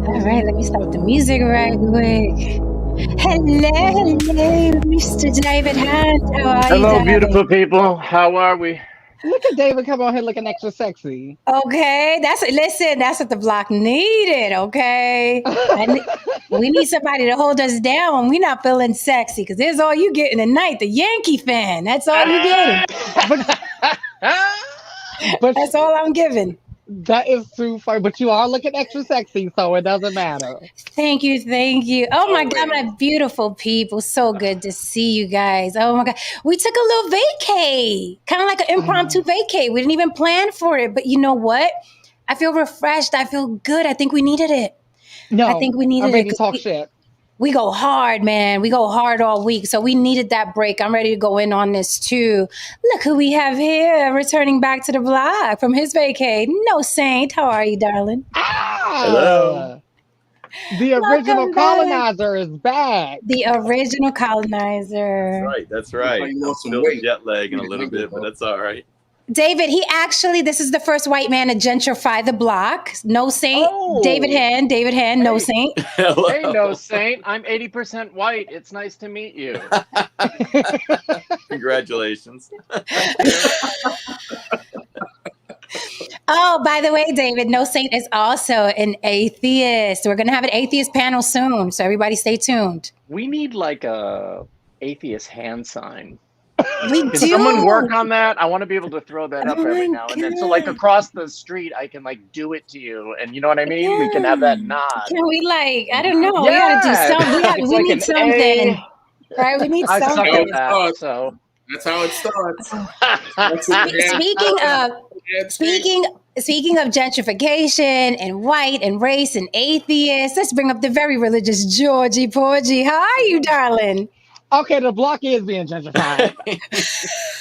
All right, let me start the music right quick. Hello, Mr. David Hunt. How are you, Hello, beautiful darling? people. How are we? Look at David come on here looking extra sexy. Okay, that's what the block needed. Okay, we need somebody to hold us down when we're not feeling sexy. Because there's all you getting tonight, the Yankee fan. That's all you getting. but but That's all I'm giving. that is too funny. But you are looking extra sexy, so it doesn't matter. Thank you, thank you. Oh my God, Always. my beautiful people. So good to see you guys. Oh my God. We took a little vacay, kind of like an impromptu vacay. We didn't even plan for it, but you know what? I feel refreshed. I feel good. I think we needed it. I No, think we I'm needed it ready to because talk shit. we go hard, man. We go hard all week. So we needed that break. I'm ready to go in on this too. Look who we have here returning back to the block from his vacay. No Saint. How are you, darling? Hello. Ah, the original Welcome back. colonizer is back. The original colonizer. That's right. You I'm lost some still weight. jet lagging a little bit, but that's all right. David, this is the first white man to gentrify the block. No Saint. Oh. David Hand, no Hey. Saint. Hello. Hey, no saint. I'm 80% white. It's nice to meet you. Congratulations. Oh, by the way, David, No Saint is also an atheist. We're going to have an atheist panel soon, so everybody stay tuned. We need like a atheist hand sign. We Can do. someone work on that? I want to be able to throw that up Oh every my now and then. So like God. across the street, I can like do it to you, and you know what I mean? We can have that nod. Can we I don't know. We got to do Yeah, something. it's We like need an something. A. Right? We need I suck something. at that. So That's how it starts. Speaking of gentrification and white and race and atheists, let's bring up the very religious Georgie Porgy. How are you, darling? Okay, the block is being gentrified.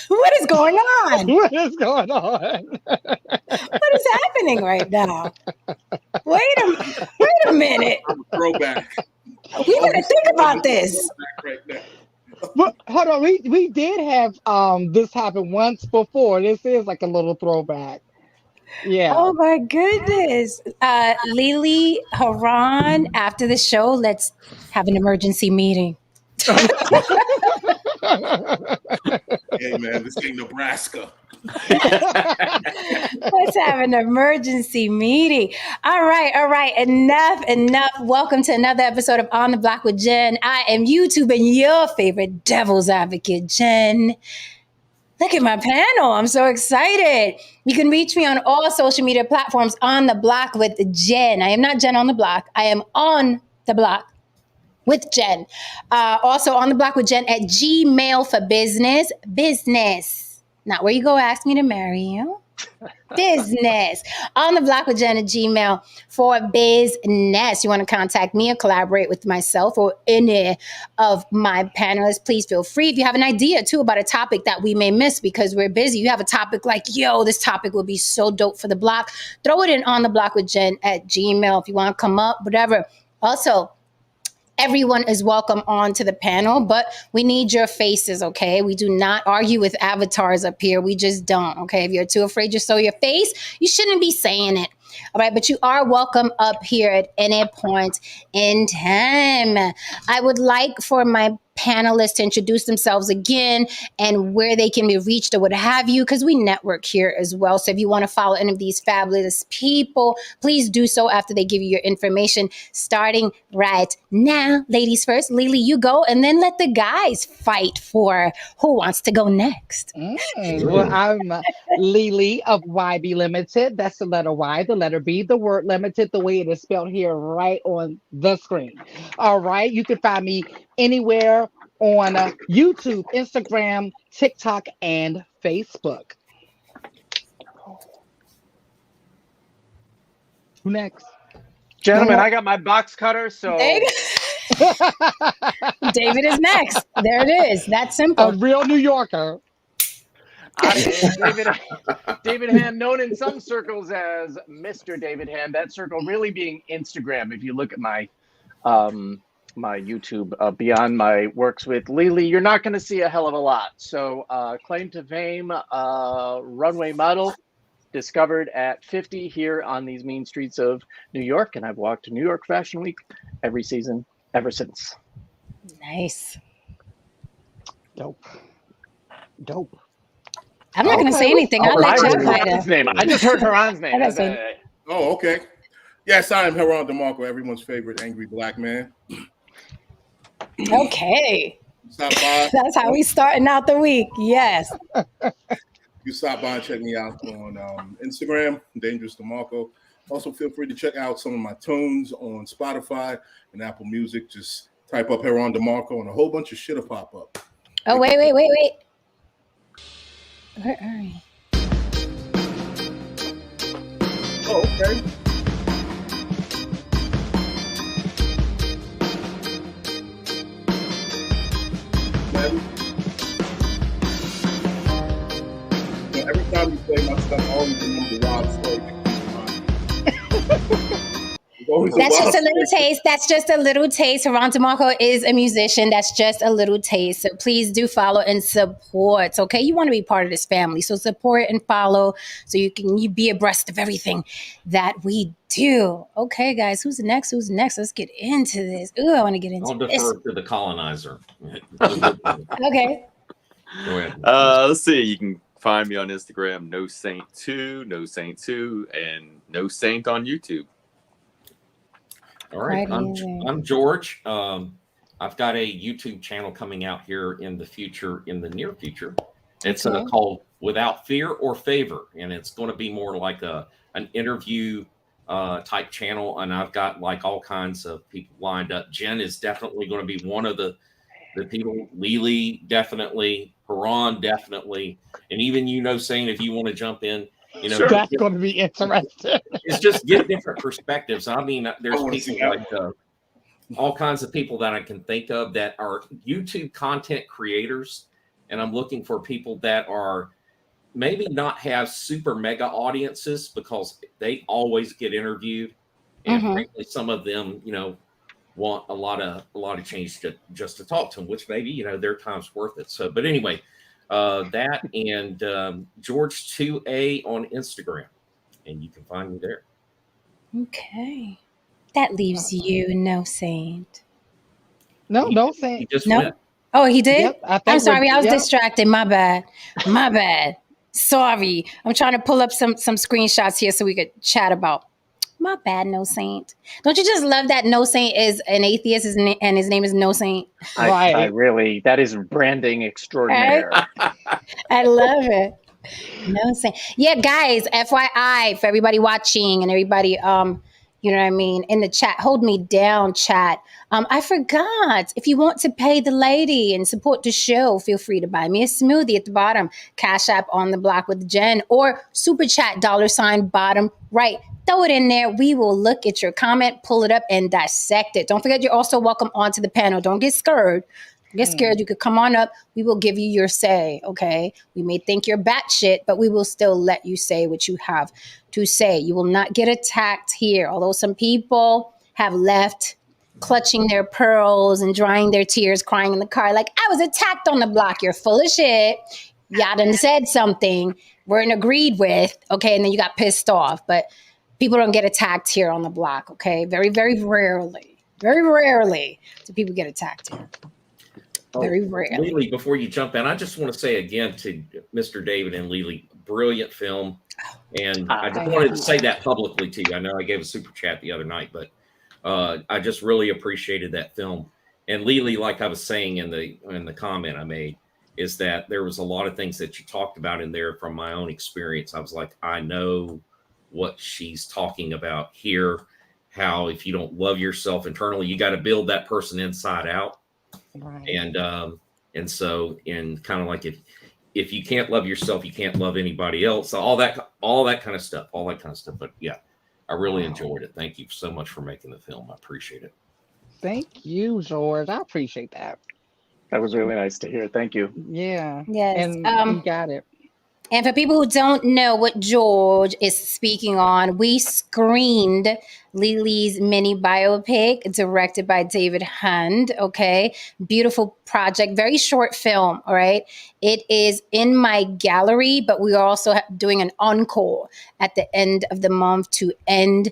What is going on? What is going on? What is happening right now? Wait a minute. Throwback. We got to think about this. Right now. But hold on, we did have this happen once before. This is like a little throwback. Yeah. Oh my goodness. Lily, Haran, after the show, let's have an emergency meeting. Hey man, this ain't Nebraska. Let's have an emergency meeting. All right. Enough. Welcome to another episode of On the Block with Jen. I am YouTubing your favorite devil's advocate, Jen. Look at my panel. I'm so excited. You can reach me on all social media platforms on the block with Jen. I am not Jen on the block. I am on the block with Jen. Also on the block with Jen at Gmail for business. Business. Not where you go ask me to marry you. Business. On the block with Jen at Gmail for business. You want to contact me or collaborate with myself or any of my panelists, please feel free. If you have an idea too about a topic that we may miss because we're busy, you have a topic like, yo, this topic would be so dope for the block, throw it in on the block with Jen at Gmail. If you want to come up, whatever. Also, everyone is welcome onto the panel, but we need your faces, okay? We do not argue with avatars up here. We just don't, okay? If you're too afraid to show your face, you shouldn't be saying it, all right? But you are welcome up here at any point in time. I would like for my panelists to introduce themselves again and where they can be reached or what have you, because we network here as well. So if you want to follow any of these fabulous people, please do so after they give you your information, starting right now. Ladies first. Lily, you go, and then let the guys fight for who wants to go next. Well, I'm Lily of YB Limited. That's the letter Y, the letter B, the word limited, the way it is spelled here right on the screen. All right. You can find me anywhere on YouTube, Instagram, TikTok, and Facebook. Who next? gentlemen, I got my box cutter, so There you go. David is next. There it is. That's simple. A real New Yorker. David Hand, known in some circles as Mr. David Hand, that circle really being Instagram. If you look at my my YouTube beyond my works with Lily, you're not going to see a hell of a lot. So claim to fame, runway model, discovered at 50 here on these mean streets of New York, and I've walked New York Fashion Week every season ever since. Nice. Dope. Dope. I'm not going to Okay, say anything. I'll let I y'all heard fight Haran's it. name. I just heard Haran's name. I'm not saying- Oh, okay. Yes, I am Heron DeMarco, everyone's favorite angry black man. Okay. Stop by. That's how we starting out the week. Yes. You stop by and check me out on Instagram, Dangerous DeMarco. Also, feel free to check out some of my tunes on Spotify and Apple Music. Just type up Heron DeMarco and a whole bunch of shit will pop up. Oh, wait. Where are you? Oh, okay. Every time you play my stuff, I always remember the wild story. That's just a little taste. That's just a little taste. Haran DeMarco is a musician. That's just a little taste. So please do follow and support. Okay, you want to be part of this family, so support and follow so you be abreast of everything that we do. Okay, guys, who's next? Let's get into this. Ooh, I want to get into I'll this. defer to the colonizer. Okay. Go ahead. Let's see. You can find me on Instagram, No Saint 2, and No Saint on YouTube. All right, Right easy. I'm George. I've got a YouTube channel coming out here in the near future. It's Okay. called Without Fear or Favor, and it's going to be more like an interview type channel. And I've got like all kinds of people lined up. Jen is definitely going to be one of the people. Lily definitely, Haran definitely, and even saying if you want to jump in. Sure. That's going to be interesting. It's just get different perspectives. I mean, there's wanna people see that like all kinds of people that I can think of that are YouTube content creators, and I'm looking for people that are maybe not have super mega audiences because they always get interviewed, and frankly, some of them, want a lot of change just to talk to them, which maybe their time's worth it. So, but anyway. That and George 2A on Instagram, and you can find me there. Okay. That leaves you, No Saint. No He saying. just No? went. Oh, he did? Yep, I think I'm sorry. I was yep. distracted. My bad. Sorry. I'm trying to pull up some screenshots here so we could chat about. My bad, No Saint. Don't you just love that No Saint is an atheist and his name is No Saint? I really, that is branding extraordinaire. I love it. No Saint. Yeah, guys, FYI, for everybody watching and everybody, you know what I mean, in the chat, hold me down, chat. I forgot. If you want to pay the lady and support the show, feel free to buy me a smoothie at the bottom. Cash App on the block with Jen or super chat $ bottom right. Throw it in there. We will look at your comment, pull it up, and dissect it. Don't forget, you're also welcome onto the panel. Don't get scared. Get scared. You could come on up. We will give you your say. Okay. We may think you're batshit, but we will still let you say what you have to say. You will not get attacked here. Although some people have left clutching their pearls and drying their tears, crying in the car, like, I was attacked on the block. You're full of shit. Y'all done said something weren't agreed with. Okay. And then you got pissed off. But people don't get attacked here on the block. Okay. Very, very rarely do people get attacked here. Very rare. Lily, before you jump in, I just want to say again to Mr. David and Lily, brilliant film. And I just wanted to say that publicly to you. I know I gave a super chat the other night, but I just really appreciated that film. And Lily, like I was saying in the comment I made, is that there was a lot of things that you talked about in there from my own experience. I was like, I know what she's talking about here, how if you don't love yourself internally, you got to build that person inside out. Right. And so in kind of like if you can't love yourself, you can't love anybody else. So all that kind of stuff. But yeah, I really enjoyed it. Thank you so much for making the film. I appreciate it. Thank you, George. I appreciate that. That was really nice to hear. Thank you. Yeah. Yes. And you got it. And for people who don't know what George is speaking on, we screened Lily's mini biopic directed by David Hund. Okay. Beautiful project, very short film. All right. It is in my gallery, but we are also doing an encore at the end of the month to end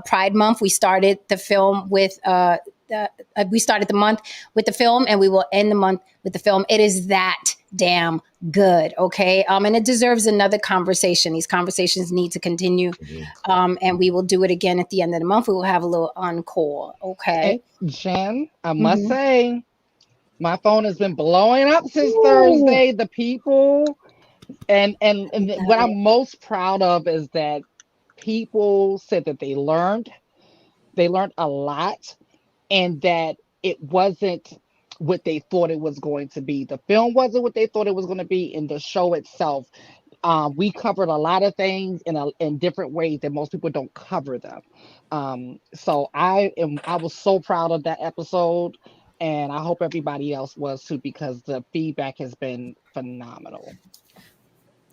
Pride Month. We started the film with, we started the month with the film and we will end the month with the film. It is that damn good. Okay. And it deserves another conversation. These conversations need to continue. And we will do it again at the end of the month. We will have a little encore. Okay. And Jen, I must say, my phone has been blowing up since Thursday. The people and what I'm most proud of is that people said that they learned a lot, and that it wasn't what they thought it was going to be. The film wasn't what they thought it was going to be, and the show itself. We covered a lot of things in different ways that most people don't cover them. So I was so proud of that episode, and I hope everybody else was too, because the feedback has been phenomenal.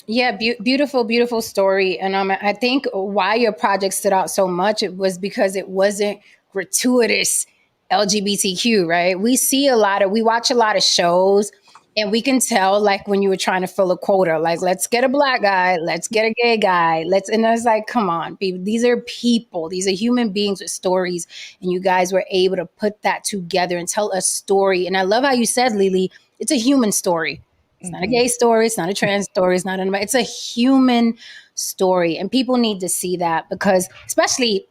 Yeah, beautiful, beautiful story. And I think why your project stood out so much, it was because it wasn't gratuitous LGBTQ, right? We watch a lot of shows, and we can tell, like, when you were trying to fill a quota, like, let's get a black guy, let's get a gay guy, and I was like, come on, people, these are people, these are human beings with stories, and you guys were able to put that together and tell a story. And I love how you said, Lily, it's a human story. It's not a gay story. It's not a trans story. It's not it's a human story. And people need to see that, because especially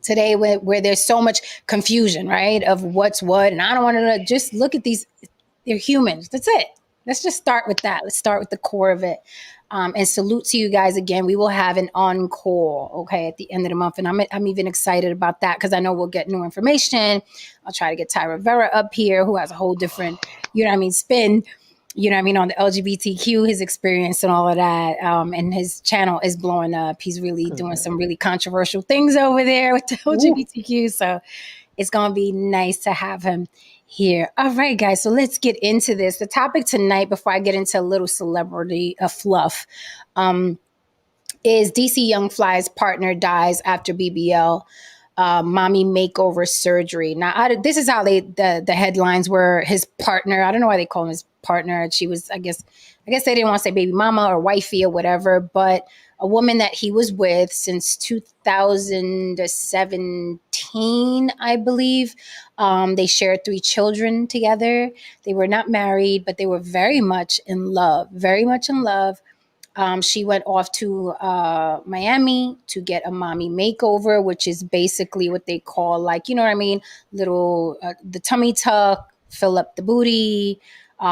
today where there's so much confusion, right, of what's what. And I don't want to just look at these. They're humans. That's it. Let's just start with that. Let's start with the core of it. And salute to you guys again. We will have an encore, okay, at the end of the month. And I'm even excited about that, because I know we'll get new information. I'll try to get Tyra Vera up here, who has a whole different, spin, on the LGBTQ, his experience and all of that. And his channel is blowing up. He's really doing some really controversial things over there with the LGBTQ. So it's going to be nice to have him here. All right, guys. So let's get into this. The topic tonight, before I get into a little celebrity fluff, is DC Youngfly's partner dies after BBL mommy makeover surgery. Now, this is how the headlines were. His partner, I don't know why they call him his partner. She was, I guess they didn't want to say baby mama or wifey or whatever, but a woman that he was with since 2017, I believe. They shared 3 children together. They were not married, but they were very much in love, very much in love. She went off to Miami to get a mommy makeover, which is basically what they call, like, little the tummy tuck, fill up the booty,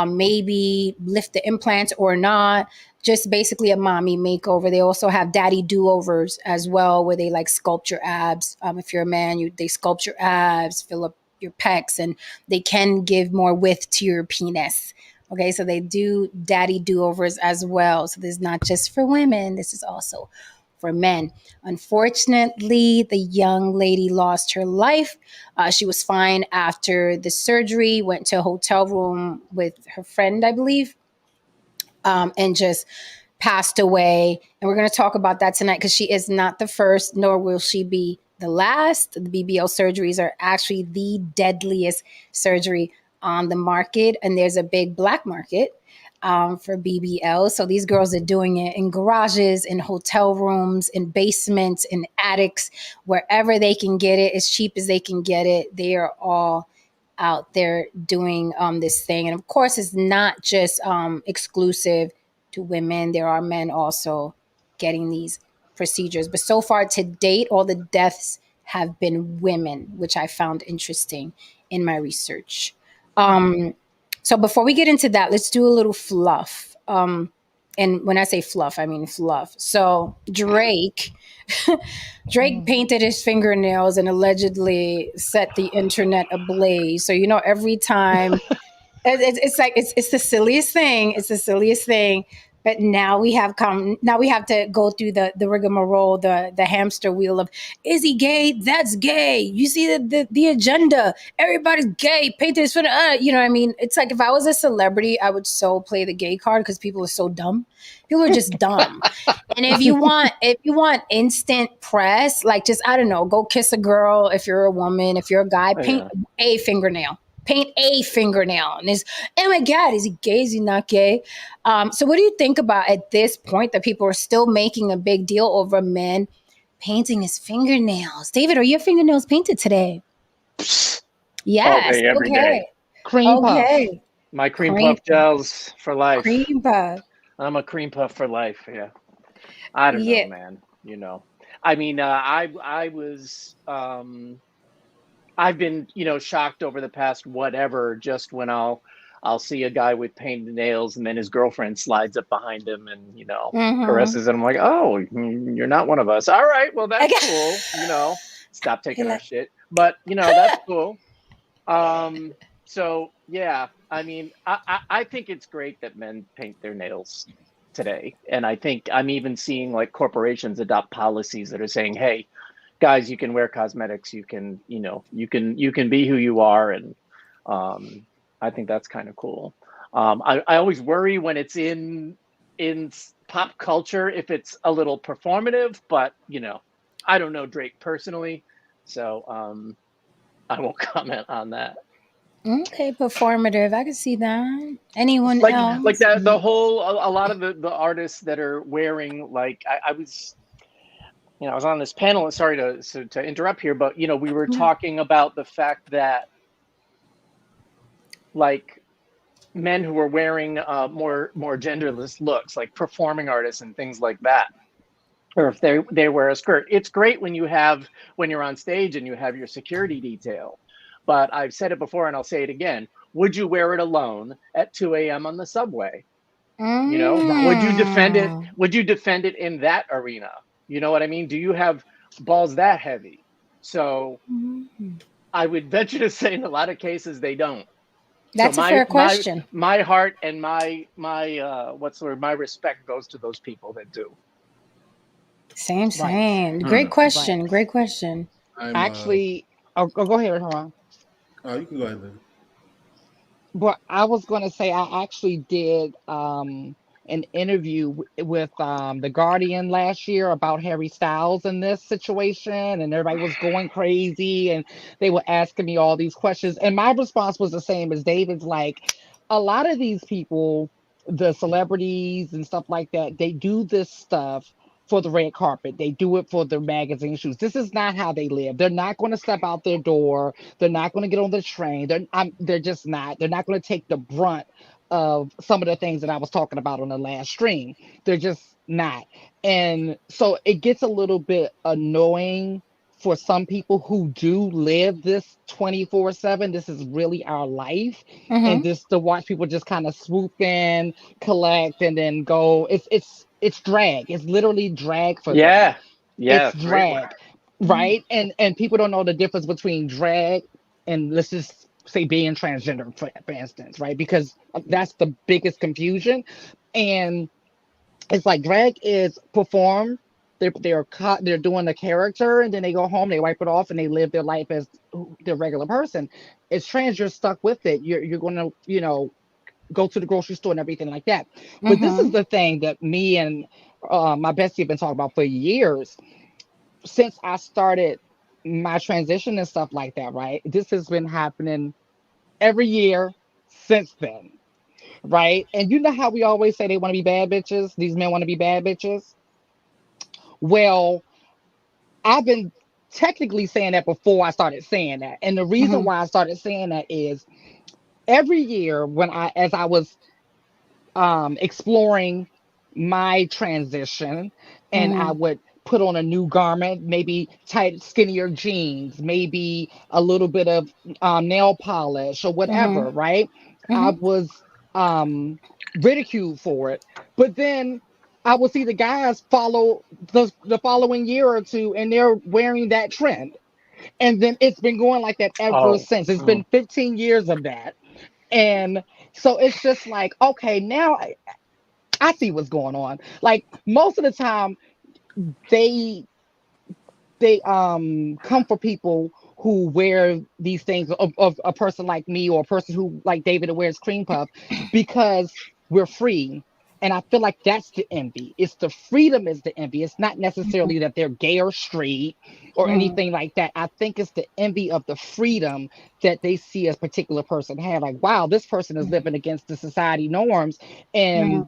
maybe lift the implants or not. Just basically a mommy makeover. They also have daddy do-overs as well, where they like sculpt your abs. If you're a man, they sculpt your abs, fill up your pecs, and they can give more width to your penis. Okay, so they do daddy do-overs as well. So this is not just for women. This is also for men. Unfortunately, the young lady lost her life. She was fine after the surgery, went to a hotel room with her friend, I believe, and just passed away. And we're going to talk about that tonight, because she is not the first, nor will she be the last. The BBL surgeries are actually the deadliest surgery on the market, and there's a big black market for BBL. So these girls are doing it in garages, in hotel rooms, in basements, in attics, wherever they can get it, as cheap as they can get it. They are all out there doing this thing. And of course, it's not just exclusive to women. There are men also getting these procedures. But so far to date, all the deaths have been women, which I found interesting in my research. So before we get into that, let's do a little fluff. And when I say fluff, I mean fluff. So Drake painted his fingernails and allegedly set the internet ablaze. So, every time it's like, it's the silliest thing. It's the silliest thing. now we have to go through the rigmarole, the hamster wheel of, is he gay? That's gay. You see the agenda. Everybody's gay. Paint this for the you know what I mean? It's like if I was a celebrity, I would so play the gay card because people are so dumb. People are just dumb. And if you want instant press, like just, I don't know, go kiss a girl if you're a woman, if you're a guy, paint a fingernail. Paint a fingernail. And it's, oh my God, is he gay? Is he not gay? So what do you think about at this point that people are still making a big deal over men painting his fingernails? David, are your fingernails painted today? Yes. All day, every day. Cream puff. My cream puff gels for life. Cream puff. I'm a cream puff for life. Yeah. I don't know, man. You know, I mean, I was, I've been, you know, shocked over the past whatever, just when I'll see a guy with painted nails and then his girlfriend slides up behind him and, you know, caresses him. I'm like, oh, you're not one of us. All right, well, that's cool. You know, stop taking our shit. But, you know, that's cool. So, yeah, I mean, I think it's great that men paint their nails today. And I think I'm even seeing like corporations adopt policies that are saying, hey, guys, you can wear cosmetics, you can, you know, you can be who you are. And I think that's kind of cool. I always worry when it's in pop culture, if it's a little performative, but you know, I don't know Drake personally, so I won't comment on that. Okay, performative. I can see that. Anyone else? Like that, the whole, a lot of the artists that are wearing, like, I was, you know, I was on this panel, and sorry to interrupt here, but, you know, we were talking about the fact that, like, men who were wearing more genderless looks, like performing artists and things like that, or if they wear a skirt. It's great when you're on stage and you have your security detail. But I've said it before and I'll say it again. Would you wear it alone at 2 a.m. on the subway? You know, would you defend it? Would you defend it in that arena? You know what I mean? Do you have balls that heavy? So I would venture to say in a lot of cases they don't. That's a fair question. My heart and my what's the word? My respect goes to those people that do. Same. Great question. Right. Great question. Actually, go ahead, Ron. You can go ahead, Lynn. But I was going to say I actually did an interview with the Guardian last year about Harry Styles in this situation, and everybody was going crazy, and they were asking me all these questions, and my response was the same as David's. Like, a lot of these people, the celebrities and stuff like that, they do this stuff for the red carpet. They do it for their magazine shoots. This is not how they live. They're not going to step out their door. They're not going to get on the train. They're just not. They're not going to take the brunt of some of the things that I was talking about on the last stream. They're just not. And so it gets a little bit annoying for some people who do live this 24/7. This is really our life. And just to watch people just kind of swoop in, collect, and then go. It's drag. It's literally drag for them. Yeah, It's drag, right? And people don't know the difference between drag and, let's just say, being transgender, for instance, right? Because that's the biggest confusion. And it's like drag is perform. They're doing the character, and then they go home, they wipe it off, and they live their life as their regular person. It's trans, you're stuck with it. You're going to, you know, go to the grocery store and everything like that. But this is the thing that me and my bestie have been talking about for years. Since I started my transition and stuff like that, right? This has been happening every year since then, right? And you know how we always say they want to be bad bitches? These men want to be bad bitches? Well, I've been technically saying that before I started saying that. And the reason why I started saying that is every year as I was exploring my transition, and I would put on a new garment, maybe tight, skinnier jeans, maybe a little bit of nail polish or whatever, right? I was ridiculed for it. But then I would see the guys follow the following year or two, and they're wearing that trend. And then it's been going like that ever since. It's been 15 years of that. And so it's just like, okay, now I see what's going on. Like most of the time, they come for people who wear these things of a person like me or a person who like David who wears cream puff because we're free. And I feel like that's the envy. It's the freedom is the envy. It's not necessarily that they're gay or straight or anything like that. I think it's the envy of the freedom that they see a particular person have. Like, wow, this person is living against the society norms, and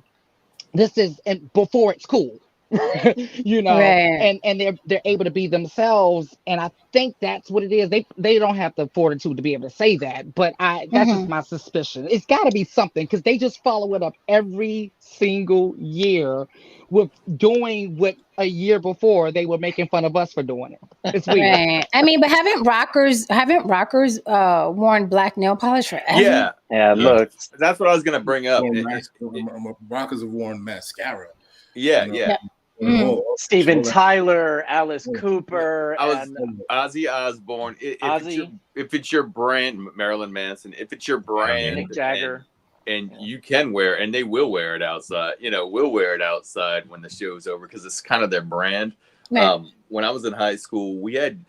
this is and before it's cool. Right. And they're able to be themselves, and I think that's what it is. They don't have the fortitude to be able to say that, but that's just my suspicion. It's got to be something because they just follow it up every single year with doing what a year before they were making fun of us for doing it. It's weird. Right. I mean, but haven't rockers worn black nail polish forever? Yeah. Yeah, look. That's what I was gonna bring up. Rockers have worn mascara. Yeah, You know? yeah. Steven Tyler, Alice Cooper, and Ozzy Osbourne. If it's your brand, Marilyn Manson. If it's your brand, Mick Jagger, and you can wear, and they will wear it outside. We'll wear it outside when the show's over because it's kind of their brand. Right. When I was in high school, we had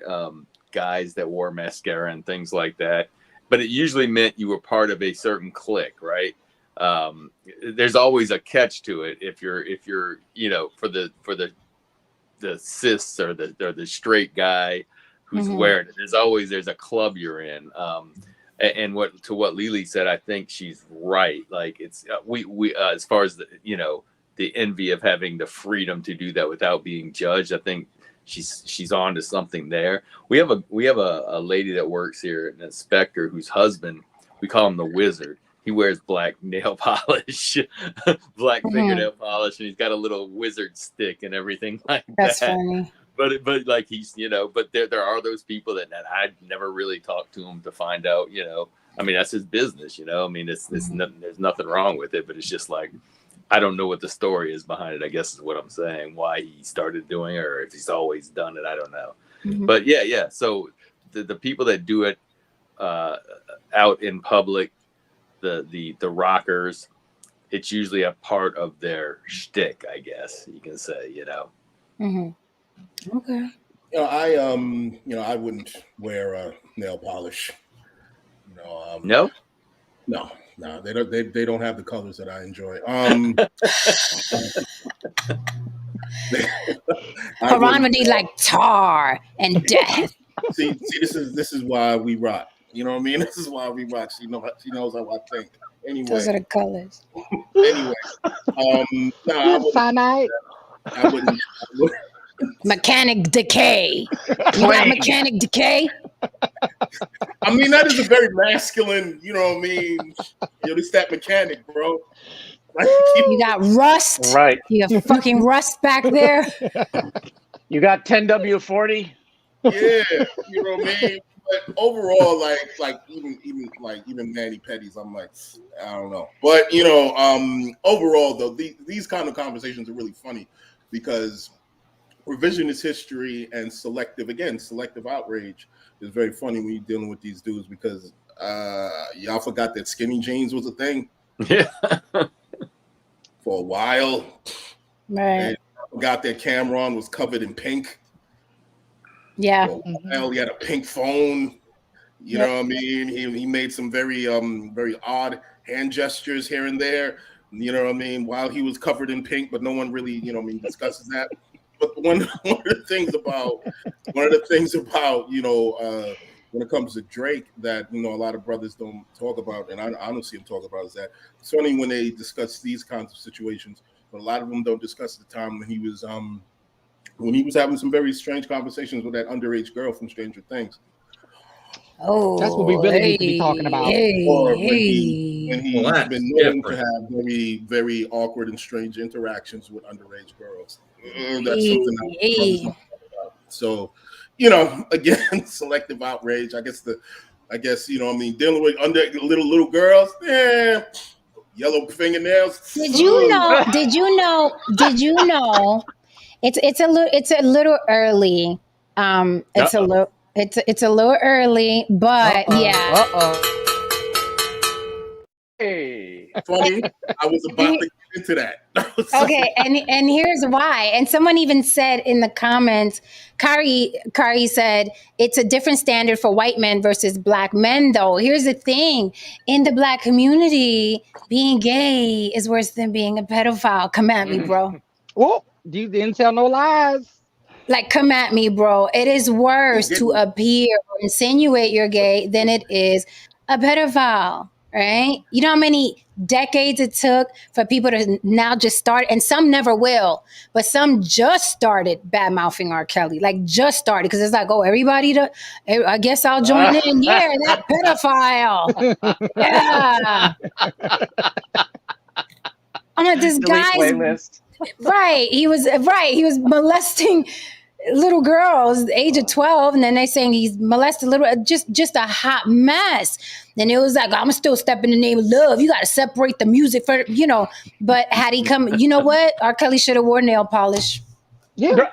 guys that wore mascara and things like that, but it usually meant you were part of a certain clique, right? There's always a catch to it if you're for the cis or the straight guy who's wearing it. There's a club you're in. And what Lily said, I think she's right. Like it's we as far as the envy of having the freedom to do that without being judged. I think she's on to something there. We have a lady that works here, an inspector, whose husband, we call him the Wizard. He wears black nail polish, black fingernail polish, and he's got a little wizard stick and everything like that. That's funny. But like he's but there are those people that I'd never really talked to him to find out. I mean that's his business. I mean it's there's nothing wrong with it, but it's just like I don't know what the story is behind it. I guess is what I'm saying. Why he started doing it, or if he's always done it, I don't know. But yeah. So the people that do it out in public. The rockers, it's usually a part of their shtick, I guess you can say, Okay. I wouldn't wear nail polish. No, they don't have the colors that I enjoy. Haran would need like tar and death. See, this is why we rock. You know what I mean? This is why we rock. She knows how I think. Anyway, those are the colors. Anyway, cyanide. I wouldn't. Mechanic decay. You got mechanic decay? I mean, that is a very masculine. You know what I mean? It's that mechanic, bro. You got rust. Right. You got fucking rust back there. You got 10W40. Yeah, you know what I mean. But overall, like even Manny Petty's, I'm like, I don't know. But overall though, these kind of conversations are really funny because revisionist history and selective outrage is very funny when you're dealing with these dudes because y'all forgot that skinny jeans was a thing. Yeah. For a while. Right. And forgot that Cameron was covered in pink. Yeah. Well, he had a pink phone. You know what I mean? He made some very very odd hand gestures here and there. You know what I mean? While he was covered in pink, but no one really, discusses that. But one of the things about when it comes to Drake that a lot of brothers don't talk about, and I don't see him talk about, is that it's funny when they discuss these kinds of situations, but a lot of them don't discuss the time when he was having some very strange conversations with that underage girl from Stranger Things. Oh, that's what we really need to be talking about. Or when he's been known to have very, very awkward and strange interactions with underage girls. That's something that brothers don't talk about. So, again, selective outrage. I guess dealing with little girls, yellow fingernails. Did you know? It's a little early. It's a little early, but yeah. Hey. Funny. I was about to into that. Okay, and here's why. And someone even said in the comments, Kari said it's a different standard for white men versus black men. Though here's the thing: in the black community, being gay is worse than being a pedophile. Come at me, bro. Oh, you didn't tell no lies. Like, come at me, bro. It is worse to appear or insinuate you're gay than it is a pedophile, right? You know how many decades it took for people to now just start, and some never will, but some just started bad mouthing R. Kelly, like just started, because it's like, oh, everybody, I guess I'll join in. Yeah, that pedophile. Yeah. I'm like, this guy's right. He was molesting little girls, the age of 12, and then they saying he's molested little, just a hot mess. And it was like, I'm still step in the name of love. You got to separate the music for, but had he come, you know what? R. Kelly should have worn nail polish. Yeah.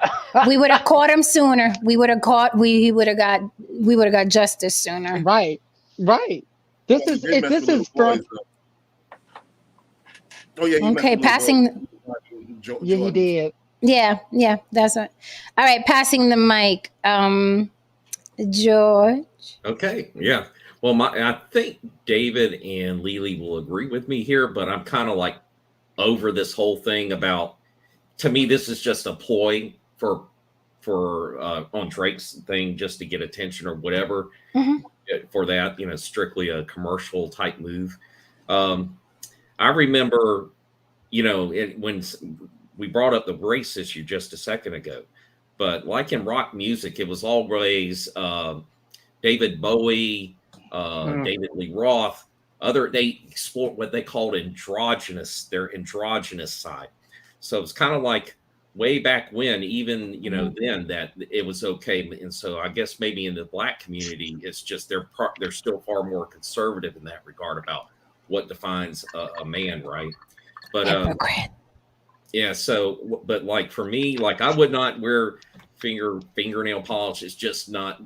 We would have caught him sooner. We would have got justice sooner. Right. This is from. Oh yeah. Okay, passing. Yeah, he did. Yeah, that's it. All right, passing the mic, George. Okay, yeah. Well, I think David and Lily will agree with me here, but I'm kind of like over this whole thing about. To me, this is just a ploy for on Drake's thing, just to get attention or whatever. Mm-hmm. For that, strictly a commercial type move. I remember, when we brought up the race issue just a second ago, but like in rock music, it was always David Bowie, David Lee Roth, they explored what they called their androgynous side. So it's kind of like way back when, even, then that it was okay. And so I guess maybe in the black community, it's just they're still far more conservative in that regard about what defines a man, right? But yeah, so, but like for me, like I would not wear fingernail polish. It's just not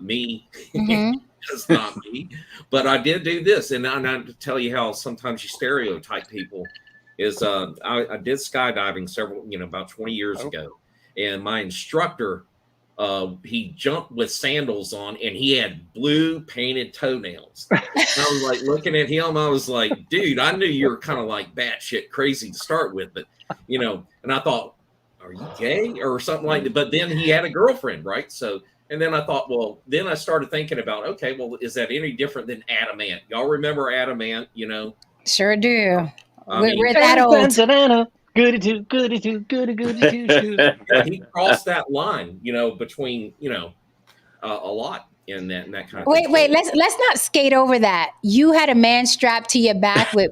me. Mm-hmm. Just not me. But I did do this, and I tell you how sometimes you stereotype people. Is I did skydiving about 20 years ago, and my instructor, he jumped with sandals on, and he had blue painted toenails. And I was like looking at him, I was like, dude, I knew you were kind of like batshit crazy to start with, but and I thought, are you gay or something like that? But then he had a girlfriend, right? So, and then I thought, well, then I started thinking about, okay, well, is that any different than Adamant? Y'all remember Adamant? Sure do. I We're that old. Goody two, goody two, goody two. He crossed that line, between a lot in that kind of. Wait, let's not skate over that. You had a man strapped to your back with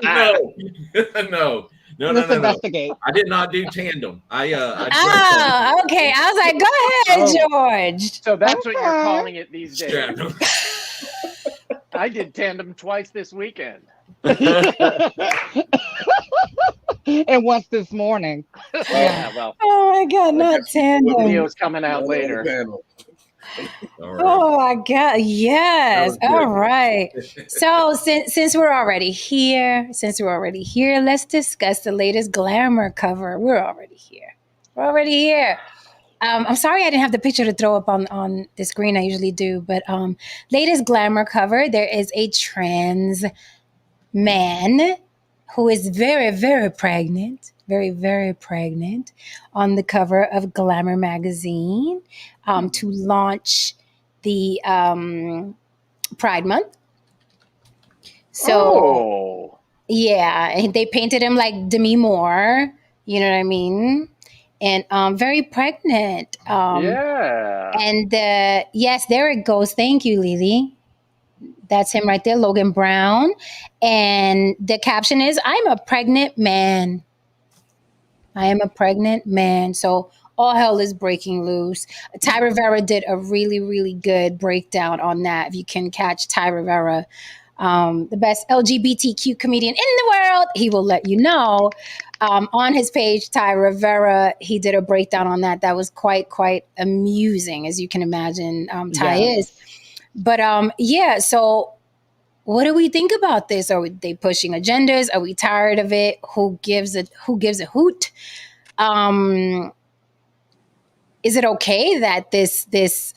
No. Let's investigate. I did not do tandem. I okay. I was like, go ahead, George. So that's what you're calling it these days. I did tandem twice this weekend. And once this morning. Yeah, well. Oh my God, not tandem. Video's coming out later. Oh my God, yes. All right. So since we're already here, let's discuss the latest glamour cover. We're already here. I'm sorry I didn't have the picture to throw up on the screen. I usually do, but latest glamour cover. There is a trans man who is very, very pregnant, on the cover of Glamour magazine to launch the Pride Month. So, yeah, and they painted him like Demi Moore, you know what I mean? And very pregnant. Yeah. And yes, there it goes. Thank you, Lily. That's him right there, Logan Brown. And the caption is, I'm a pregnant man. So all hell is breaking loose. Ty Rivera did a really, really good breakdown on that. If you can catch Ty Rivera, the best LGBTQ comedian in the world, he will let you know. On his page, Ty Rivera, he did a breakdown on that. That was quite amusing, as you can imagine. Ty is. But yeah, so What do we think about this? Are they pushing agendas? Are we tired of it? Who gives a hoot? Is it okay that this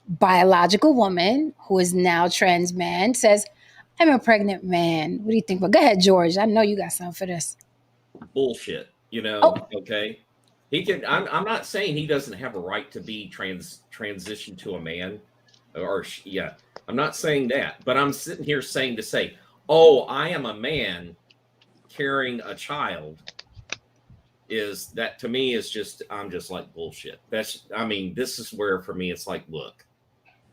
biological woman who is now trans man says, I'm a pregnant man? What do you think? Well, go ahead, George. I know you got something for this. Bullshit, okay. He can. I'm not saying he doesn't have a right to be transition to a man, I'm not saying that, but I'm sitting here saying, oh, I am a man carrying a child. Is that to me is just, I'm just like, bullshit. This is where for me it's like, look,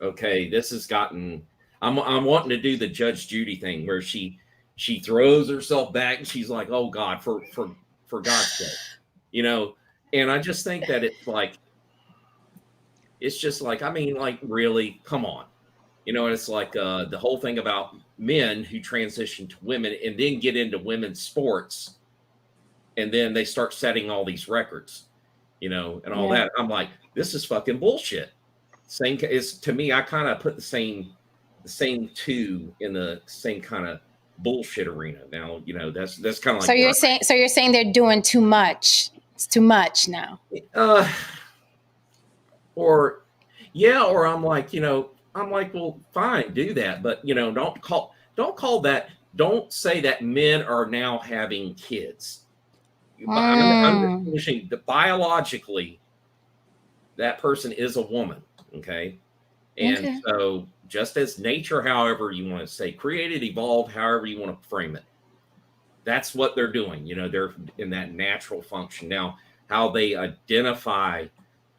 okay, this has gotten. I'm wanting to do the Judge Judy thing where she throws herself back and she's like, oh God, for God's sake, And I just think that it's just like, really, come on. And it's like the whole thing about men who transition to women and then get into women's sports. And then they start setting all these records, and all that. I'm like, this is fucking bullshit. Same is to me, I kind of put the same two in the same kind of bullshit arena. Now, that's kind of like. So you're saying they're doing too much. It's too much now. Or I'm like, well, fine, do that, but don't call that. Don't say that men are now having kids. I'm distinguishing that biologically, that person is a woman, okay? And so just as nature, however you want to say, created, evolved, however you want to frame it, that's what they're doing. They're in that natural function. Now, how they identify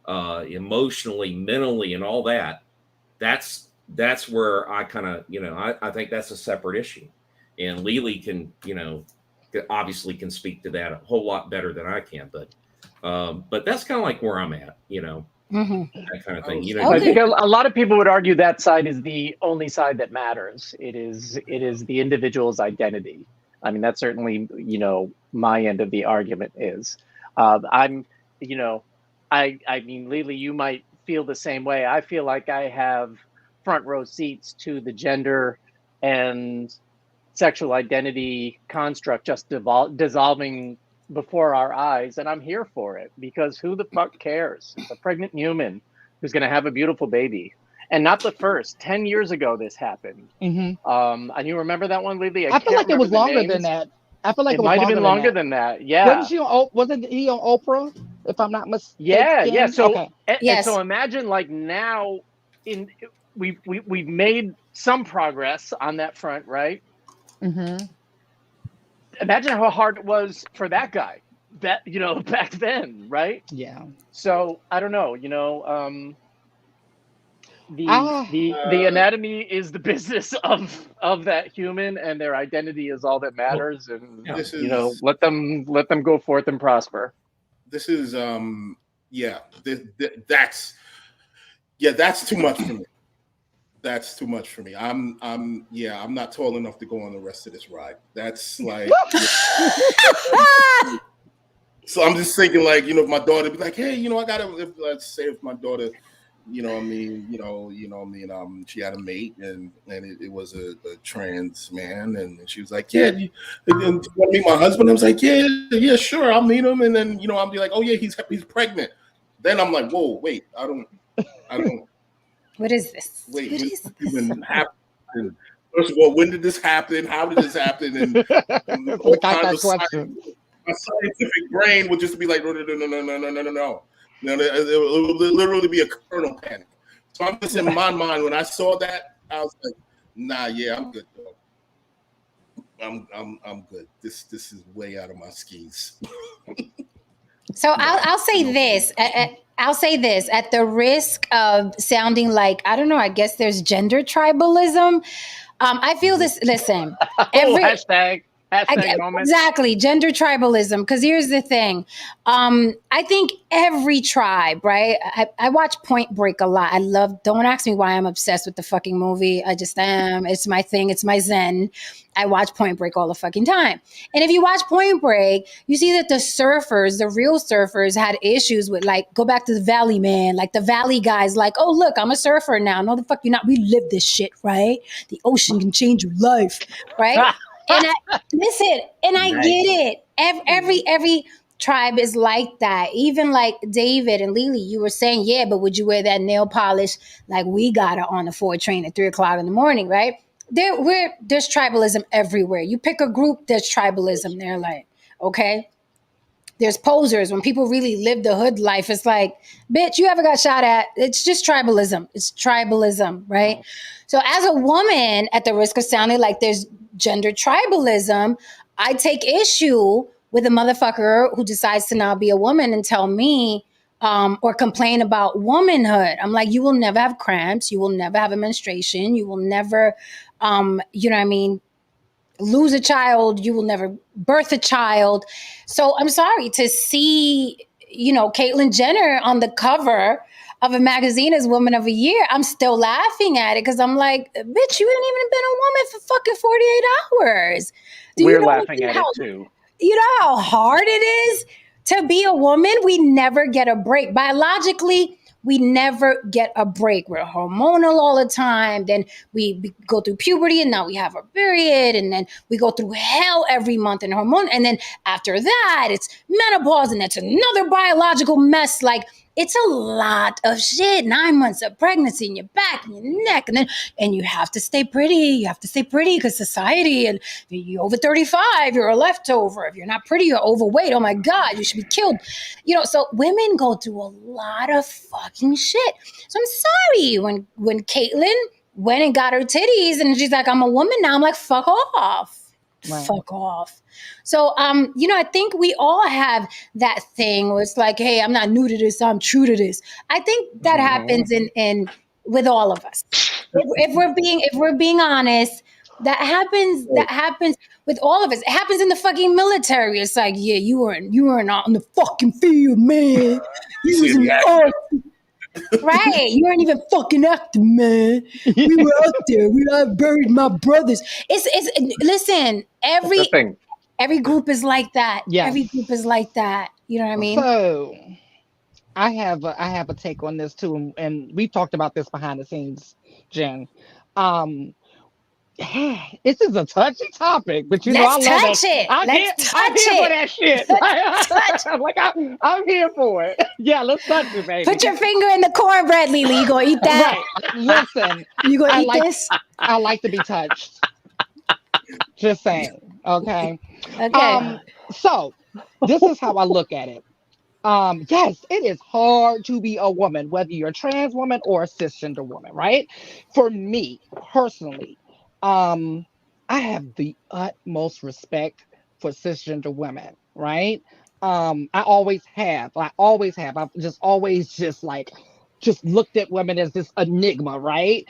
emotionally, mentally, and all that, that's where I kind of, I think that's a separate issue. And Lily can, obviously can speak to that a whole lot better than I can, but that's kind of like where I'm at, that kind of thing. I think a lot of people would argue that side is the only side that matters. It is the individual's identity. That's certainly, my end of the argument is. Lily, you might feel the same way. I feel like I have front row seats to the gender and sexual identity construct just dissolving before our eyes, and I'm here for it, because who the fuck cares? It's a pregnant human who's going to have a beautiful baby, and not the first. 10 years ago this happened. And you remember that one, Lily? I feel like it was longer than that. I feel like it might have been longer than that. Yeah. Wasn't he on Oprah, if I'm not mistaken? Yeah. So okay. And so imagine, like, now we've made some progress on that front, right? Mm-hmm. Imagine how hard it was for that guy, back then, right? Yeah. So I don't know, the anatomy is the business of that human, and their identity is all that matters. And let them go forth and prosper. This is that's too much for me. That's too much for me. I'm not tall enough to go on the rest of this ride. That's like, so I'm just thinking, like, if my daughter be like, hey, let's say if my daughter, she had a mate and it was a trans man, and she was like, yeah, you want to meet my husband? I was like, yeah, sure, I'll meet him, and then I'll be like, oh yeah, he's pregnant. Then I'm like, whoa, wait, I don't. What is this? Wait, what even happened? First of all, when did this happen? How did this happen? And all kinds of my scientific brain would just be like, no. It would literally be a kernel panic. So I'm just in my mind, when I saw that, I was like, nah, yeah, I'm good, though. I'm good. This is way out of my skis. So I'll say this. I'll say this at the risk of sounding like, I don't know, I guess there's gender tribalism. I feel this. Listen, hashtag. Hashtag moment. Exactly, gender tribalism. Because here's the thing, I think every tribe, right? I watch Point Break a lot. I love. Don't ask me why I'm obsessed with the fucking movie. I just am. It's my thing. It's my zen. I watch Point Break all the fucking time. And if you watch Point Break, you see that the surfers, the real surfers, had issues with, like, go back to the Valley, man. Like the Valley guys, like, oh look, I'm a surfer now. No, the fuck you're not. We live this shit, right? The ocean can change your life, right? And listen, and I Nice. get it. Every tribe is like that. Even like David and Lily, you were saying, yeah, but would you wear that nail polish like we got it on the 4 train at 3:00 in the morning, right? There's tribalism everywhere. You pick a group, there's tribalism there, like, okay. There's posers. When people really live the hood life, it's like, bitch, you ever got shot at? It's just tribalism. It's tribalism, right? So as a woman, at the risk of sounding like there's gender tribalism, I take issue with a motherfucker who decides to now be a woman and tell me or complain about womanhood. I'm like, you will never have cramps. You will never have a menstruation. You will never, you know what I mean, lose a child. You will never birth a child. So I'm sorry to see, Caitlyn Jenner on the cover of a magazine as Woman of the Year. I'm still laughing at it because I'm like, bitch, you ain't even been a woman for fucking 48 hours. We're laughing at it too. You know how hard it is to be a woman? We never get a break. Biologically, we never get a break. We're hormonal all the time. Then we go through puberty and now we have our period. And then we go through hell every month in hormone. And then after that, it's menopause and that's another biological mess. Like, it's a lot of shit. 9 months of pregnancy in your back and your neck. And you have to stay pretty. You have to stay pretty because society, and you're over 35, you're a leftover. If you're not pretty, you're overweight. Oh my God, you should be killed. So women go through a lot of fucking shit. So I'm sorry when Caitlyn went and got her titties and she's like, I'm a woman now. I'm like, fuck off. Right. Fuck off. So, I think we all have that thing where it's like, hey, I'm not new to this, I'm true to this. I think that happens in with all of us. If we're being honest, that happens with all of us. It happens in the fucking military. It's like, yeah, you weren't out in the fucking field, man. You was in the army. Right, you weren't even fucking acting, man. We were out there. I buried my brothers. It's listen. Every group is like that. Yeah, every group is like that. You know what I mean? So, I have a take on this too, and we talked about this behind the scenes, Jen. This is a touchy topic, but I love that. I'm here for that shit. I'm here for it. Yeah, let's touch it, baby. Put your finger in the cornbread, Lily. You gonna eat that? Right. Listen, you gonna eat this? I like to be touched. Just saying. Okay. Okay. So this is how I look at it. Yes, it is hard to be a woman, whether you're a trans woman or a cisgender woman, right? For me personally, I have the utmost respect for cisgender women, right? I always have. I've just always just looked at women as this enigma, right?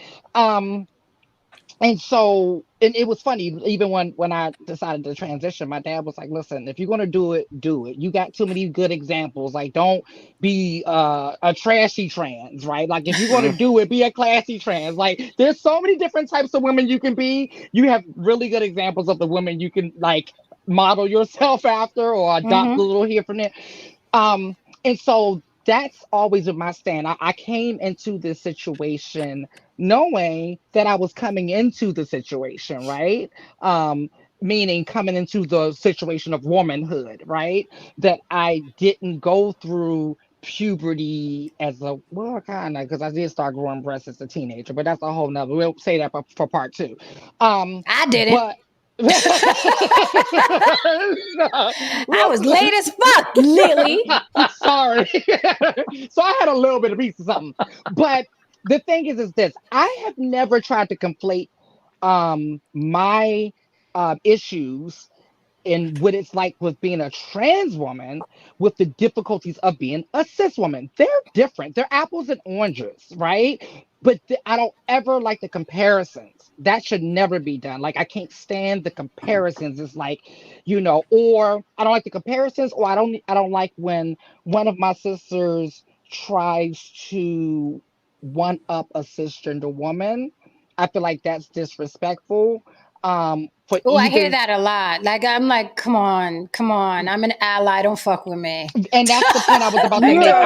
And so, and it was funny, even when I decided to transition, my dad was like, listen, if you're going to do it, do it. You got too many good examples. Like, don't be a trashy trans, right? Like, if you're going to do it, be a classy trans. Like, there's so many different types of women you can be. You have really good examples of the women you can, like, model yourself after or adopt a little here from there. And so that's always been my stand. I came into this situation knowing that I was coming into the situation, right? Meaning coming into the situation of womanhood, right? That I didn't go through puberty as kind of, because I did start growing breasts as a teenager, but that's a whole nother. We'll say that for part 2. I didn't. But I was late as fuck, Lily. Sorry. So I had a little bit of piece of something. But the thing is this. I have never tried to conflate my issues in what it's like with being a trans woman with the difficulties of being a cis woman. They're different. They're apples and oranges, right? but I don't ever like the comparisons. That should never be done. Like I can't stand the comparisons. It's like, or I don't like the comparisons, or I don't like when one of my sisters tries to one up a cisgender woman. I feel like that's disrespectful. For Oh, I hear either, that a lot. Like I'm like, come on, come on. I'm an ally. Don't fuck with me. and that's the point I was about to Like make.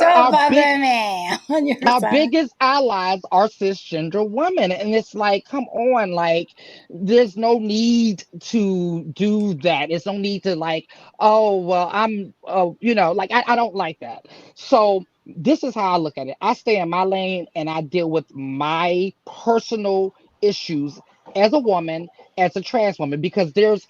don't Our fuck big with me on your our side. biggest allies are cisgender women, and it's like, come on, like there's no need to do that. It's no need to like, oh well, I'm like I don't like that. So this is how I look at it. I stay in my lane and I deal with my personal issues as a woman, as a trans woman, because there's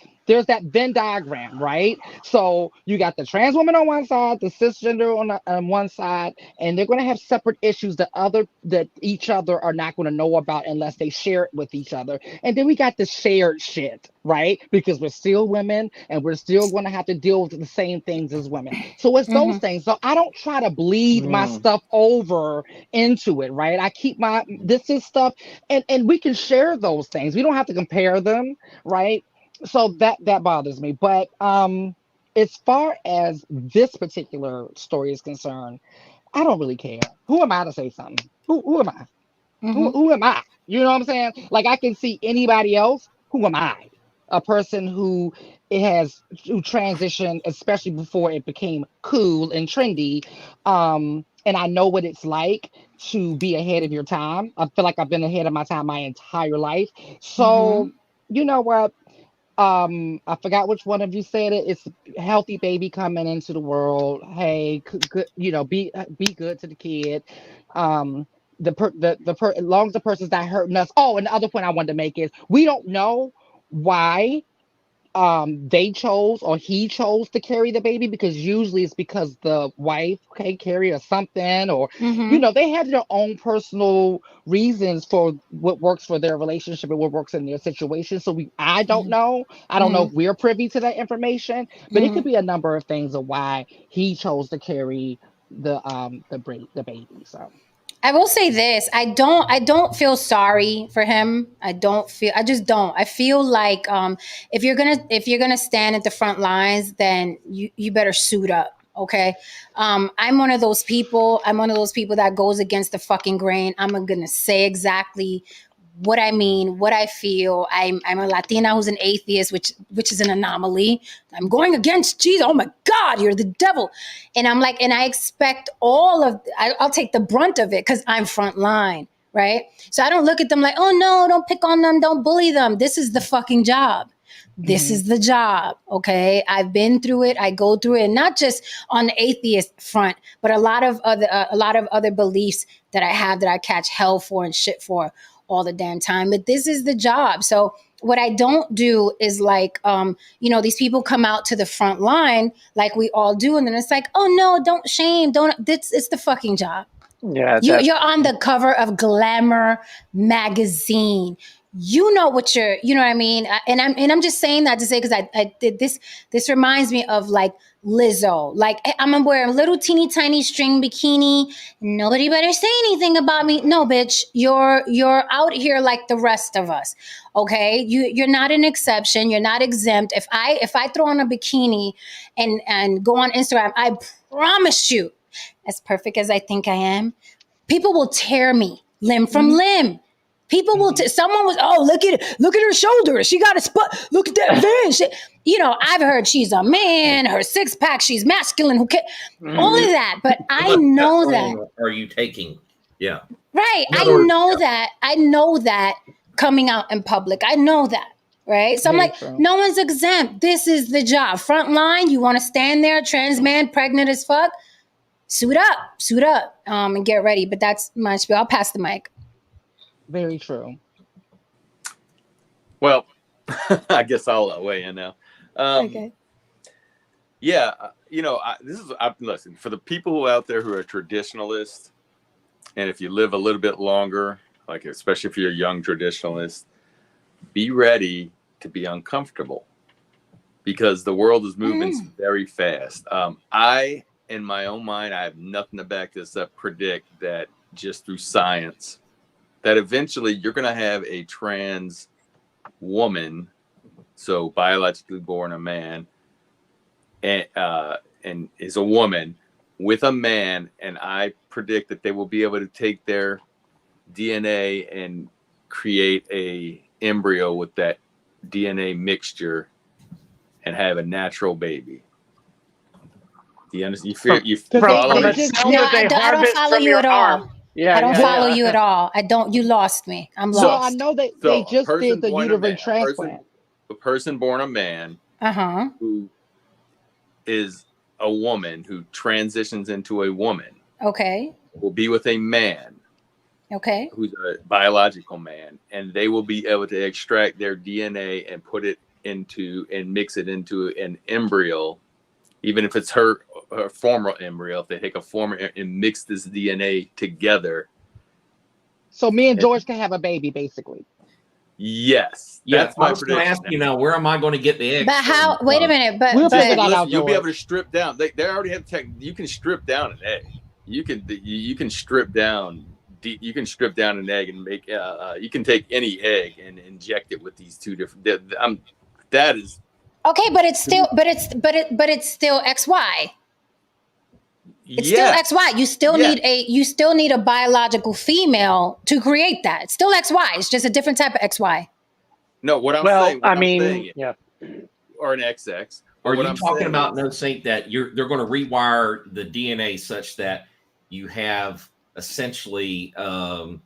that Venn diagram, right? So you got the trans woman on one side, the cisgender on one side, and they're going to have separate issues that each other are not going to know about unless they share it with each other. And then we got the shared shit, right? Because we're still women and we're still going to have to deal with the same things as women. So it's those Mhm. things. So I don't try to bleed my stuff over into it, right? I keep this is stuff, and we can share those things. We don't have to compare them, right? So that bothers me. But as far as this particular story is concerned, I don't really care. Who am I to say something? Who am I? Who, Mhm. who am I? You know what I'm saying? Like I can see anybody else. Who am I? A person who transitioned, especially before it became cool and trendy. And I know what it's like to be ahead of your time. I feel like I've been ahead of my time my entire life. So Mhm. you know what? I forgot which one of you said it. It's a healthy baby coming into the world. Hey, good, be good to the kid. Um, as long as the person's not hurting us. Oh, and the other point I wanted to make is we don't know why they chose or he chose to carry the baby, because usually it's because the wife can carry or something, or Mhm. they have their own personal reasons for what works for their relationship and what works in their situation. So I don't Mhm. know. I don't know if Mhm. we're privy to that information, but it could Mhm. be a number of things of why he chose to carry the baby. So I will say this. I don't feel sorry for him. I just don't. I feel like if you're gonna stand at the front lines, then you better suit up. Okay. I'm one of those people. I'm one of those people that goes against the fucking grain. I'm gonna say exactly what I mean, what I feel. I'm a Latina who's an atheist, which is an anomaly. I'm going against Jesus. Oh my God, you're the devil. And I'm like, and I expect I'll take the brunt of it because I'm front line, right? So I don't look at them like, oh no, don't pick on them, don't bully them. This is the fucking job. This mhm, is the job, okay? I've been through it. I go through it, and not just on the atheist front, but a lot of other beliefs that I have that I catch hell for and shit for all the damn time. But this is the job. So what I don't do is like, these people come out to the front line like we all do, and then it's like, oh no, don't shame, don't. It's the fucking job. Yeah, You, that's you're on the cover of Glamour magazine. You know what you know what I mean? And I'm just saying that to say, because I did this. This reminds me of like Lizzo. Like I'm wearing a little teeny tiny string bikini. Nobody better say anything about me. No, bitch, you're out here like the rest of us. Okay, you're not an exception. You're not exempt. If I throw on a bikini and go on Instagram, I promise you, as perfect as I think I am, people will tear me limb from mhm, limb. People will. mhm, Someone was. Oh, look at her shoulders. She got a spot. Look at that vein. I've heard she's a man. Her six pack. She's masculine. Who cares? All of that. But How I much know that. testosterone are you taking? Yeah. Right. In I other words, know that. I know that coming out in public. I know that. Right. So I'm very like, true. no one's exempt. This is the job. Front line. You want to stand there, trans man, pregnant as fuck. Suit up, and get ready. But that's my spiel. I'll pass the mic. Very true. Well, I guess I'll weigh in now. Um, Okay. yeah, listen, for the people out there who are traditionalists, and if you live a little bit longer, like especially if you're a young traditionalist, be ready to be uncomfortable because the world is moving Mm. very fast. In my own mind, I have nothing to back this up, predict that just through science, that eventually you're going to have a trans woman, so biologically born a man, and is a woman with a man, and I predict that they will be able to take their DNA and create a embryo with that DNA mixture and have a natural baby. You understand? You follow they it? just- Cell that they I don't harvest follow from you your at all. arm. Yeah, I don't yeah, follow yeah. you at all. I don't. You lost me. I'm Well, I lost. know that So they a just person did the born a man, uterine transplant. a person born a man who is a woman who transitions into a woman Okay. will be with a man Okay. who's a biological man, and they will be able to extract their DNA and put it into and mix it into an embryo, even if it's her former embryo. If they take a former and mix this DNA together. So me and George can have a baby, basically. Yes, Yeah, that's my I was going to prediction. ask you now, where am I going to get the eggs? But how? from? Wait a minute. But We'll figure that but out, You'll be able George. to strip down. They already have tech. You can strip down an egg. You can strip down. You can strip down an egg and make. You can take any egg and inject it with these two different. That is okay. But it's still. But it's still XY. It's yes. still XY. You still need a biological female to create that. It's still XY. It's just a different type of XY. No, what I'm Well, saying. I mean, yeah. Or an XX. Are What you I'm talking saying about, is- no Saint, that they're going to rewire the DNA such that you have essentially a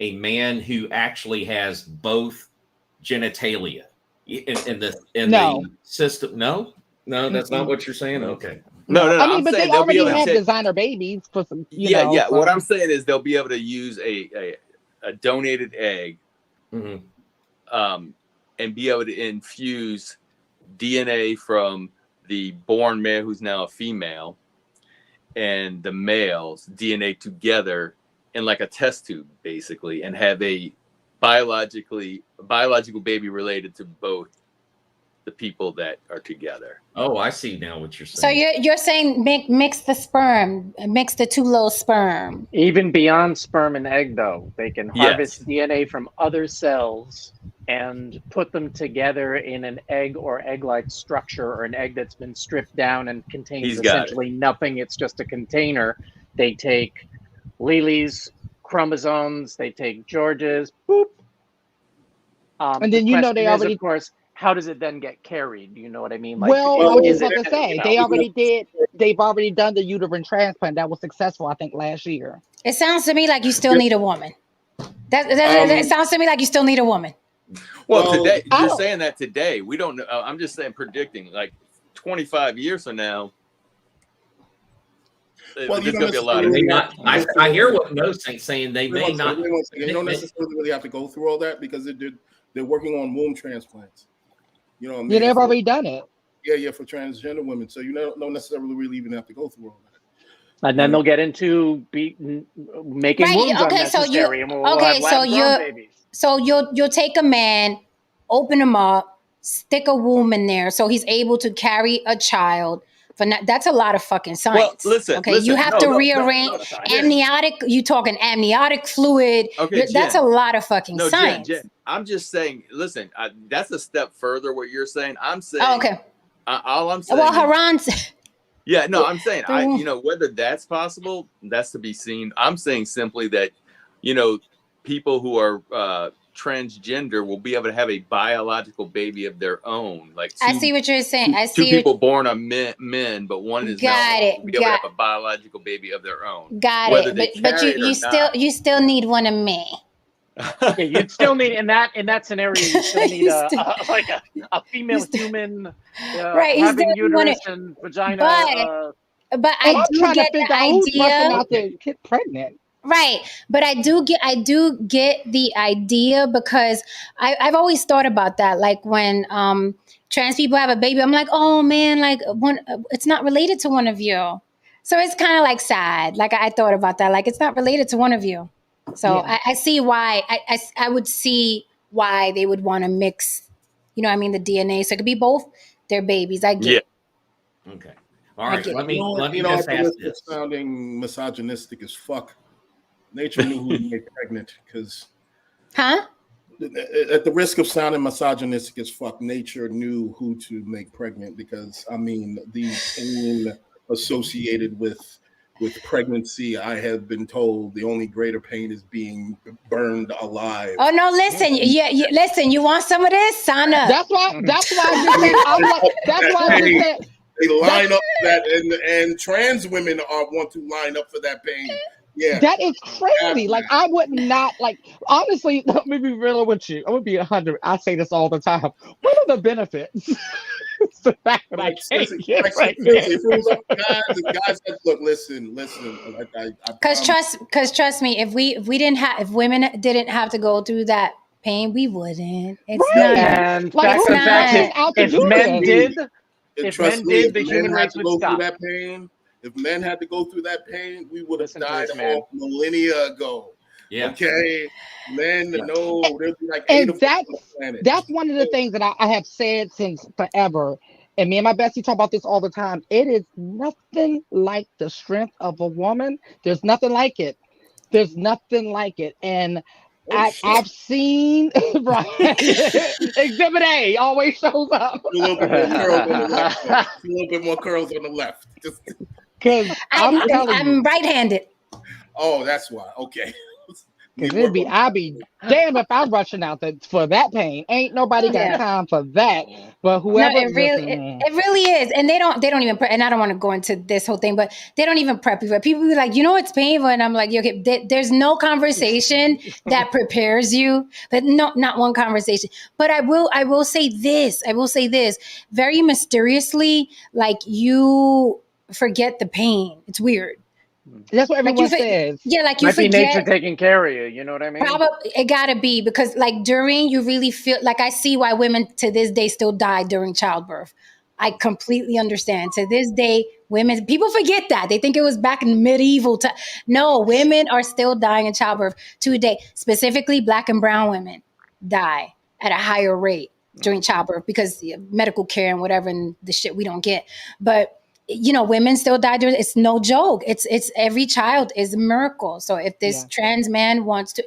man who actually has both genitalia in No. the system? No, that's not what you're saying. Okay. No. I mean, I'm but saying they they'll be already able to have take- designer babies for some. Yeah. So. What I'm saying is they'll be able to use a donated egg, and be able to infuse DNA from the born male who's now a female and the male's DNA together in like a test tube, basically, and have a biological baby related to both the people that are together. Oh, I see now what you're So saying. you're saying mix the sperm, mix the two little sperm. Even beyond sperm and egg, though, they can harvest Yes. DNA from other cells and put them together in an egg or egg-like structure, or an egg that's been stripped down and contains He's got essentially nothing. It's just a container. They take Lily's chromosomes, they take George's, boop. And then the they question is, already. of course, how does it then get carried? You know what I mean? Like, Well, I was is just about it, to say you know, they already did. They've already done the uterine transplant that was successful. I think last year. It sounds to me like you still need a woman. That sounds to me like you still need a woman. Well, today I you're don't- saying that today. We don't know. I'm just saying, predicting like 25 years from now. Well, There's going to be a lot of. They not, I hear what No Saint's saying. They may not. You don't necessarily really have to go through all that because they're working on womb transplants. You know what I mean? Yeah, they've already done it. Yeah, for transgender women. So you don't necessarily really even have to go through all that. and then they'll get into making Right, wombs okay, so unnecessary, you- and we'll okay, have so lab-grown you're- babies. So you'll take a man, open him up, stick a womb in there, so he's able to carry a child. That's a lot of fucking science. Well, listen, you have to rearrange no. amniotic. You talking amniotic fluid? Okay, That's Jen. a lot of fucking No, science. Jen, I'm just saying. Listen, that's a step further. What you're saying, I'm saying. Oh, okay. All I'm saying. Well, is- Haran's. Yeah, no, I'm saying The- whether that's possible, that's to be seen. I'm saying simply that, people who are transgender will be able to have a biological baby of their own. Like I see what you're saying. I two see. people born are men, but one is Got not. it, Will be able to got- have a biological baby of their own. Got Whether it. they But carry it or you still need one of me. Yeah, you'd still need in that scenario. You still need You a female still- human, Right, you having still want uterus it. and vagina. But And I I'm do trying to get the figure out who's rushing idea. out to get pregnant. Right. But I do get the idea, because I've always thought about that. Like when trans people have a baby, I'm like, oh man, like it's not related to one of you. So it's kind of like sad. Like I thought about that. Like it's not related to one of you. So Yeah. I see why I would see why they would want to mix, the DNA. So it could be both their babies. I get it. Okay. All right. get Let me I just ask feel this. it's sounding misogynistic as fuck. Nature knew who to make pregnant because. Huh? At the risk of sounding misogynistic as fuck, nature knew who to make pregnant because I mean the pain associated with pregnancy. I have been told the only greater pain is being burned alive. Oh no! Listen, listen. You want some of this, Sana? That's why I just said. I'm like. That's why I just said. They line up for that, and trans women want to line up for that pain. Yeah, that is crazy. Like I would not like. Honestly, let me be real with you. I'm gonna be 100. I say this all the time. What are the benefits? It's the fact that I can't get pregnant. If it was up to guys, if guys said, "Look, listen." Because trust me, if women didn't have to go through that pain, we wouldn't. It's Right. not. And Like, fact who of fact is is, out to if do men this? did, if trust men me, did, the if human men had race to would go stop. through that pain, if men had to go through that pain, we would have Listen to died this man. off millennia ago. Yeah. Okay, men, no, there'd be like And 8 of us on the planet. that's one of the things that I have said since forever. And me and my bestie talk about this all the time. It is nothing like the strength of a woman. There's nothing like it. There's nothing like it. And I've seen right. Exhibit A always shows up. A little bit more curls on the left. A little bit more curls on the left. Because I'm telling you. I'm right-handed. Oh, that's why. Okay. Because I'd be damn if I'm rushing out for that pain. Ain't nobody got time for that. But whoever, no, it really is, and they don't even. And I don't want to go into this whole thing, but they don't even prep you for it. People be like, it's painful, and I'm like, okay, there's no conversation that prepares you, but no, not one conversation. But I will say this. Very mysteriously, like you forget the pain. It's weird. That's what everyone says. Yeah, like you might forget. be nature taking care of you. You know what I mean? Probably it gotta be because like during you really feel like I see why women to this day still die during childbirth. I completely understand. To this day, people forget that. They think it was back in medieval time. No, women are still dying in childbirth today. Specifically, Black and brown women die at a higher rate during childbirth because medical care and whatever and the shit we don't get. But women still die during. It's no joke. It's every child is a miracle. So if this trans man wants to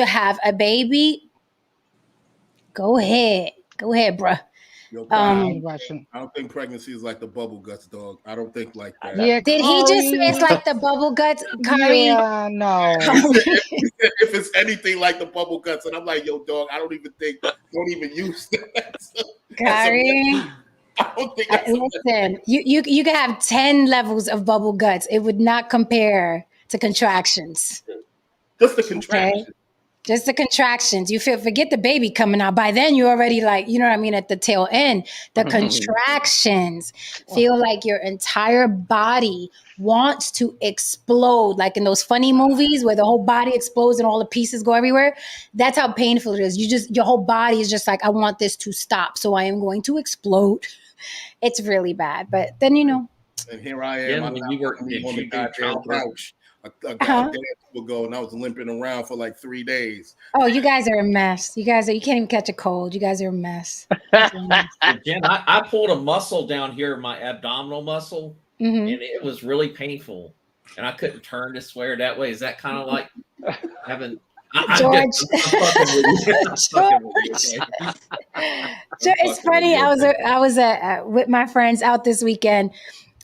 have a baby, go ahead, bruh. Yo, I don't think pregnancy is like the bubble guts, dog. I don't think like that. Yeah, did he just say it's like the bubble guts, Kari? Yeah, no. If it's anything like the bubble guts, and I'm like, yo, dog, don't even use that. Kari. I don't think listen, you can have 10 levels of bubble guts. It would not compare to contractions. Just the contractions. Okay? Just the contractions. You forget the baby coming out. By then you're already like, you know what I mean, at the tail end. The contractions feel like your entire body wants to explode. Like in those funny movies where the whole body explodes and all the pieces go everywhere. That's how painful it is. Your whole body is just like, I want this to stop. So I am going to explode. It's really bad. But then, And here I am. I'm on the goddamn couch. A day ago, and I was limping around for like 3 days. Oh, you guys are a mess. You can't even catch a cold. You guys are a mess. Jen, I pulled a muscle down here, my abdominal muscle, and it was really painful. And I couldn't turn to swear that way. Is that kind of like having George? It's funny. I was with my friends out this weekend.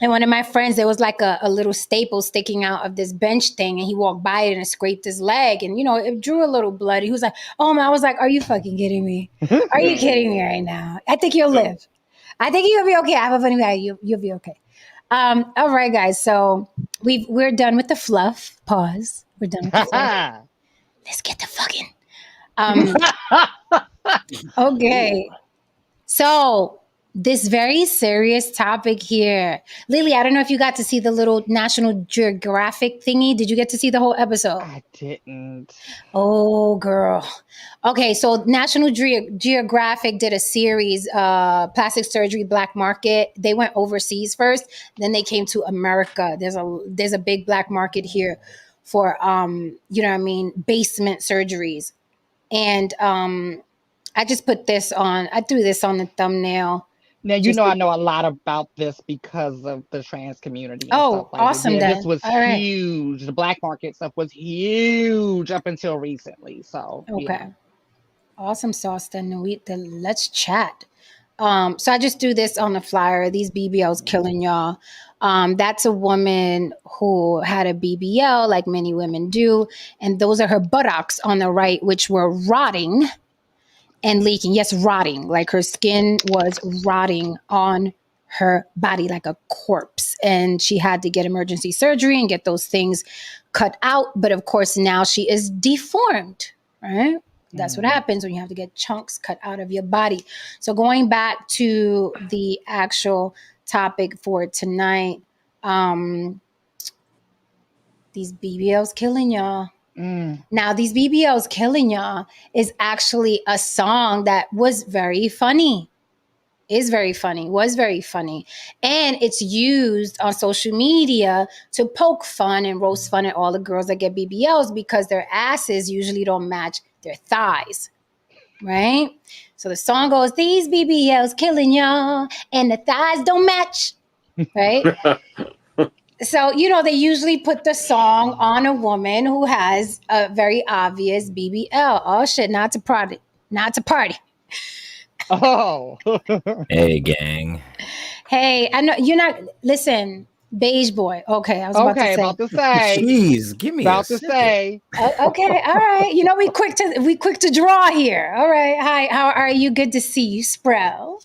And one of my friends, there was like a little staple sticking out of this bench thing. And he walked by it and it scraped his leg. And, it drew a little blood. He was like, oh, man. I was like, are you fucking kidding me? Are you kidding me right now? I think you'll live. I think you'll be okay. I have a funny guy. You'll be okay. All right, guys. So we're done with the fluff. Pause. We're done with the fluff. Let's get the fucking. Okay. So this very serious topic here. Lily, I don't know if you got to see the little National Geographic thingy. Did you get to see the whole episode? I didn't. Oh, girl. Okay, so National Geographic did a series, Plastic Surgery Black Market. They went overseas first, then they came to America. There's a big black market here for, basement surgeries. And I just put this on. I threw this on the thumbnail Now, Just I know a lot about this because of the trans community and stuff oh, like that. awesome Yeah, this then. was All right. huge. The black market stuff was huge up until recently. So, yeah. Okay. Awesome sauce. Then let's chat. So I just do this on the flyer. These BBLs killing y'all. That's a woman who had a BBL, like many women do, and those are her buttocks on the right, which were rotting and leaking. Yes, rotting. Like her skin was rotting on her body like a corpse, and she had to get emergency surgery and get those things cut out. But of course, now she is deformed. Right. That's what happens when you have to get chunks cut out of your body. So going back to the actual topic for tonight, these BBLs killing y'all. Now, these BBLs killing y'all is actually a song that was very funny. Is very funny, was very funny. And it's used on social media to poke fun and roast fun at all the girls that get BBLs because their asses usually don't match their thighs. Right? So the song goes, these BBLs killing y'all, and the thighs don't match. Right? So, they usually put the song on a woman who has a very obvious BBL. Oh shit, not to party. Not to party. Oh. Hey, gang. Hey, I know you're not listen, beige boy. Okay, I was about to Okay, say. about to say. Jeez, give me a About to second. say. Okay, all right. We quick to draw here. All right. Hi, how are you? Good to see you, Sprout.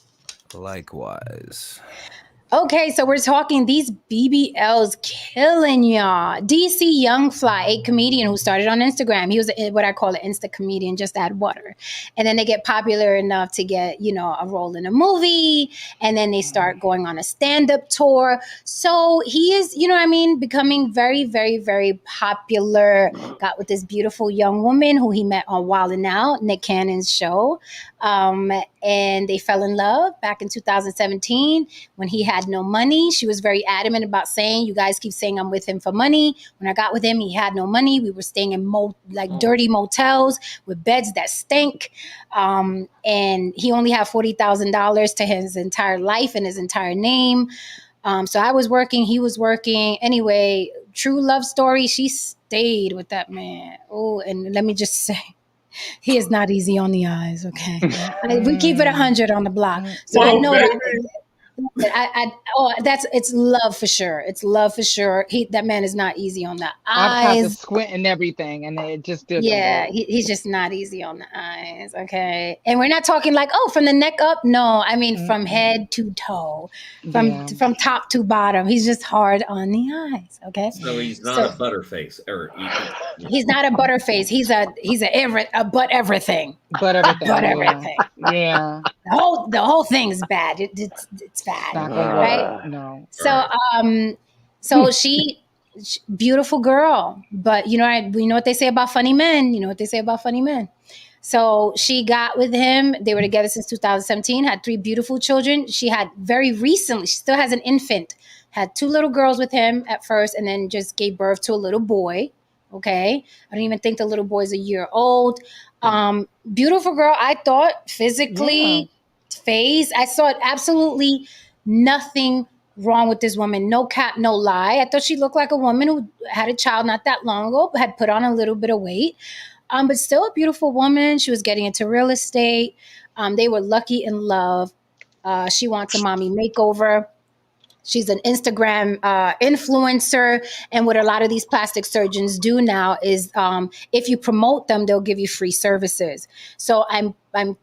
Likewise. Okay, so we're talking these BBLs killing y'all. DC Youngfly, a comedian who started on Instagram. He was what I call an Insta comedian, just add water. And then they get popular enough to get, a role in a movie. And then they start going on a stand-up tour. So he is, becoming very, very, very popular. Got with this beautiful young woman who he met on Wild 'N Out, Nick Cannon's show. And they fell in love back in 2017 when he had no money. She was very adamant about saying, you guys keep saying I'm with him for money. When I got with him, he had no money. We were staying in dirty motels with beds that stink. And he only had $40,000 to his entire life and his entire name. So I was working, he was working. Anyway, true love story. She stayed with that man. Oh, and let me just say, he is not easy on the eyes. Okay, we keep it 100 on the block. So I know that. It's love for sure. It's love for sure. That man is not easy on the I've tried to eyes. squint and everything, and it just doesn't Yeah, work. he's just not easy on the eyes. Okay, and we're not talking like from the neck up. No, I mean from head to toe, from top to bottom. He's just hard on the eyes. Okay, So he's not a butterface, or he's not a butterface. He's a butt everything. But everything. But everything. Yeah. The whole thing's bad. It's bad, Not gonna right? work. No. So she beautiful girl, but we know what they say about funny men. So she got with him. They were together since 2017. Had 3 beautiful children. She had very recently. She still has an infant. Had 2 little girls with him at first, and then just gave birth to a little boy. Okay, I don't even think the little boy's a year old. Beautiful girl. I thought physically, face. I saw absolutely nothing wrong with this woman. No cap, no lie. I thought she looked like a woman who had a child not that long ago, but had put on a little bit of weight. But still a beautiful woman. She was getting into real estate. They were lucky in love. She wants a mommy makeover. She's an Instagram influencer. And what a lot of these plastic surgeons do now is if you promote them, they'll give you free services. So I'm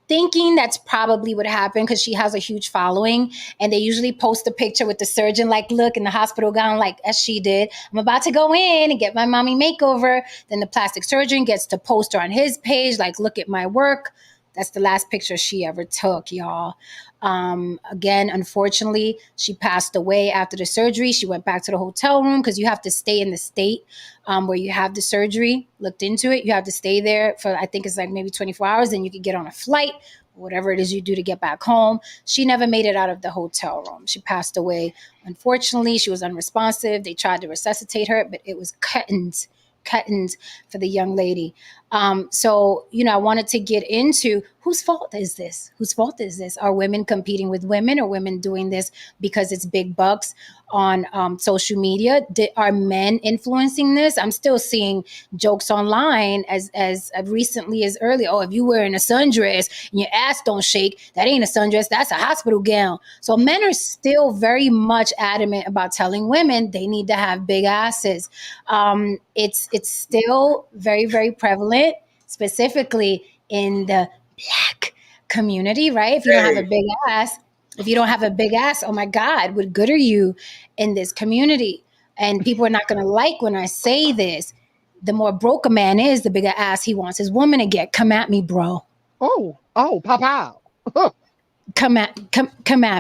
thinking that's probably what happened because she has a huge following. And they usually post a picture with the surgeon, like, look, in the hospital gown, like as she did. I'm about to go in and get my mommy makeover. Then the plastic surgeon gets to post her on his page, like, look at my work. That's the last picture she ever took, y'all. Again, unfortunately, she passed away after the surgery. She went back to the hotel room because you have to stay in the state where you have the surgery. Looked into it. You have to stay there for, I think it's like maybe 24 hours. Then you could get on a flight, whatever it is you do to get back home. She never made it out of the hotel room. She passed away. Unfortunately, she was unresponsive. They tried to resuscitate her, but it was curtains for the young lady. So, I wanted to get into whose fault is this? Whose fault is this? Are women competing with women, or women doing this because it's big bucks on social media? Are men influencing this? I'm still seeing jokes online as recently as early. Oh, if you wearing a sundress and your ass don't shake, that ain't a sundress, that's a hospital gown. So men are still very much adamant about telling women they need to have big asses. It's still very, very prevalent, specifically in the Black community, right? If you don't have a big ass, oh my God, what good are you in this community? And people are not going to like when I say this. The more broke a man is, the bigger ass he wants his woman to get. Come at me, bro. Oh, pop out. Come at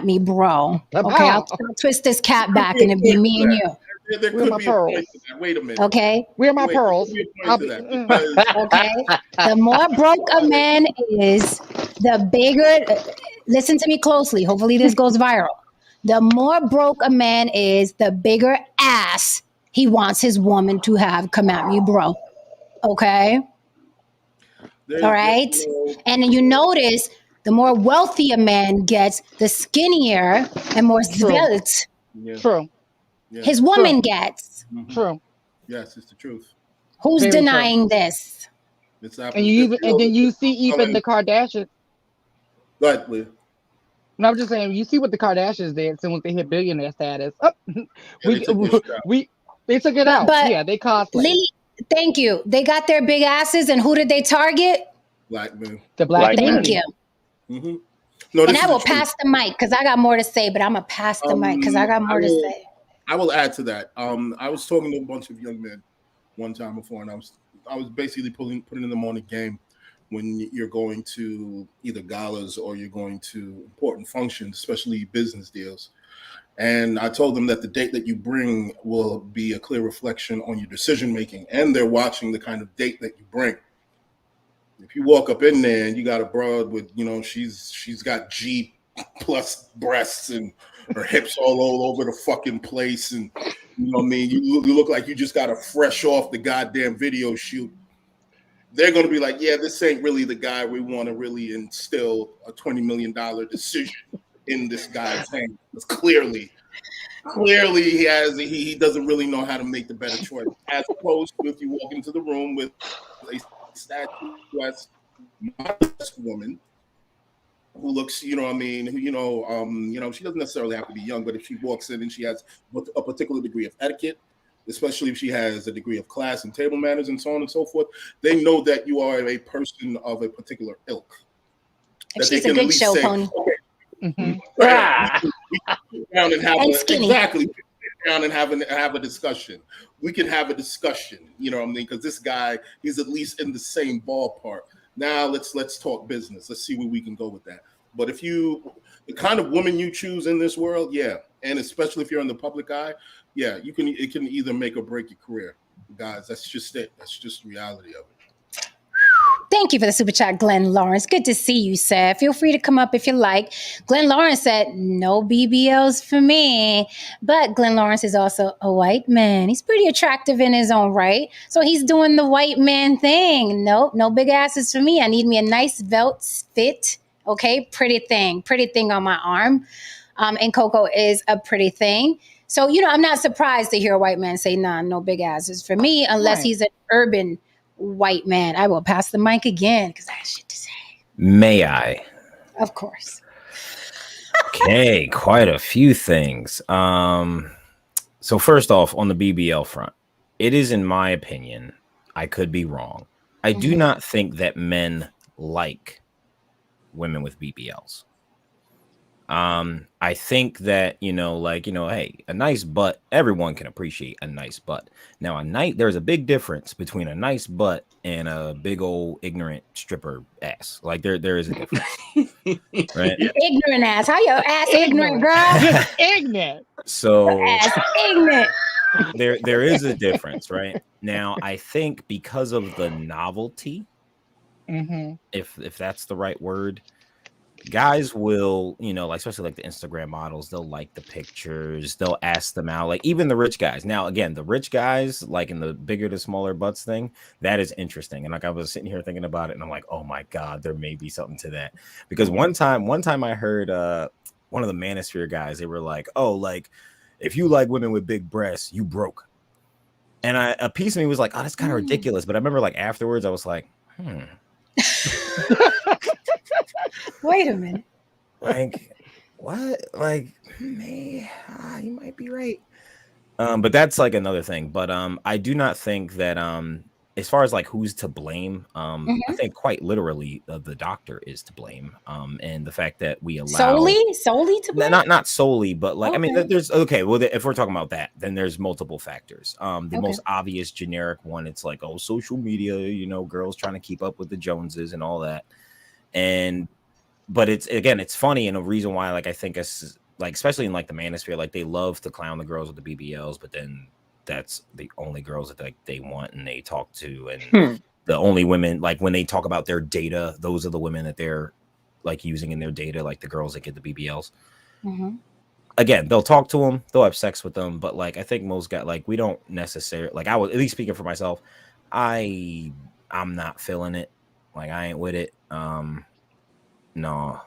me, bro. Pop Okay, out. I'll twist this cat back and it'll be me and you. There Where my could be a point pearls? to that. Wait a minute. Okay. Where are my pearls? There could be a point to that because Okay. The more broke a man is, the bigger. Listen to me closely. Hopefully, this goes viral. The more broke a man is, the bigger ass he wants his woman to have. Come at me, bro. Okay. All right. And then you notice the more wealthy a man gets, the skinnier and more svelte True. his woman gets. True. Yes, it's the truth. Who's Very denying this? It's And then you see even the Kardashians. Go ahead, Leah. No, I'm just saying, you see what the Kardashians did as soon as they hit billionaire status. They took this shit out. They took it out. Yeah, they cosplay. Lily, thank you. They got their big asses, and who did they target? Black men. The Black Thank you. Mm-hmm. No, And I will pass the mic because I got more to say, but I'm going to pass the mic because I got more to say. I will add to that. I was talking to a bunch of young men one time before, and I was basically putting them on a game when you're going to either galas or you're going to important functions, especially business deals. And I told them that the date that you bring will be a clear reflection on your decision making, and they're watching the kind of date that you bring. If you walk up in there and you got a broad with, she's got G plus breasts and her hips all over the fucking place, and you look like you just got a fresh off the goddamn video shoot. They're going to be like, yeah, this ain't really the guy we want to really instill a $20 million decision in this guy's hand. Because clearly he doesn't really know how to make the better choice. As opposed to if you walk into the room with a statuesque woman who looks, she doesn't necessarily have to be young, but if she walks in and she has a particular degree of etiquette, especially if she has a degree of class and table manners and so on and so forth, they know that you are a person of a particular ilk. She's a good show, Pony. Okay, down and have exactly down and have a discussion. We can have a discussion, because this guy, he's at least in the same ballpark. Now let's talk business. Let's see where we can go with that. But if the kind of woman you choose in this world, yeah, and especially if you're in the public eye, yeah, it can either make or break your career, guys. That's just it. That's just the reality of it. Thank you for the super chat, Glenn Lawrence. Good to see you, sir. Feel free to come up if you like. Glenn Lawrence said, no BBLs for me. But Glenn Lawrence is also a white man. He's pretty attractive in his own right. So he's doing the white man thing. Nope, no big asses for me. I need me a nice belt fit. Okay, pretty thing on my arm. And Coco is a pretty thing. So, I'm not surprised to hear a white man say, nah, no big asses for me, unless he's an urban white man. I will pass the mic again because I have shit to say. May I? Of course. Okay, quite a few things. So first off, on the BBL front, it is, in my opinion, I could be wrong, I do not think that men like women with BBLs. I think that, hey, a nice butt, everyone can appreciate a nice butt. Now, there's a big difference between a nice butt and a big old ignorant stripper ass. Like there is a difference. Right? Ignorant ass. How your ass ignorant, girl? Just ignorant. So ass ignorant. There is a difference, right? Now, I think because of the novelty, if that's the right word, guys will, you know, like especially like the Instagram models, they'll like the pictures, they'll ask them out, like even the rich guys. Now, again, the rich guys, like in the bigger to smaller butts thing, that is interesting. And like I was sitting here thinking about it, and I'm like, oh my god, there may be something to that. Because one time I heard one of the Manosphere guys, they were like, oh, like if you like women with big breasts, you broke. And a piece of me was like, oh, that's kind of ridiculous. But I remember like afterwards, I was like, Wait a minute. like what? Like, man, you might be right. But that's like another thing. But I do not think that as far as like who's to blame, I think quite literally the doctor is to blame. And the fact that we allow solely to blame? Not solely, but like I mean, Okay. there's well, if we're talking about that, then there's multiple factors. The most obvious generic one, it's like, oh, social media, you know, girls trying to keep up with the Joneses and all that. But it's funny, and a reason why, like I think it's like, especially in like the Manosphere, like they love to clown the girls with the BBLs, but then that's the only girls that like they want and they talk to, and the only women, like when they talk about their data, those are the women that they're like using in their data, like the girls that get the BBLs. Again, they'll talk to them, they'll have sex with them, but like I think most guys, like we don't necessarily, like I was at least speaking for myself, I'm not feeling it. Like I ain't with it. No,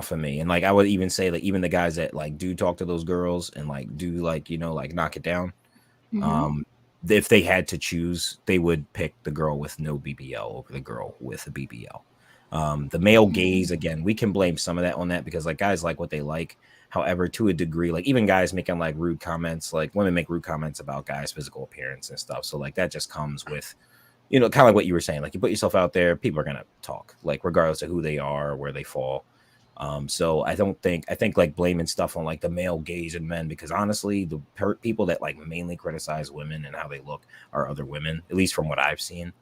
for me. And like I would even say, like even the guys that like do talk to those girls and like do like, you know, like knock it down. If they had to choose, they would pick the girl with no BBL over the girl with a BBL. The male gaze, again, we can blame some of that on that because like guys like what they like. However, to a degree, like even guys making like rude comments, like women make rude comments about guys' physical appearance and stuff. So like that just comes with, you know, kind of like what you were saying, like you put yourself out there, people are going to talk, like regardless of who they are or where they fall. So I think like blaming stuff on like the male gaze in men, because honestly, the people that like mainly criticize women and how they look are other women, at least from what I've seen.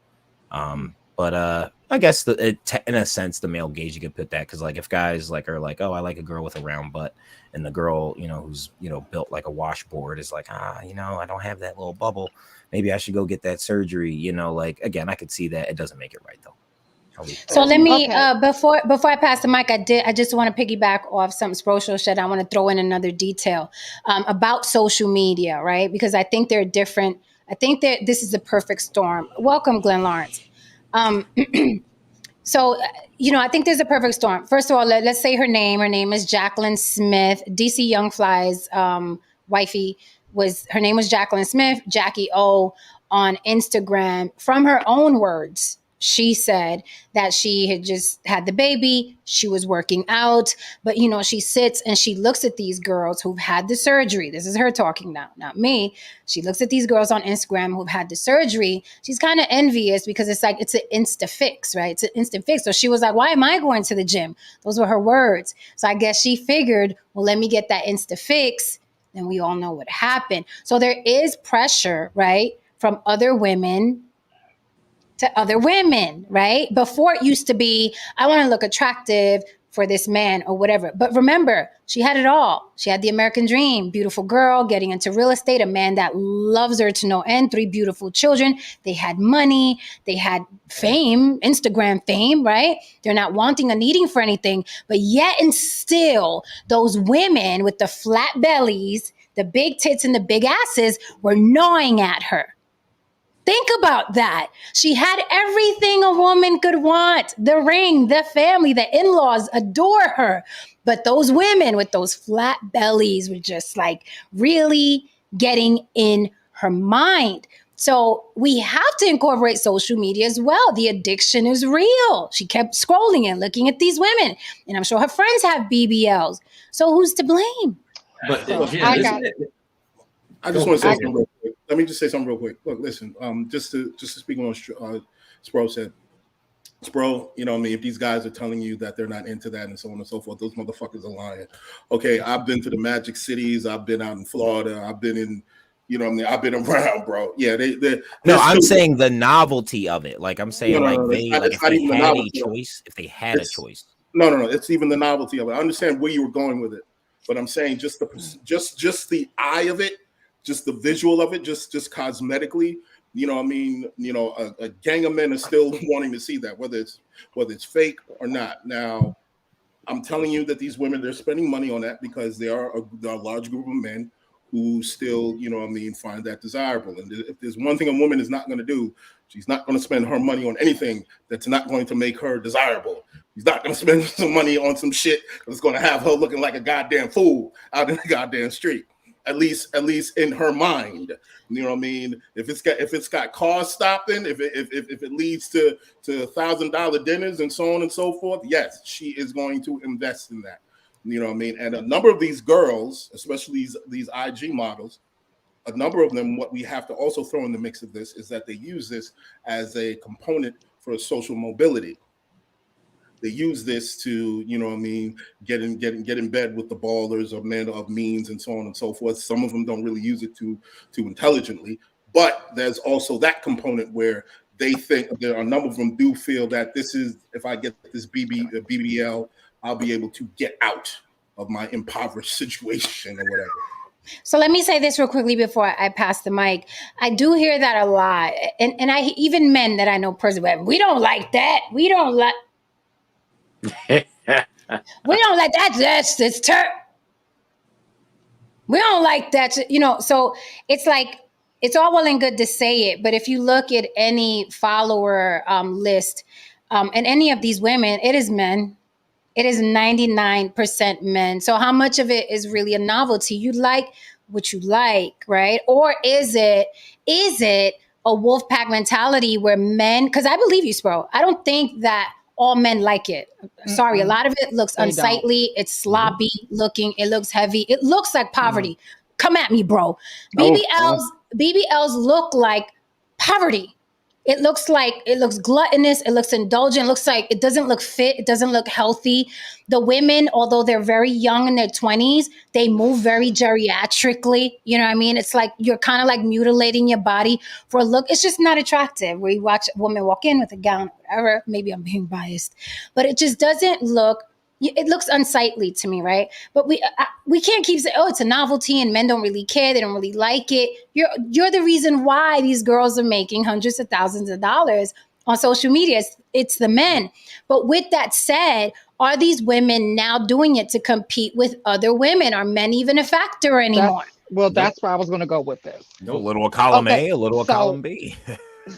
But I guess in a sense, the male gaze, you could put that because like if guys like are like, oh, I like a girl with a round butt, and the girl, you know, who's, you know, built like a washboard is like, you know, I don't have that little bubble. Maybe I should go get that surgery. You know, like again, I could see that. It doesn't make it right though. So let me before I pass the mic, I just want to piggyback off something Sprocho said. I want to throw in another detail about social media, right? Because I think they're different. I think that this is a perfect storm. Welcome, Glenn Lawrence. So, you know, I think there's a perfect storm. First of all, let's say her name. Her name is Jacqueline Smith. DC Youngfly's wifey her name was Jacqueline Smith, Jackie O on Instagram. From her own words, she said that she had just had the baby. She was working out, but you know, she sits and she looks at these girls who've had the surgery. This is her talking now, not me. She looks at these girls on Instagram who've had the surgery. She's kind of envious because it's like, it's an insta fix, right? It's an instant fix. So she was like, why am I going to the gym? Those were her words. So I guess she figured, well, let me get that insta fix. Then we all know what happened. So there is pressure, right? From other women to other women, right? Before it used to be, I want to look attractive for this man or whatever. But remember, she had it all. She had the American dream, beautiful girl, getting into real estate, a man that loves her to no end, 3 beautiful children. They had money, they had fame, Instagram fame, right? They're not wanting or needing for anything. But yet and still, those women with the flat bellies, the big tits and the big asses were gnawing at her. Think about that. She had everything a woman could want. The ring, the family, the in-laws adore her. But those women with those flat bellies were just like really getting in her mind. So we have to incorporate social media as well. The addiction is real. She kept scrolling and looking at these women. And I'm sure her friends have BBLs. So who's to blame? But I just want to say something real quick. Let me just say something real quick. Look, listen, just to speak on what Spro said. Spro, you know what I mean? If these guys are telling you that they're not into that and so on and so forth, those motherfuckers are lying. Okay, I've been to the Magic Cities. I've been out in Florida. I've been in, you know what I mean? I've been around, bro. Yeah, no, I'm saying the novelty of it. Like I'm saying, if they had a choice. No. It's even the novelty of it. I understand where you were going with it, but I'm saying just the eye of it. Just the visual of it, just cosmetically, you know what I mean? You know, a gang of men are still wanting to see that, whether it's fake or not. Now, I'm telling you that these women, they're spending money on that because there are a large group of men who still, find that desirable. And if there's one thing a woman is not going to do, she's not going to spend her money on anything that's not going to make her desirable. She's not going to spend some money on some shit that's going to have her looking like a goddamn fool out in the goddamn street. At least in her mind, you know what I mean. If it's got cars stopping, if it leads to $1,000 dinners and so on and so forth, yes, she is going to invest in that. You know what I mean. And a number of these girls, especially these IG models, a number of them, what we have to also throw in the mix of this is that they use this as a component for social mobility. They use this to, get in bed with the ballers or men of means and so on and so forth. Some of them don't really use it too intelligently, but there's also that component where they think there are a number of them do feel that this is, if I get this BBL, I'll be able to get out of my impoverished situation or whatever. So let me say this real quickly before I pass the mic. I do hear that a lot, and I even men that I know personally, we don't like that. We don't like. We don't like that. We don't like that. So it's like, it's all well and good to say it, but if you look at any follower list and any of these women, it is men. It is 99% men. So how much of it is really a novelty? You like what you like, right? Or is it a wolf pack mentality where men, because I believe you, Spro, I don't think that all men like it. Sorry, a lot of it looks unsightly. It's sloppy looking. It looks heavy. It looks like poverty. Come at me, bro. BBLs look like poverty. It looks gluttonous. It looks indulgent. It looks like it doesn't look fit. It doesn't look healthy. The women, although they're very young in their 20s, they move very geriatrically. You know what I mean? It's like you're kind of like mutilating your body for a look. It's just not attractive. Where you watch a woman walk in with a gown, whatever. Maybe I'm being biased, but it just doesn't look. It looks unsightly to me, right? But we can't keep saying, oh, it's a novelty and men don't really care. They don't really like it. You're the reason why these girls are making hundreds of thousands of dollars on social media. It's the men. But with that said, are these women now doing it to compete with other women? Are men even a factor anymore? That's where I was going to go with this. A little column A, a little column B.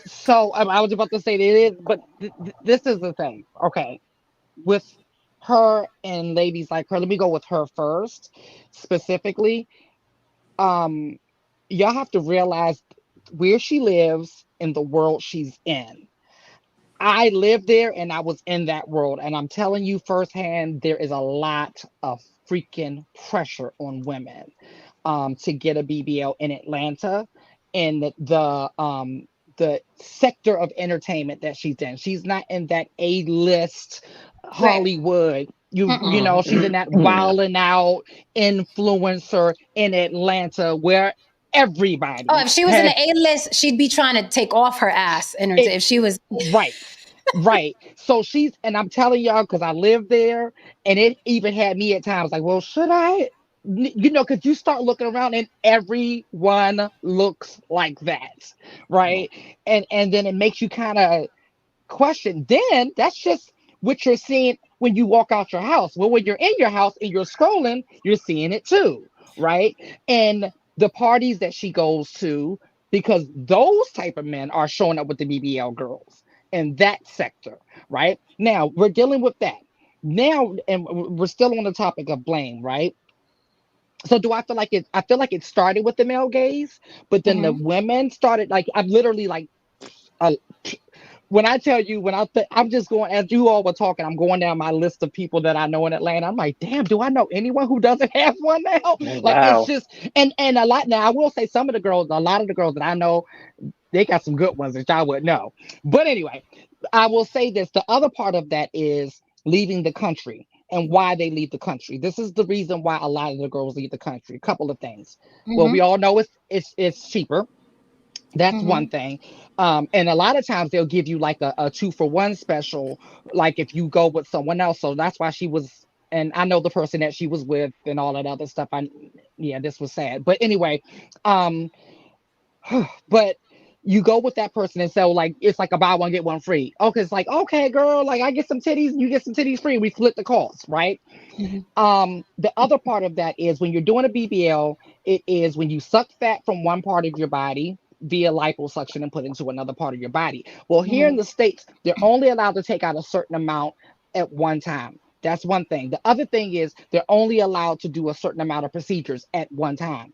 So I was about to say it is, but this is the thing. Okay. With her and ladies like her, let me go with her first specifically. Y'all have to realize where she lives in the world she's in. I live there and I was in that world, and I'm telling you firsthand, there is a lot of freaking pressure on women to get a BBL in Atlanta, and the sector of entertainment that she's in. She's not in that A-list Hollywood. You know, she's in that wilding out influencer in Atlanta where everybody. Oh, if she was in the A-list, she'd be trying to take off her ass. And if she was right. So and I'm telling y'all, because I live there, and it even had me at times like, well, should I? Because you start looking around and everyone looks like that, right? And then it makes you kind of question. Then that's just what you're seeing when you walk out your house. Well, when you're in your house and you're scrolling, you're seeing it too, right? And the parties that she goes to, because those type of men are showing up with the BBL girls in that sector, right? Now we're dealing with that now, and we're still on the topic of blame, right? So do I feel like it? I feel like it started with the male gaze, but then the women started. Like I'm literally like, when I tell you, I'm just going, as you all were talking, I'm going down my list of people that I know in Atlanta. I'm like, damn, do I know anyone who doesn't have one now? It's just, and a lot. Now I will say a lot of the girls that I know, they got some good ones that I would know. But anyway, I will say this: the other part of that is leaving the country. And why they leave the country. This is the reason why a lot of the girls leave the country. A couple of things. Well, we all know it's cheaper. That's one thing. And a lot of times they'll give you like a 2-for-1 special, like if you go with someone else. So that's why she was, and I know the person that she was with and all that other stuff. This was sad. But anyway, but you go with that person and sell like it's like a buy one get one free. Okay, it's like okay, girl, like I get some titties, you get some titties free. We split the cost, right? The other part of that is when you're doing a BBL, it is when you suck fat from one part of your body via liposuction and put into another part of your body. Well, here in the States, they're only allowed to take out a certain amount at one time. That's one thing. The other thing is they're only allowed to do a certain amount of procedures at one time.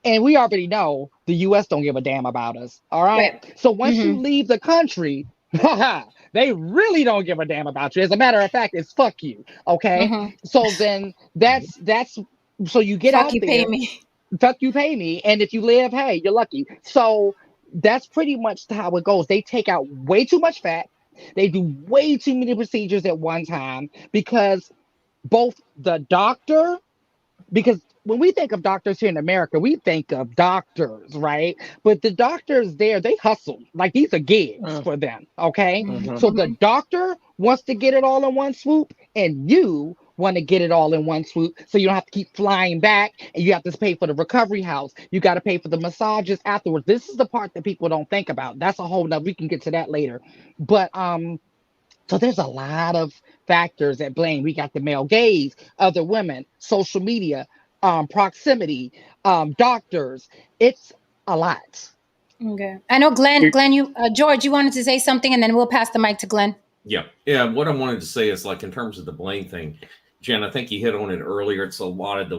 And we already know the US don't give a damn about us. All right. Right. So once you leave the country, they really don't give a damn about you. As a matter of fact, it's fuck you. Okay. So then that's so you get Fuck out you, pay there, me. fuck you, pay me. And if you live, hey, you're lucky. So that's pretty much how it goes. They take out way too much fat. They do way too many procedures at one time because both the doctor, because when we think of doctors here in America, we think of doctors, right? But the doctors there, they hustle. Like these are gigs for them. Okay. So the doctor wants to get it all in one swoop, and you want to get it all in one swoop. So you don't have to keep flying back and you have to pay for the recovery house. You got to pay for the massages afterwards. This is the part that people don't think about. That's a whole nother, we can get to that later. But so there's a lot of factors at blame. We got the male gaze, other women, social media, proximity, doctors. It's a lot. Okay. I know Glenn, you George, you wanted to say something, and then we'll pass the mic to Glenn. Yeah. What I wanted to say is like in terms of the blame thing, Jen, I think you hit on it earlier. It's a lot of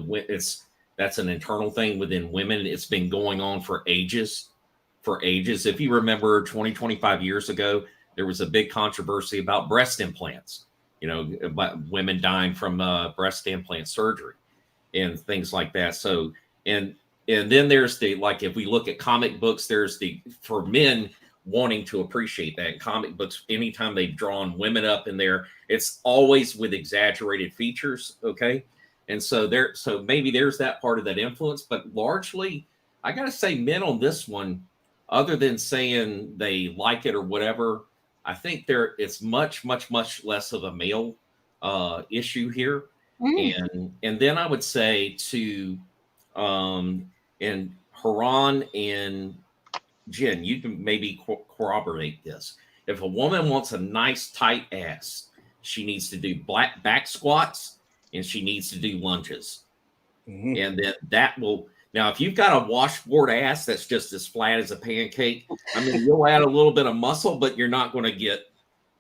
that's an internal thing within women. It's been going on for ages. If you remember 25 years ago, there was a big controversy about breast implants, about women dying from breast implant surgery and things like that. So, and then there's if we look at comic books, there's for men wanting to appreciate that in comic books, anytime they've drawn women up in there, it's always with exaggerated features. Okay. And so so maybe there's that part of that influence, but largely I got to say men on this one, other than saying they like it or whatever, I think it's much, much, much less of a male issue here. And then I would say to and Haran and Jen, you can maybe corroborate this. If a woman wants a nice tight ass, she needs to do back squats and she needs to do lunges. And then that will. Now, if you've got a washboard ass that's just as flat as a pancake, I mean, you'll add a little bit of muscle, but you're not going to get,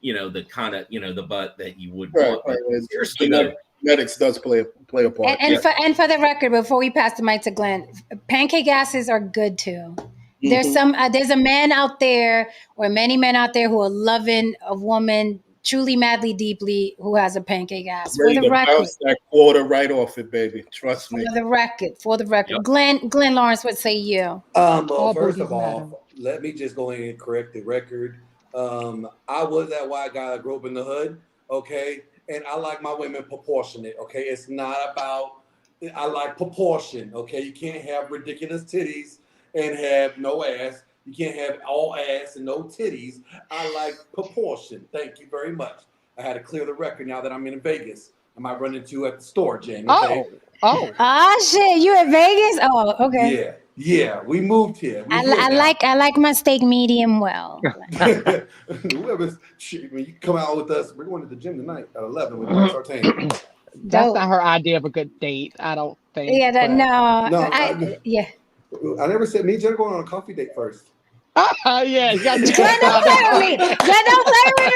the kind of, the butt that you would want. Right. Genetics does play a part. And for the record, before we pass the mic to Glenn, pancake asses are good too. There's there's a man out there, or many men out there, who are loving a woman truly, madly, deeply, who has a pancake ass. Ready to bounce that quarter right off it, baby. Trust me. For the record, Glenn Lawrence, what say you? Well, first of all, let me just go in and correct the record. I was that white guy that grew up in the hood, okay? And I like my women proportionate, okay? It's not about, I like proportion, okay? You can't have ridiculous titties and have no ass. You can't have all ass and no titties. I like proportion. Thank you very much. I had to clear the record now that I'm in Vegas. I might run into you at the store, Jane. Okay? Oh shit! You in Vegas? Oh, okay. Yeah. We moved here. I like my steak medium well. Whoever's, when you come out with us, we're going to the gym tonight at 11 with Mike Sartain. That's not her idea of a good date. I don't think. Yeah, I never said me and Jen going on a coffee date first. Yeah, Glenn, don't play with me. Glenn, don't play with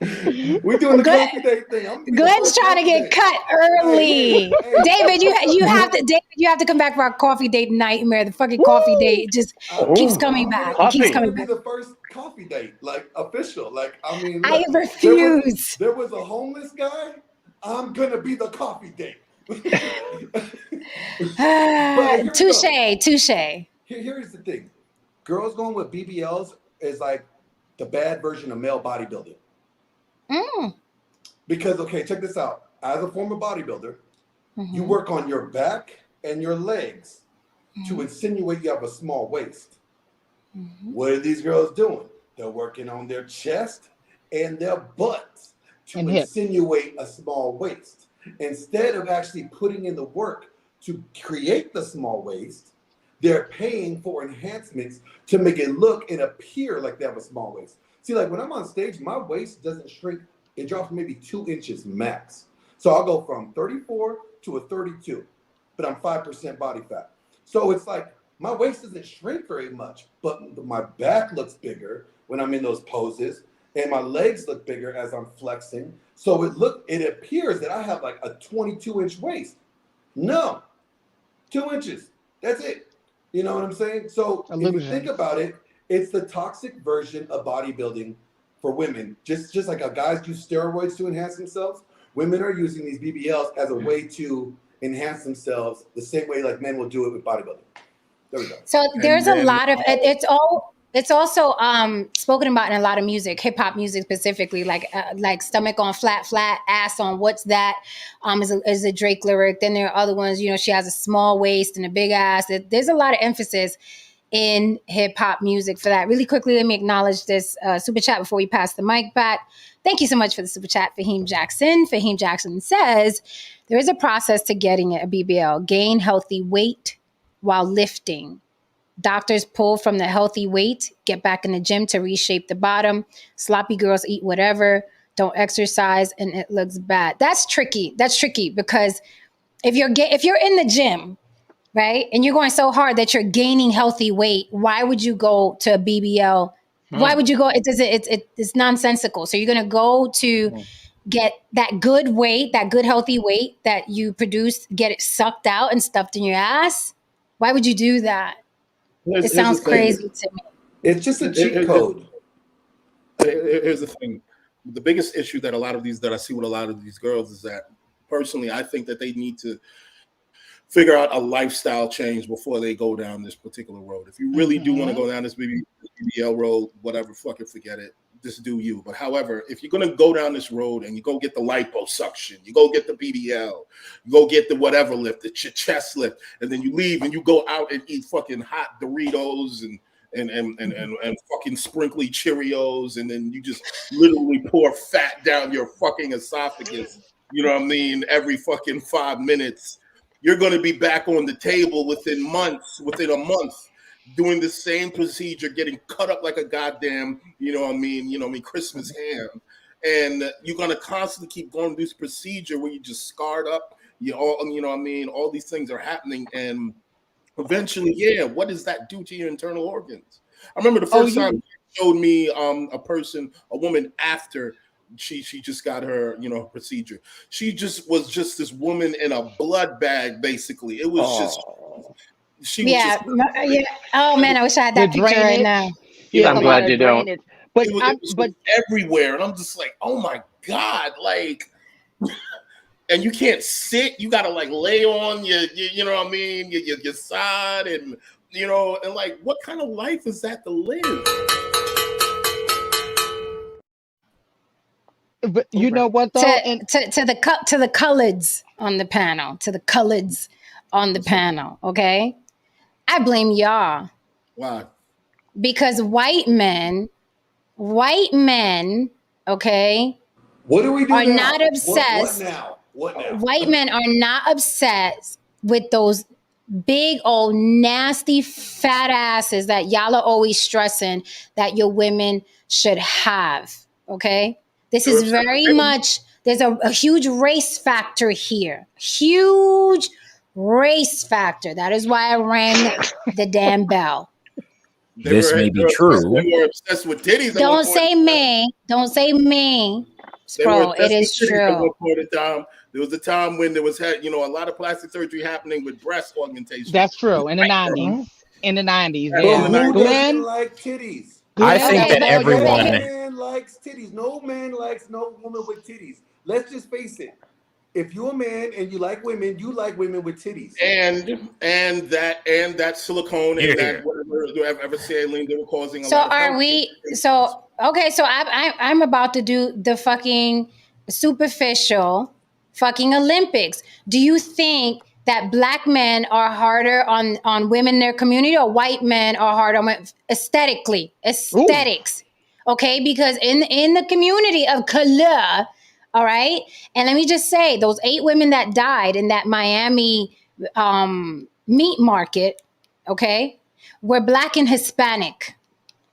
me. We're doing the coffee date thing. Glenn's trying to get cut early. David, you have to come back for our coffee date nightmare. The fucking coffee date just keeps coming back. It keeps coming back. Be the first coffee date, like official. Like I mean, I refuse. There was a homeless guy. I'm gonna be the coffee date. Touche. Here's the thing. Girls going with BBLs is like the bad version of male bodybuilding. Because, okay, check this out. As a former bodybuilder, you work on your back and your legs to insinuate you have a small waist. What are these girls doing? They're working on their chest and their butts to insinuate a small waist. Instead of actually putting in the work to create the small waist, they're paying for enhancements to make it look and appear like they have a small waist. See, like when I'm on stage, my waist doesn't shrink. It drops maybe 2 inches max. So I'll go from 34 to a 32, but I'm 5% body fat. So it's like my waist doesn't shrink very much, but my back looks bigger when I'm in those poses, and my legs look bigger as I'm flexing. So it appears that I have like a 22-inch waist. No, 2 inches. That's it. You know what I'm saying? So if you think about it, it's the toxic version of bodybuilding for women. Just like how guys use steroids to enhance themselves, women are using these BBLs as a way to enhance themselves the same way like men will do it with bodybuilding. There we go. So there's a lot of it's also spoken about in a lot of music, hip hop music specifically, like stomach on flat, ass on what's that is a Drake lyric. Then there are other ones, you know, she has a small waist and a big ass. There's a lot of emphasis in hip hop music for that. Really quickly, let me acknowledge this super chat before we pass the mic back. Thank you so much for the super chat, Fahim Jackson. Fahim Jackson says, there is a process to getting a BBL. Gain healthy weight while lifting. Doctors pull from the healthy weight, get back in the gym to reshape the bottom. Sloppy girls eat whatever, don't exercise, and it looks bad. That's tricky. Because if you're in the gym, right, and you're going so hard that you're gaining healthy weight, why would you go to a BBL? Why would you go? It's nonsensical. So you're going to go to get that good weight, that good healthy weight that you produced, get it sucked out and stuffed in your ass. Why would you do that? It sounds crazy to me. It's just a cheat code. Here's the thing. The biggest issue that I see with a lot of these girls is that, personally, I think that they need to figure out a lifestyle change before they go down this particular road. If you really do want to go down this BBL road, whatever, fucking forget it. Just do you. But however, if you're going to go down this road and you go get the liposuction, you go get the BBL, you go get the whatever lift, the chest lift, and then you leave and you go out and eat fucking hot Doritos and fucking sprinkly Cheerios, and then you just literally pour fat down your fucking esophagus, you know what I mean, every fucking 5 minutes. You're going to be back on the table within a month, doing the same procedure, getting cut up like a goddamn, Christmas ham. And you're going to constantly keep going through this procedure where you just scarred up, all these things are happening. And eventually, what does that do to your internal organs? I remember the first time you showed me a woman after she just got her, procedure. She was just this woman in a blood bag, basically. It was Oh man, I wish I had that picture right now. Yeah, I'm glad you don't. But it was everywhere, and I'm just like, oh my god, like, and you can't sit. You gotta like lay on your side, and and like, what kind of life is that to live? But you know what though? To the coloreds on the panel, okay? I blame y'all. Why? Because white men, okay? What do we do are now? not obsessed. What now? White men are not obsessed with those big old nasty fat asses that y'all are always stressing that your women should have, okay? This is very much, there's a huge race factor here. Huge race factor. That is why I rang the damn bell. This may be true. They were obsessed with titties. Don't say me. Bro, it is true. There was a time when there was a lot of plastic surgery happening with breast augmentation. That's true. In the 90s. In the 90s. Yeah. Who doesn't like titties? I think that everyone. No man likes titties. No man likes no woman with titties. Let's just face it. If you're a man and you like women with titties. And that silicone and that whatever saline they were causing. So are we? So okay. So I'm about to do the fucking superficial fucking Olympics. Do you think that black men are harder on women in their community, or white men are harder on women? Aesthetics? Ooh. Okay, because in the community of color. All right. And let me just say, those 8 women that died in that Miami meat market, okay? We're Black and Hispanic.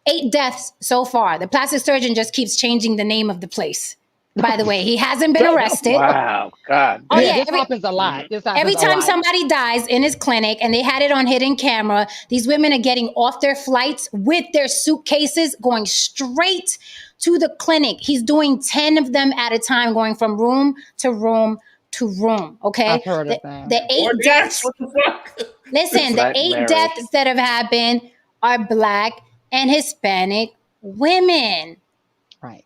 8 deaths so far. The plastic surgeon just keeps changing the name of the place. By the way, he hasn't been arrested. Wow, God. Oh Yeah, yeah, this happens a lot. This happens every a time lot. somebody dies in his clinic and they had it on hidden camera, these women are getting off their flights with their suitcases, going straight to the clinic. He's doing 10 of them at a time, going from room to room to room. Okay. I've heard of that. The 8 deaths. What the fuck? Listen, the 8 Nightmarish. deaths that have happened are Black and Hispanic women. Right.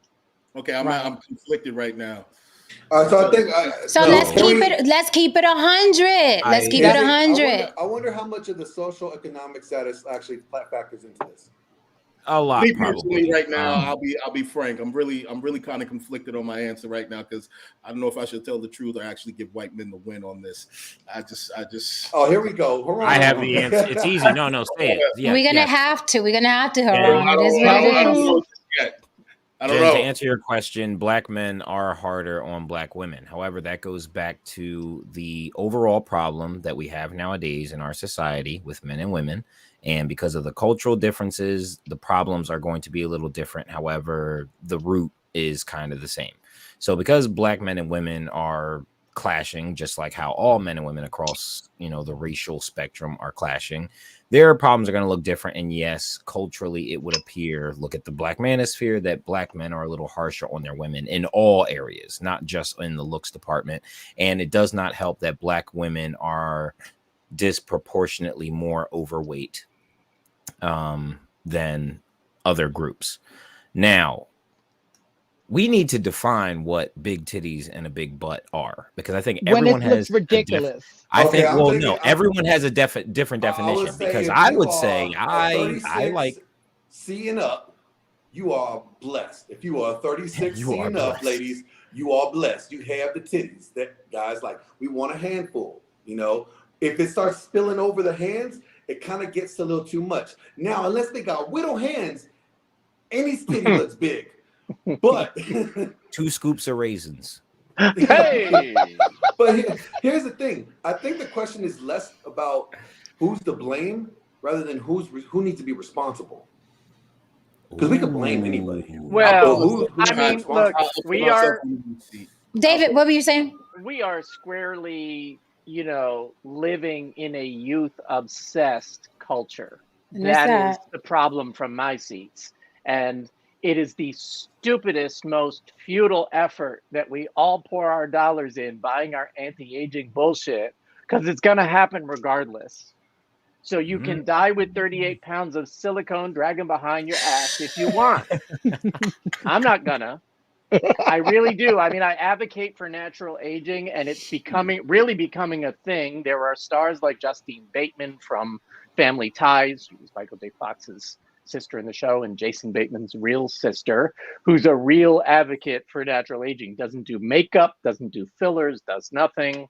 Okay, I'm conflicted right now. So I think. So let's keep it 100. Let's keep it 100. I wonder how much of the social economic status actually factors into this. A lot, Me probably. personally, right now, I'll be frank. I'm really kind of conflicted on my answer right now because I don't know if I should tell the truth or actually give white men the win on this. I just. Oh, here we go. Hold on. I have the answer. It's easy. No, say it. Yeah, We're gonna have to. We're gonna have to, Haran. It is what it is. I don't Jen, know. to answer your question, Black men are harder on Black women. However, that goes back to the overall problem that we have nowadays in our society with men and women. And because of the cultural differences, the problems are going to be a little different. However, the root is kind of the same. So because Black men and women are clashing, just like how all men and women across, the racial spectrum are clashing, their problems are going to look different. And yes, culturally, it would appear, look at the Black manosphere, that Black men are a little harsher on their women in all areas, not just in the looks department. And it does not help that Black women are disproportionately more overweight than other groups. Now, we need to define what big titties and a big butt are, because I think everyone has ridiculous. Everyone has a different definition. Because I would say I like C and up. You are blessed. If you are 36 C and up, ladies, you are blessed. You have the titties that guys like. We want a handful. If it starts spilling over the hands, it kind of gets a little too much. Now, unless they got widow hands, any titty looks big. But 2 scoops of raisins. Hey, but here's the thing. I think the question is less about who's to blame rather than who needs to be responsible. Because we could blame anybody. Well, I mean, look, we are. David, what were you saying? We are squarely, living in a youth-obsessed culture. That is the problem from my seats, and it is the stupidest, most futile effort that we all pour our dollars in buying our anti-aging bullshit, because it's going to happen regardless. So you can die with 38 pounds of silicone dragging behind your ass if you want. I'm not gonna. I really do. I mean, I advocate for natural aging, and it's really becoming a thing. There are stars like Justine Bateman from Family Ties, who's Michael J. Fox's sister in the show, and Jason Bateman's real sister, who's a real advocate for natural aging. Doesn't do makeup, doesn't do fillers, does nothing.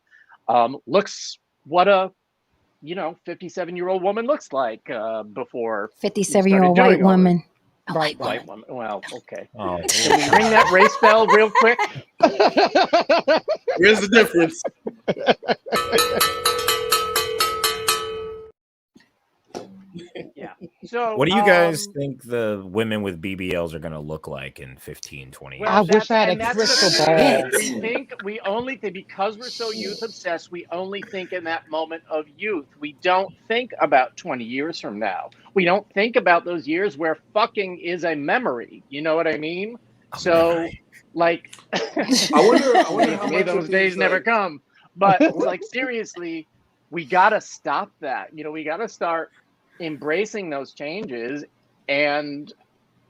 Looks what a 57-year-old woman looks like before. 57-year-old white woman. White woman. Well, okay. Oh, Can we ring that race bell real quick? Here's the difference. Yeah. So what do you guys think the women with BBLs are going to look like in 15, 20 years? I wish I had a crystal ball. Because we're so youth obsessed, we only think in that moment of youth. We don't think about 20 years from now. We don't think about those years where fucking is a memory. You know what I mean? So, like, I wonder how much those days never come. But like, seriously, we gotta stop that. We gotta start embracing those changes and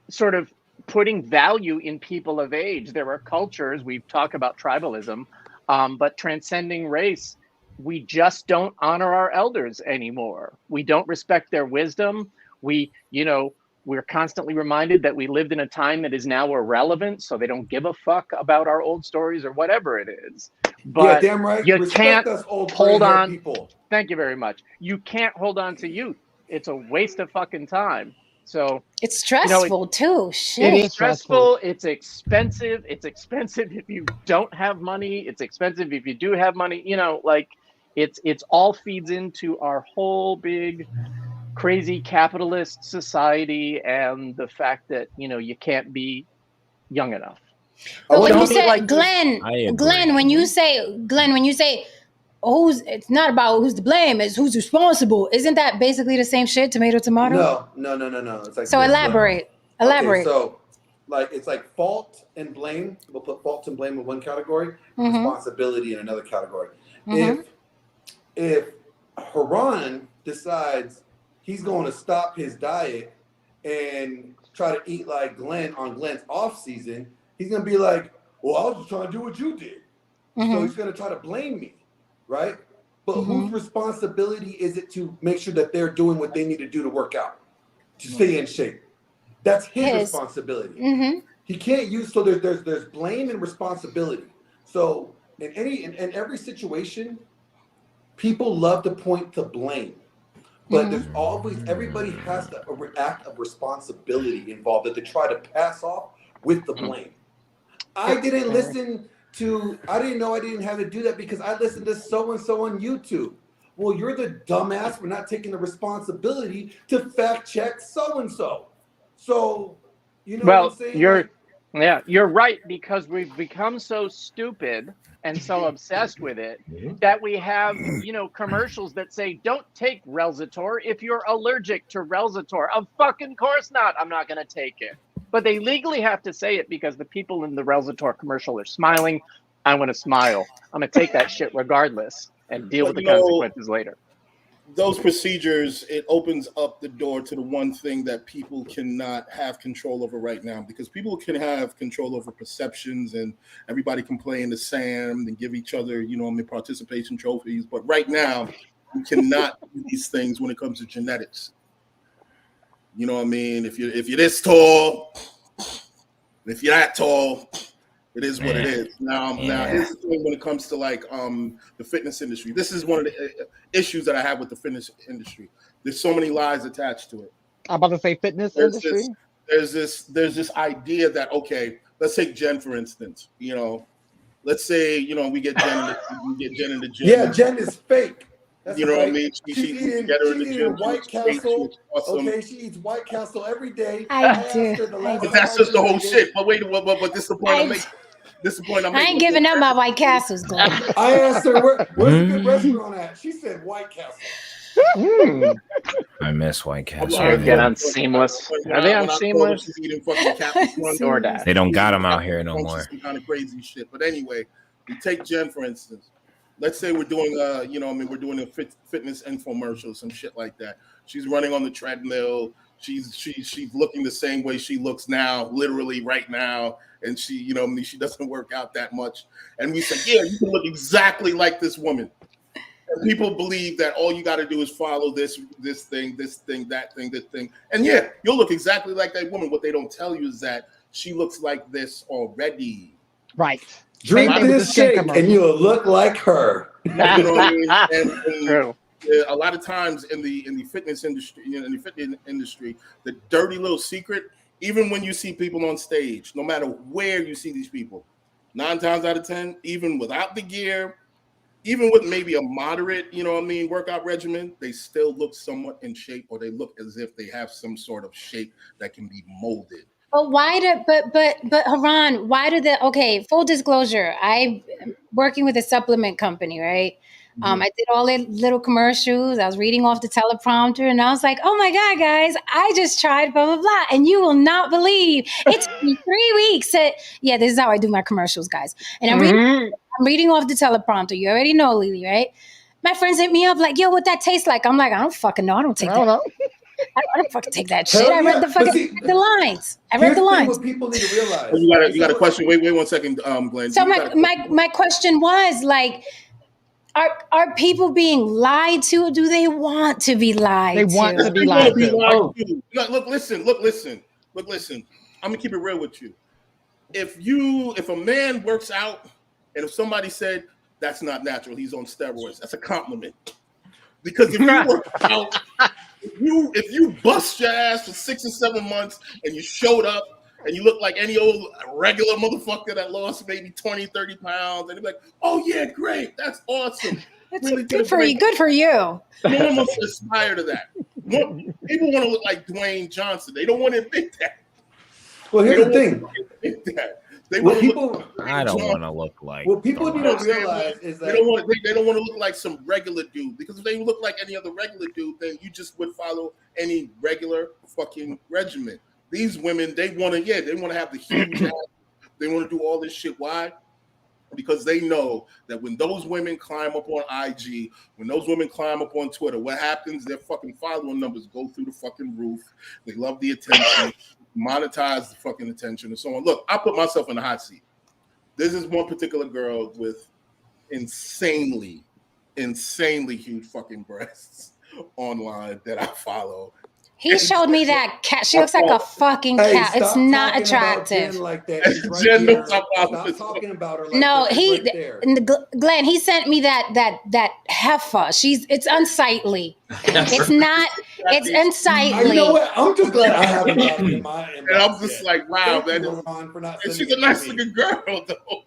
sort of putting value in people of age. There are cultures, we've talked about tribalism, but transcending race, we just don't honor our elders anymore. We don't respect their wisdom. We're constantly reminded that we lived in a time that is now irrelevant, so they don't give a fuck about our old stories or whatever it is. But damn right. You Respect can't us old hold on. People. Thank you very much. You can't hold on to youth. It's a waste of fucking time. So it's stressful too. Shit. It is stressful. It's expensive. It's expensive if you don't have money. It's expensive if you do have money. It's all feeds into our whole big crazy capitalist society and the fact that you can't be young enough. But when you Don't be say like Glenn, I agree. Glenn, when you say it's not about who's to blame, it's who's responsible. Isn't that basically the same shit? Tomato, tomato. No. It's like So this. elaborate. Okay, so like it's like fault and blame. We'll put fault and blame in one category, responsibility in another category. If Haran decides he's going to stop his diet and try to eat like Glenn on Glenn's off season, he's going to be like, well, I was just trying to do what you did. So he's going to try to blame me, right? But whose responsibility is it to make sure that they're doing what they need to do to work out, to stay in shape? That's his responsibility. He can't use, so there's blame and responsibility. So in every situation, people love to point to blame, but there's always, everybody has an act of responsibility involved that they try to pass off with the blame. I didn't know I didn't have to do that because I listened to so-and-so on YouTube. Well, you're the dumbass for not taking the responsibility to fact check so-and-so. So, you know what I'm saying? You're right, because we've become so stupid and so obsessed with it that we have, commercials that say, don't take Relzator if you're allergic to Relzator. Of fucking course not. I'm not going to take it. But they legally have to say it because the people in the Relzator commercial are smiling. I'm going to smile. I'm going to take that shit regardless and deal with the consequences later. Those procedures, it opens up the door to the one thing that people cannot have control over right now, because people can have control over perceptions and everybody can play in the sand and give each other, participation trophies. But right now, you cannot do these things when it comes to genetics. You know what I mean? If you're this tall, if you're that tall, it is what it is. Now, here's the thing when it comes to the fitness industry. This is one of the issues that I have with the fitness industry. There's so many lies attached to it. I'm about to say fitness industry. There's this idea that, okay, let's take Jen for instance. Let's say we get Jen in the gym. Yeah, Jen is fake. That's what I mean? She's eating White Castle. Awesome. Okay, she eats White Castle every day. But that's just the whole shit. But wait, but this is the point I'm making. This is the point I'm making. I ain't giving up my White Castles, Glenn. I asked her, where's a good restaurant at? She said White Castle. I miss White Castle. Get on Seamless. Are they on Seamless? They don't got them out here no more. Some kind of crazy shit. But anyway, we take Jen for instance. Let's say we're doing we're doing a fitness infomercial, some shit like that. She's running on the treadmill. She's looking the same way she looks now, literally right now. And she doesn't work out that much. And we say, yeah, you can look exactly like this woman. And people believe that all you got to do is follow this thing, that thing, this thing. And yeah, you'll look exactly like that woman. What they don't tell you is that she looks like this already. Right. Drink this shake and you'll look like her. You know what I mean? And a lot of times in the fitness industry, the dirty little secret, even when you see people on stage, no matter where you see these people, 9 times out of 10, even without the gear, even with maybe a moderate, workout regimen, they still look somewhat in shape, or they look as if they have some sort of shape that can be molded. But but Haran, full disclosure, I'm working with a supplement company, right? I did all the little commercials. I was reading off the teleprompter and I was like, oh my God, guys, I just tried blah, blah, blah. And you will not believe it took me 3 weeks. This is how I do my commercials, guys. And I'm reading off the teleprompter. You already know, Lily, right? My friends hit me up like, yo, what that tastes like? I'm like, I don't fucking know. I don't fucking take that shit. I read the lines. I read the lines. What people need to realize. You got a question. Wait 1 second, Glenn. So my question was like, are people being lied to, or do they want to be lied to? They want to be lied to. Look, listen. I'm gonna keep it real with you. If a man works out, and if somebody said that's not natural, he's on steroids, that's a compliment. Because if you work out, if you bust your ass for 6 or 7 months and you showed up and you look like any old regular motherfucker that lost maybe 20, 30 pounds, and they're like, oh yeah, great, that's awesome. Really good for you. No one wants to aspire to that. People want to look like Dwayne Johnson. They don't want to admit that. Well, here's the thing. I don't want to look like. What people need to realize is that they don't want to look like some regular dude, because if they look like any other regular dude, then you just would follow any regular fucking regimen. These women, they want to have the huge ass. They want to do all this shit. Why? Because they know that when those women climb up on IG, when those women climb up on Twitter, what happens? Their fucking following numbers go through the fucking roof. They love the attention, monetize the fucking attention, and so on. Look, I put myself in the hot seat. This is one particular girl with insanely huge fucking breasts online that I follow. He showed me that cat. She looks like a fucking cat. It's not attractive. Like that. Jen, don't stop talking about her. Like no, that. Glenn. He sent me that heifer. It's unsightly. It's not. It's unsightly. You know what? I'm just glad I have it in my inbox. And I'm just like, wow, man. And she's a nice looking girl, though.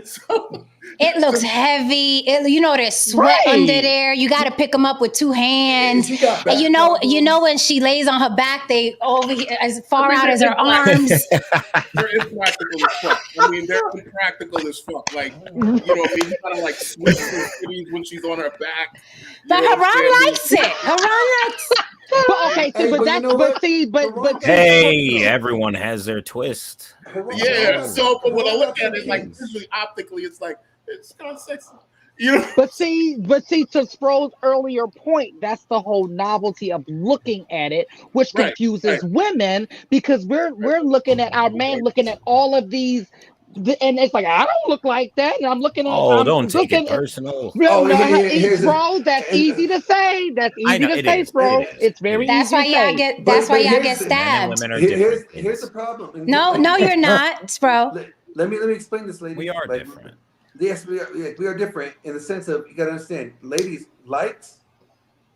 So, it looks heavy. There's sweat under there. You got to pick them up with two hands. And you know when she lays on her back, they over as far out as her arms. They're impractical as fuck. They're impractical as fuck. Like, you gotta like switch her titties when she's on her back. But Haran likes it. Haran likes it. Hey, everyone has their twist. Yeah, so but when I look at it, like visually, optically, it's like it's kind of sexy. But see, to Sproul's earlier point, that's the whole novelty of looking at it, which confuses women, because we're looking at our man looking at all of these. And it's like, I don't look like that. And I'm looking at don't take it personal. Bro, that's easy to say. That's easy to say, bro. It's very easy to say. That's why y'all get stabbed. Here's the problem. No, you're not, bro. Let me explain this, lady. We are different. Yes, we are different in the sense of, you gotta understand, ladies, likes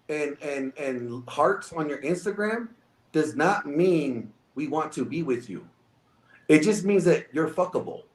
and hearts on your Instagram does not mean we want to be with you. It just means that you're fuckable.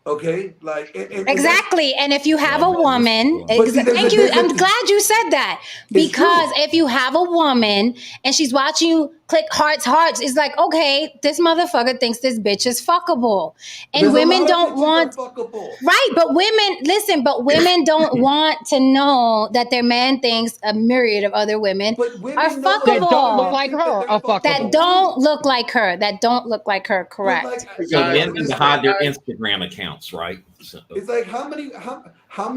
Okay, like exactly. And if you have a woman, thank you. I'm glad you said that, because if you have a woman and she's watching you click hearts, it's like, okay, this motherfucker thinks this bitch is fuckable, and women don't want right. But women don't want to know that their man thinks a myriad of other women are fuckable. That don't look like her. Are fuckable. That don't look like her. That don't look like her. Correct. So men need to hide their Instagram accounts, right? So. It's like how many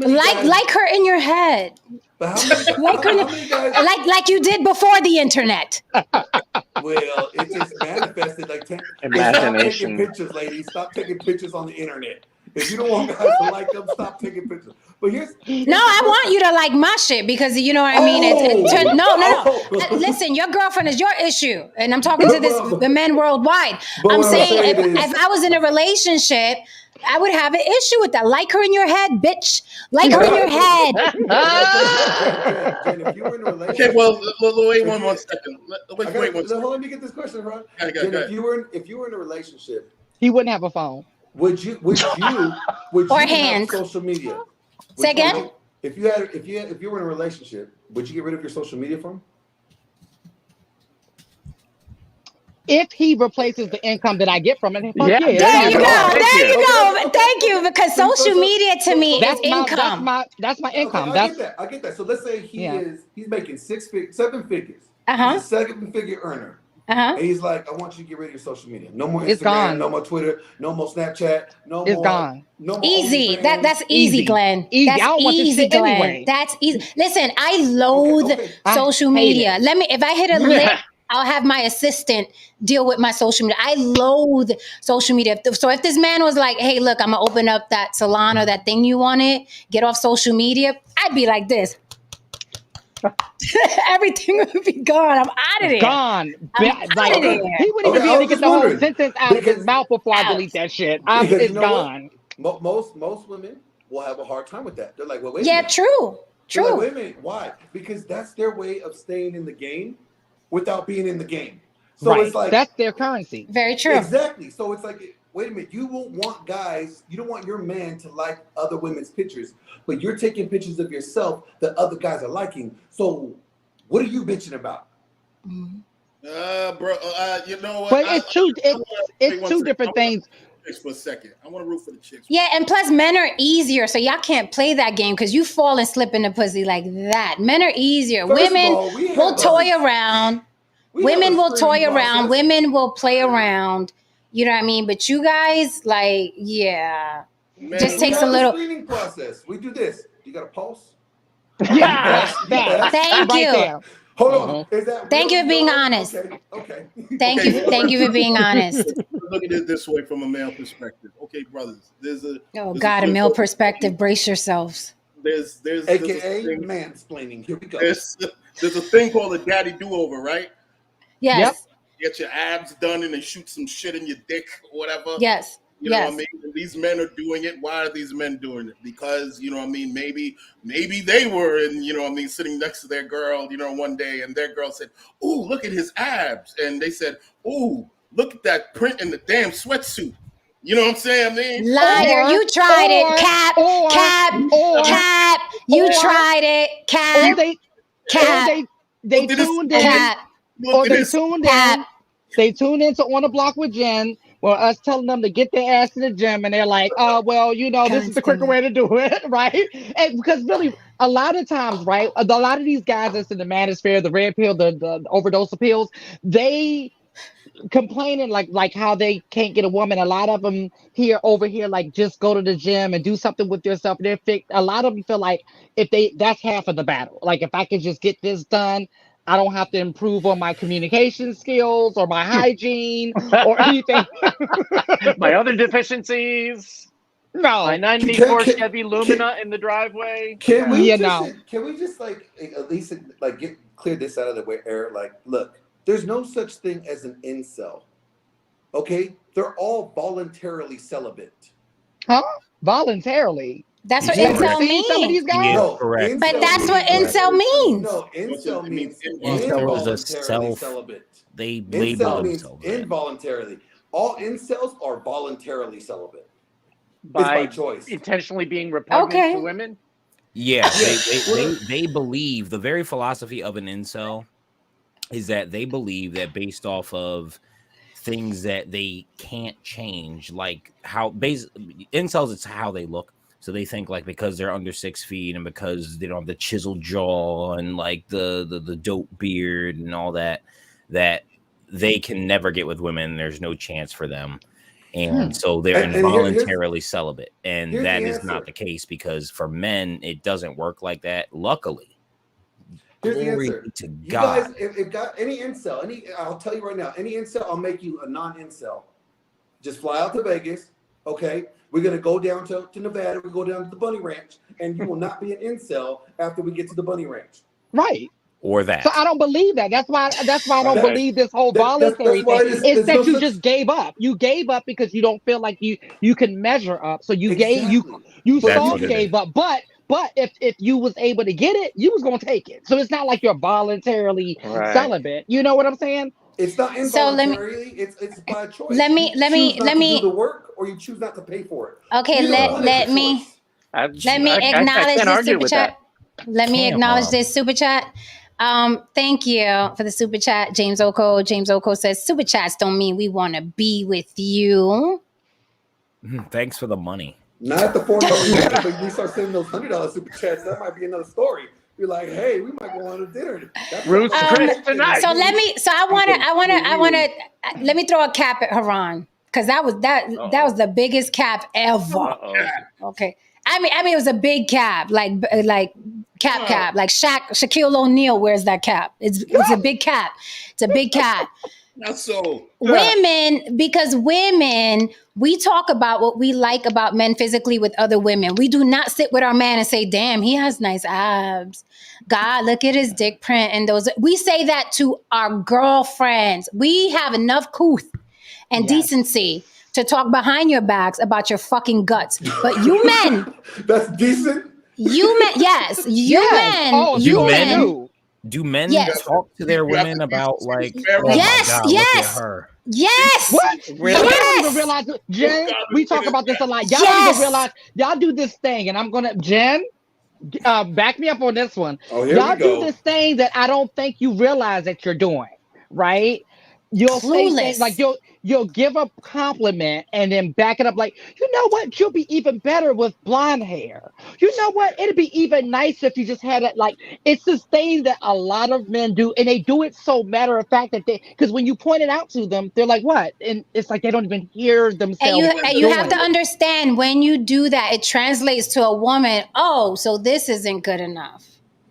like her in your head. But how many guys, like you did before the internet. Well, it just manifested like imagination. Stop taking pictures, ladies. Stop taking pictures on the internet. If you don't want guys to like them, stop taking pictures. But here's I want you to like my shit, because you know what I mean. No. Listen, your girlfriend is your issue, and I'm talking to the men worldwide. I'm saying if I was in a relationship, I would have an issue with that. Like her in your head, bitch. Like her in your head. Jen, if you were in a relationship, okay, well, wait one second. Wait one second. Let me get this question, Ron. Jen, if you were in a relationship, he wouldn't have a phone. Would you or hands? Have social media? Say again? If you were in a relationship, would you get rid of your social media from? If he replaces the income that I get from it, There you go. Thank you, because social media to me is income. That's my income. Okay, I get that. So let's say he's making 7 figures. He's a 7-figure earner. And he's like, I want you to get rid of your social media. No more Instagram, it's gone. No more Twitter, no more Snapchat, it's gone. No more easy. That's easy, Glenn. Easy. That's I don't want easy, Glenn. Anyway. That's easy. Listen, I loathe social media. If I hit a lick, I'll have my assistant deal with my social media. I loathe social media. So if this man was like, hey, look, I'm going to open up that salon or that thing you wanted, get off social media, I'd be like this. Everything would be gone. I'm out of there. Gone. He wouldn't even be able to get the whole sentence out of his mouth before I delete that shit. It's gone. Most women will have a hard time with that. They're like, well, wait a minute. True. Like, wait a minute. Why? Because that's their way of staying in the game without being in the game. So it's like that's their currency. Very true. Exactly. So it's like, wait a minute, you don't want your man to like other women's pictures, but you're taking pictures of yourself that other guys are liking. So What are you bitching about? Bro, you know what? But it's two different things. For a second, I want to root for the chicks. Yeah, and plus men are easier, so y'all can't play that game because you fall and slip in the pussy like that. Men are easier. Women will toy around. Women will toy around. Women will play around. You know what I mean? But you guys, like, yeah, it just takes a little screening process. We do this. You got a pulse? Yeah, Thank right you. there. Hold on. Is that Thank you for being honest. Okay. Thank you for being honest. Look at it this way from a male perspective. Okay, brothers, there's a a male perspective. Brace yourselves. There's AKA mansplaining. Here we go. There's a thing called a daddy do-over, right? Yes. Get your abs done and then shoot some shit in your dick or whatever. Yes. You know what I mean? And these men are doing it. Why are these men doing it? Because, you know what I mean, maybe they were in, you know what I mean, sitting next to their girl, you know, one day, and their girl said, "Ooh, look at his abs." And they said, "Ooh, look at that print in the damn sweatsuit." You know what I'm saying? I mean, liar, you tried it. Cap. You tried it. Cap. They tuned in. Or they tuned in. They tuned into On the Block with Jen, or us telling them to get their ass to the gym, and they're like, well, you know, this is the quicker way to do it, right? And because really, a lot of times, right, a lot of these guys that's in the manosphere, the red pill, the overdose of pills, they complaining like how they can't get a woman. A lot of them over here, like, just go to the gym and do something with yourself. A lot of them feel like that's half of the battle. Like, if I could just get this done, I don't have to improve on my communication skills or my hygiene or anything. My other deficiencies. No. My 94 Chevy Lumina in the driveway. Can we just like at least like clear this out of the way, Eric? Like, look, there's no such thing as an incel. Okay? They're all voluntarily celibate. Huh? Voluntarily? That's what incel means. Some of these guys? No, correct. But that's what incel means. No, incel means Incel is a involuntarily celibate. They label Incel means themselves involuntarily. All incels are voluntarily celibate. By choice. Intentionally being repugnant to women? Yeah, they believe, the very philosophy of an incel is that they believe that based off of things that they can't change, like how incels, it's how they look. So they think like because they're under 6 feet and because they don't have the chiseled jaw and like the dope beard and all that, that they can never get with women. There's no chance for them. And so they're involuntarily celibate. And that is not the case, because for men, it doesn't work like that. Luckily. Here's the answer. To you God. guys, if got any incel, I'll tell you right now, any incel, I'll make you a non-incel. Just fly out to Vegas. Okay. We're going to go down to Nevada. We go down to the Bunny Ranch, and you will not be an incel after we get to the Bunny Ranch. Right. Or that. So I don't believe that. That's why I don't believe this whole voluntary thing. It's that you just gave up. You gave up because you don't feel like you can measure up. So you gave up. But if you was able to get it, you was gonna take it. So it's not like you're voluntarily celibate. You know what I'm saying? It's not involuntarily. It's by choice. Let me do the work, or you choose not to pay for it. Okay, let me acknowledge this super chat. Let me acknowledge this super chat. Thank you for the super chat, James Oko. James Oko says super chats don't mean we want to be with you. Thanks for the money. Not at the $4 but we start sending those $100 super chats. That might be another story. You're like, hey, we might go on a dinner. Roots Chris tonight. So let me throw a cap at Haran, because that was the biggest cap ever. Okay. I mean, it was a big cap, like cap, like Shaquille O'Neal wears that cap. It's a big cap. It's a big cap. Not so. Women, because women, we talk about what we like about men physically with other women. We do not sit with our man and say, damn, he has nice abs. God, look at his dick print. And those, we say that to our girlfriends. We have enough couth and decency to talk behind your backs about your fucking guts. But you men. That's decent? You men, yes. Men. Oh, you men. Do men talk to their women about like, yes. Look at her. Yes. What? Really? Yes. Y'all don't even realize, Jen, we talk about this a lot. Y'all don't even realize, y'all do this thing, and I'm gonna, Jen, back me up on this one. Oh, here Y'all we go. do this thing that I don't think you realize that you're doing, right? You'll say things like Clueless. you'll give a compliment and then back it up like, you know what, you'll be even better with blonde hair. You know what, it'd be even nicer if you just had it. Like, it's this thing that a lot of men do, and they do it so matter of fact that because when you point it out to them, they're like, what? And it's like they don't even hear And themselves you have doing to it. understand when you do that, it translates to a woman. Oh, so this isn't good enough.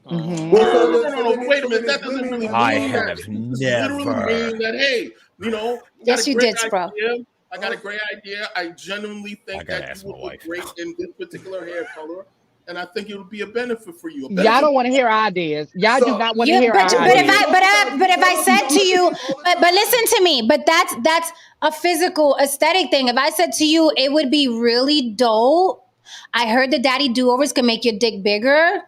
Mhm. Well, No, but wait a minute. That doesn't really mean I that. have It doesn't literally never. mean that, hey, you know, I got Yes, a you great did, bro. idea. I got a great idea. I genuinely I think gotta that ask you my would look wife. great in this particular hair color. And I think it would be a benefit for you. A Y'all benefit don't want to hear ideas. Y'all do not want to hear But our if ideas. I said to you, but listen to me. But that's a physical aesthetic thing. If I said to you, it would be really dope. I heard the daddy do-overs can make your dick bigger.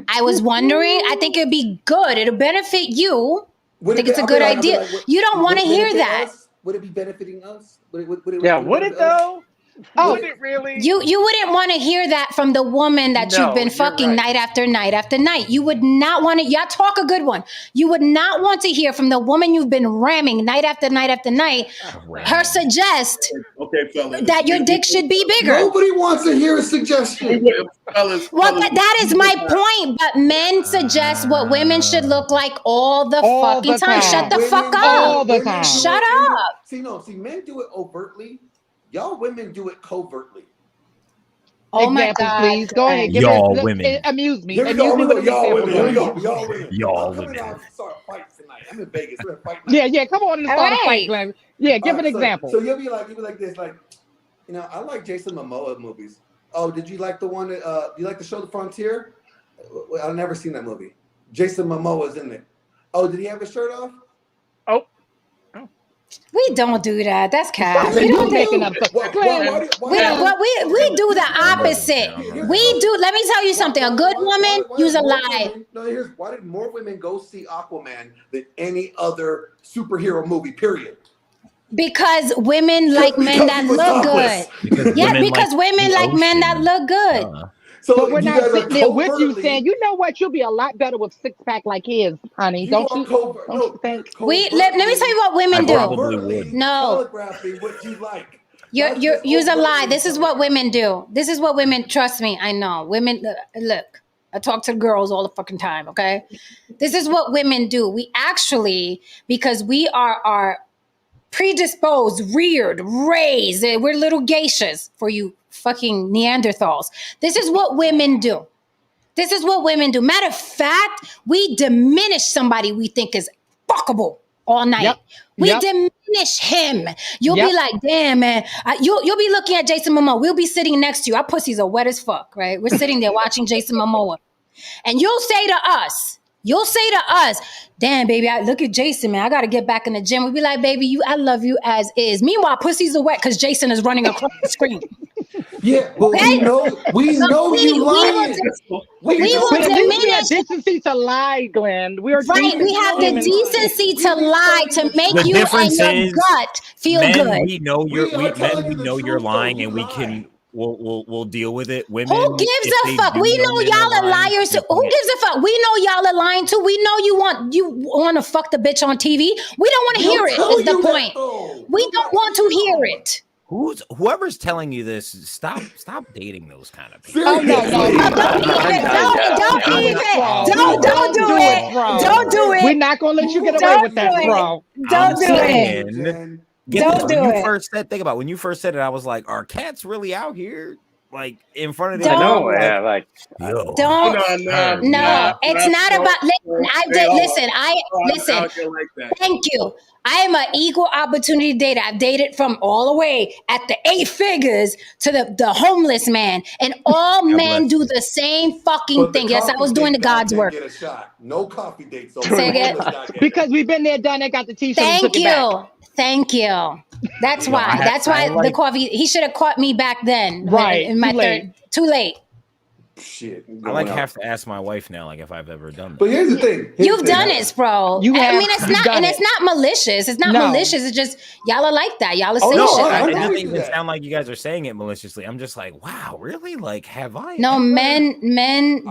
I was wondering. I think it'd be good. It'll benefit you. I think it's a good idea. You don't want to hear that. Would it be benefiting us? Would it benefit us? though? Oh, Would it really? You wouldn't want to hear that from the woman that you've No, been you're fucking right. night after night after night. You would not want to. Y'all talk a good one. You would not want to hear from the woman you've been ramming night after night after night. Her suggest Okay, fellas. that your dick should be bigger. Nobody wants to hear a suggestion. Fellas, Well, that is my point. But men suggest what women should look like all the fucking time. Shut the fuck up. All the time. Shut up. See, men do it overtly. Y'all women do it covertly. Oh my Examples, God. please. Go ahead. Give Y'all me, women. Amuse me. Here we Amuse go. me with an Y'all example. women. Here we go. Y'all women. Y'all I'm coming women. out to start fights tonight. I'm in Vegas. We're in fight Yeah, night. yeah. Come on and All start a right. fight, Glenn. Yeah, give an So example. you'll be like this, like, you know, I like Jason Momoa movies. Oh, did you like the one that do you like the show The Frontier? I've never seen that movie. Jason Momoa's in it. Oh, did he have his shirt off? Oh, We don't do that. That's cap. Stop We it. don't You do making up stuff. Glenn, we do the opposite. We do. Let me tell you something. A good woman use a lie. Here's why did more women go see Aquaman than any other superhero movie? Period. Because women like men that look good. Yeah, because women like men that look good. So but we're you not guys are sitting there with you covertly- saying, you know what, you'll be a lot better with six pack like his, honey. Don't you think? Let me tell you what women do. Probably would. No. Telegraphing what you like. You're use a lie. This is what women do. This is what women, trust me, I know. Women, look, I talk to girls all the fucking time, okay? This is what women do. We actually, because we are predisposed, reared, raised, we're little geishas for you fucking Neanderthals. This is what women do. This is what women do. Matter of fact, we diminish somebody we think is fuckable all night. Yep. We Yep. diminish him. You'll Yep. be like, damn, man. You'll be looking at Jason Momoa. We'll be sitting next to you. Our pussies are wet as fuck, right? We're sitting there watching Jason Momoa. And you'll say to us, damn, baby, look at Jason, man. I got to get back in the gym. We'll be like, baby, I love you as is. Meanwhile, pussies are wet because Jason is running across the screen. Yeah, but Okay? we know you lying. We will But at least we have diminish. decency to lie, Glenn. We are Right, decent we have the humans. decency to lie to make The you and difference your is, gut feel men, good. we know We are telling you the you're truth, lying, though. and You we lie. can we'll deal with it. Women, Who gives if a they fuck? do We know men y'all are lying, liars. they Who can't. gives a fuck? We know y'all are lying too. We know you want to fuck the bitch on TV. We don't want to hear it. Is the point? We don't want to hear it. Whoever's telling you this, stop dating those kind of people. Oh, no. Don't even. Don't do it. bro. Don't do it. We're not going to let you get away Don't with that, do it. bro. Don't do it. saying, Don't do it. Think about it. When you first said it, I was like, are cats really out here? Like in front of Don't. the I know, yeah, like yo. Don't. No, It's not about. Listen. Like Thank you. I am an equal opportunity dater. I've dated from all the way at the 8 figures to the homeless man. And all men do the same fucking thing. Yes, I was doing the God's work. Get a shot. No coffee dates. Say again? Because we've been there, done that, got the t-shirt and Thank took it back. you. Thank you. That's You know, why. I The like- coffee, he should have caught me back then. Right. In my Too late. Too late. shit. I like have to ask my wife now, like if I've ever done that. But here's the thing. You've done it, bro. You have. I mean, it's not, and it's not malicious. It's not malicious. It's just y'all are like that. Y'all are saying shit. It doesn't even sound like you guys are saying it maliciously. I'm just like, wow, really? Like, have I? No, men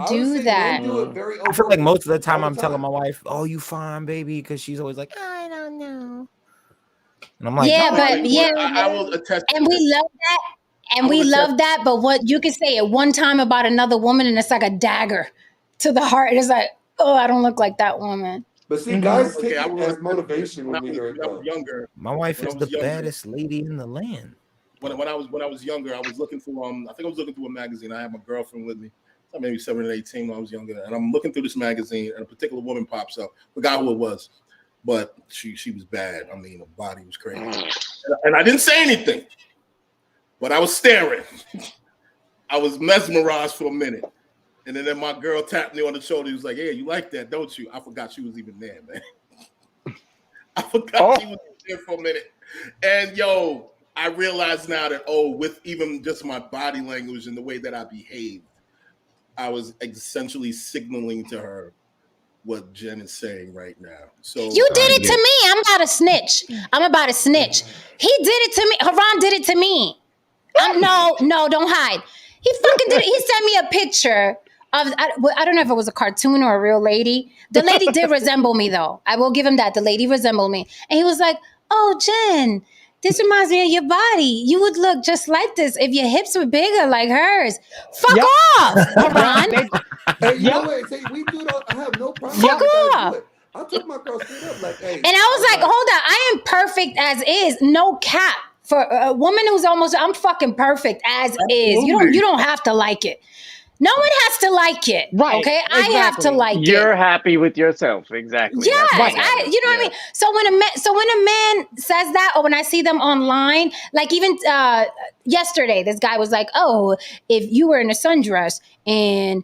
do that. Men do it very I feel like most of the time I'm telling my wife, "Oh, you fine, baby," because she's always like, "I don't know." And I'm like, yeah, no, but yeah, I will attest. And we love that. And we love that, but what you can say it one time about another woman, and it's like a dagger to the heart. It's like, oh, I don't look like that woman. But see, guys take it as motivation when we hear I was younger. My wife is the baddest lady in the land. When I was younger, I was looking for I think I was looking through a magazine. I had my girlfriend with me. I maybe 7 or 18 when I was younger, and I'm looking through this magazine, and a particular woman pops up. Forgot who it was, but she was bad. I mean, her body was crazy, and I didn't say anything. But I was staring. I was mesmerized for a minute. And then my girl tapped me on the shoulder. He was like, "Hey, you like that, don't you?" I forgot she was even there, man. I forgot she was there for a minute. And yo, I realize now that, with even just my body language and the way that I behaved, I was essentially signaling to her what Jen is saying right now. So you did it to me. I'm about to snitch. He did it to me. Haran did it to me. No, don't hide. He fucking did it. He sent me a picture of, I don't know if it was a cartoon or a real lady. The lady did resemble me, though. I will give him that. The lady resembled me. And he was like, "Oh, Jen, this reminds me of your body. You would look just like this if your hips were bigger like hers." Fuck off, Haran. Hey, you know what? Say, we do that. I have no problem. Fuck off. I took my girl straight up like, hey. And I was like, hold on. I am perfect as is. No cap. For a woman who's I'm fucking perfect as is. You don't have to like it. No one has to like it. Right. Okay. Exactly. I have to like it. You're happy with yourself. Exactly. Yes. What I mean? So when a man says that, or when I see them online, like even yesterday, this guy was like, "Oh, if you were in a sundress and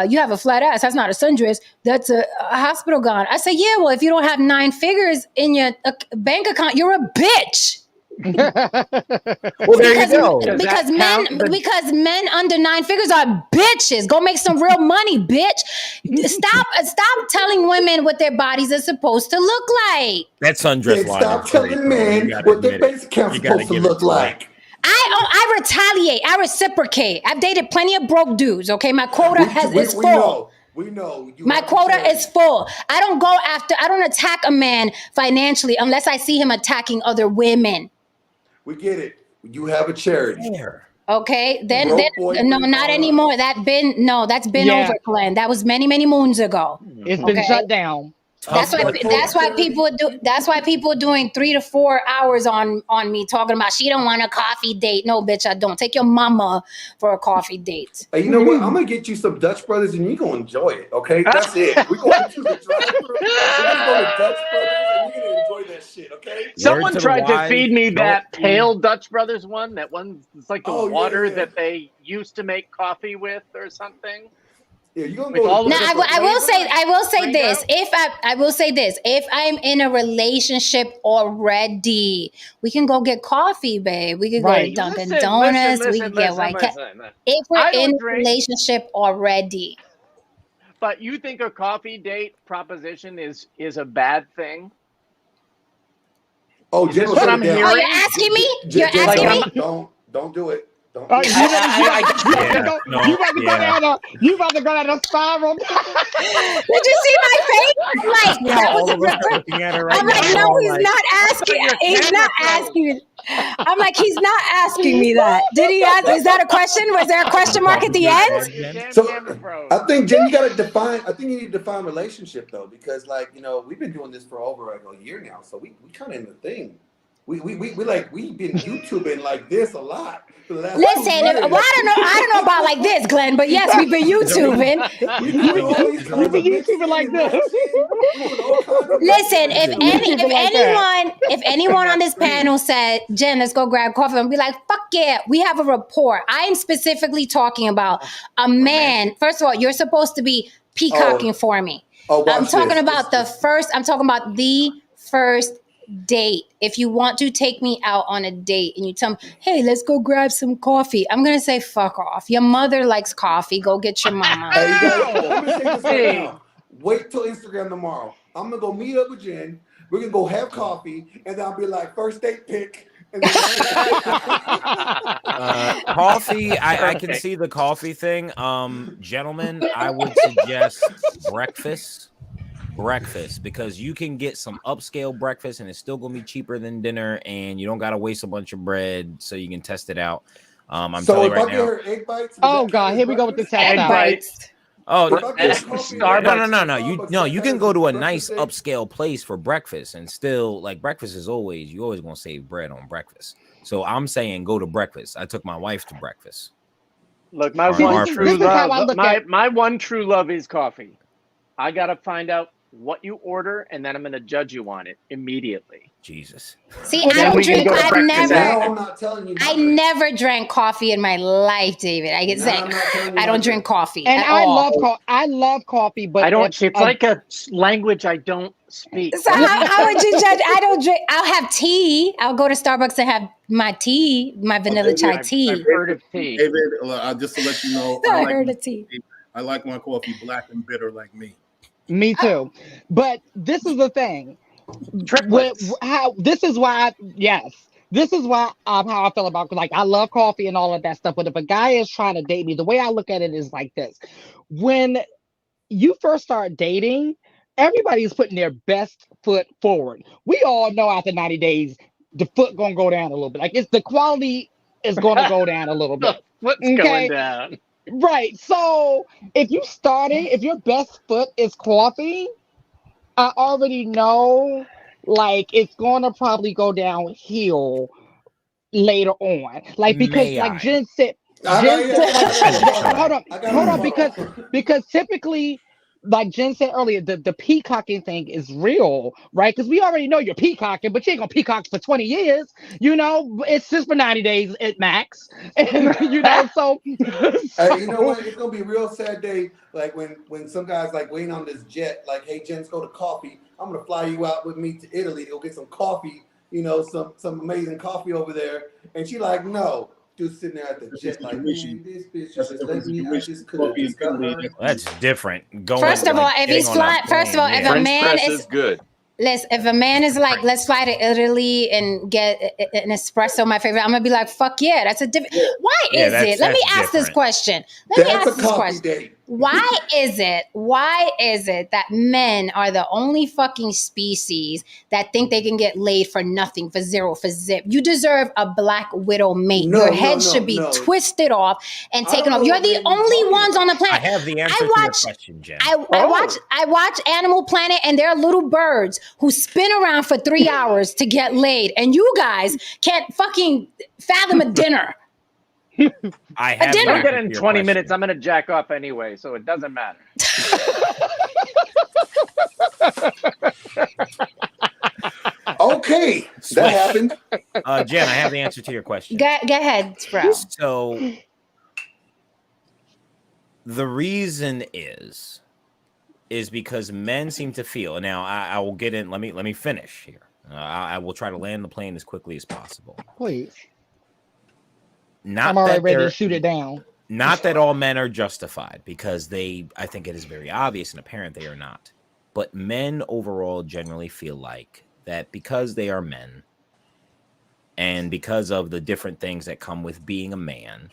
you have a flat ass, that's not a sundress, that's a hospital gown." I say, "Yeah, well, if you don't have 9 figures in your bank account, you're a bitch." Well, there you go. Because men under 9 figures are bitches. Go make some real money, bitch. Stop telling women what their bodies are supposed to look like. That sundress line. Stop telling men what their base account's supposed to look like. I retaliate. I reciprocate. I've dated plenty of broke dudes. Okay, my quota is full. We know. My quota is full. I don't attack a man financially unless I see him attacking other women. We get it. You have a charity. Okay, then no, not anymore. That's been over, Glenn. That was many, many moons ago. It's been shut down. That's why people are doing 3 to 4 hours on me talking about she don't want a coffee date. No, bitch, I don't. Take your mama for a coffee date. Hey, you know what? I'm gonna get you some Dutch Brothers and you're gonna enjoy it. Okay, that's it. We're going to the drive-thru. We're gonna go to Dutch Brothers and you're gonna enjoy that shit. Okay. Someone tried to feed me that pale Dutch Brothers one. That one, it's like the water that they used to make coffee with or something. Yeah, you're gonna go. Now, I will say this. If I'm in a relationship already, we can go get coffee, babe. We can go to Dunkin' Donuts. We can get White Cat. If we're in a relationship already. But you think a coffee date proposition is a bad thing? Oh, Jen, what I'm hearing. Oh, you're asking me? You're asking me? Don't do it. You about to go down a spiral. Did you see my face? I'm like, no, he's not asking. He's not asking. I'm like, he's not asking me that. Did he ask? Is that a question? Was there a question mark at the end? So I think, Jen, you got to define. I think you need to define relationship though, because we've been doing this for over a year now, so we kind of in the thing. We've been YouTubing like this a lot. Listen, I don't know about like this, Glenn, but yes, we've been YouTubing. We've been YouTubing like this. Listen, if anyone on this panel said, "Jen, let's go grab coffee," and be like, "Fuck yeah, we have a rapport." I am specifically talking about a man. First of all, you're supposed to be peacocking for me. I'm talking about the first date, if you want to take me out on a date and you tell me, hey, let's go grab some coffee, I'm going to say, fuck off. Your mother likes coffee. Go get your mama. Hey, you guys, let me say this right now. Wait till Instagram tomorrow. I'm going to go meet up with Jen. We're going to go have coffee, and then I'll be like, first date pick. And then coffee, I can see the coffee thing. Gentlemen, I would suggest breakfast, because you can get some upscale breakfast and it's still gonna be cheaper than dinner, and you don't gotta waste a bunch of bread, so you can test it out. I'm telling you right now. Egg bites, oh God, here we go with the test Egg out. bites. Oh Starbucks. no, you can go to a nice upscale place for breakfast, and still, like, breakfast is always, you always gonna save bread on breakfast. So I'm saying go to breakfast. I took my wife to breakfast. Look, my one true love is coffee. I gotta find out what you order, and then I'm gonna judge you on it immediately. Jesus. See, I don't drink. I'm not telling you. I never drank coffee in my life, David. I can say I don't drink coffee. And I love coffee, but I don't. It's like a language I don't speak. So how would you judge? I don't drink. I'll have tea. I'll go to Starbucks and have my tea, my vanilla chai tea. I've heard of tea. David, just to let you know, I heard of tea. I like my coffee black and bitter like me. Me too. But this is the thing. This is why how I feel about, like, I love coffee and all of that stuff. But if a guy is trying to date me, the way I look at it is like this: when you first start dating, everybody's putting their best foot forward. We all know after 90 days, the foot gonna go down a little bit. Like, it's the quality is gonna go down a little bit. What's going down? Right. So if your best foot is coffee, I already know, like, it's going to probably go downhill later on. Like, because like Jen said, hold on, because typically, like Jen said earlier, the peacocking thing is real, right? Because we already know you're peacocking, but you ain't gonna peacock for 20 years. You know, it's just for 90 days at max. And you know, so hey, you know what? It's gonna be a real sad day, like when some guys like waiting on this jet, like, hey Jen, let's go to coffee. I'm gonna fly you out with me to Italy to go get some coffee, you know, some amazing coffee over there. And she like, no. Dude sitting there at the jet like, man, this bitch just let me. I just couldn't. That's different. First of all, if he's flying, if a man is good. Listen, if a man is like, let's fly to Italy and get an espresso, my favorite, I'm gonna be like, fuck yeah, that's a different. Why is it? Let me ask this question. Why is it that men are the only fucking species that think they can get laid for nothing, for zero, for zip? You deserve a black widow mate. Your head should be twisted off and taken off. You're the only ones on the planet. I have the answer to your question, Jen. I watch Animal Planet, and there are little birds who spin around for 3 hours to get laid, and you guys can't fucking fathom a dinner. I have I'm getting in 20 minutes. I'm going to jack off anyway, so it doesn't matter. Okay, that happened. Jen, I have the answer to your question. Go ahead, Sprout. So the reason is because men seem to feel. Now I will get in. Let me finish here. I will try to land the plane as quickly as possible. Please. Not I'm already ready they're- to shoot it down. Not that all men are justified, because I think it is very obvious and apparent they are not. But men overall generally feel like that because they are men and because of the different things that come with being a man,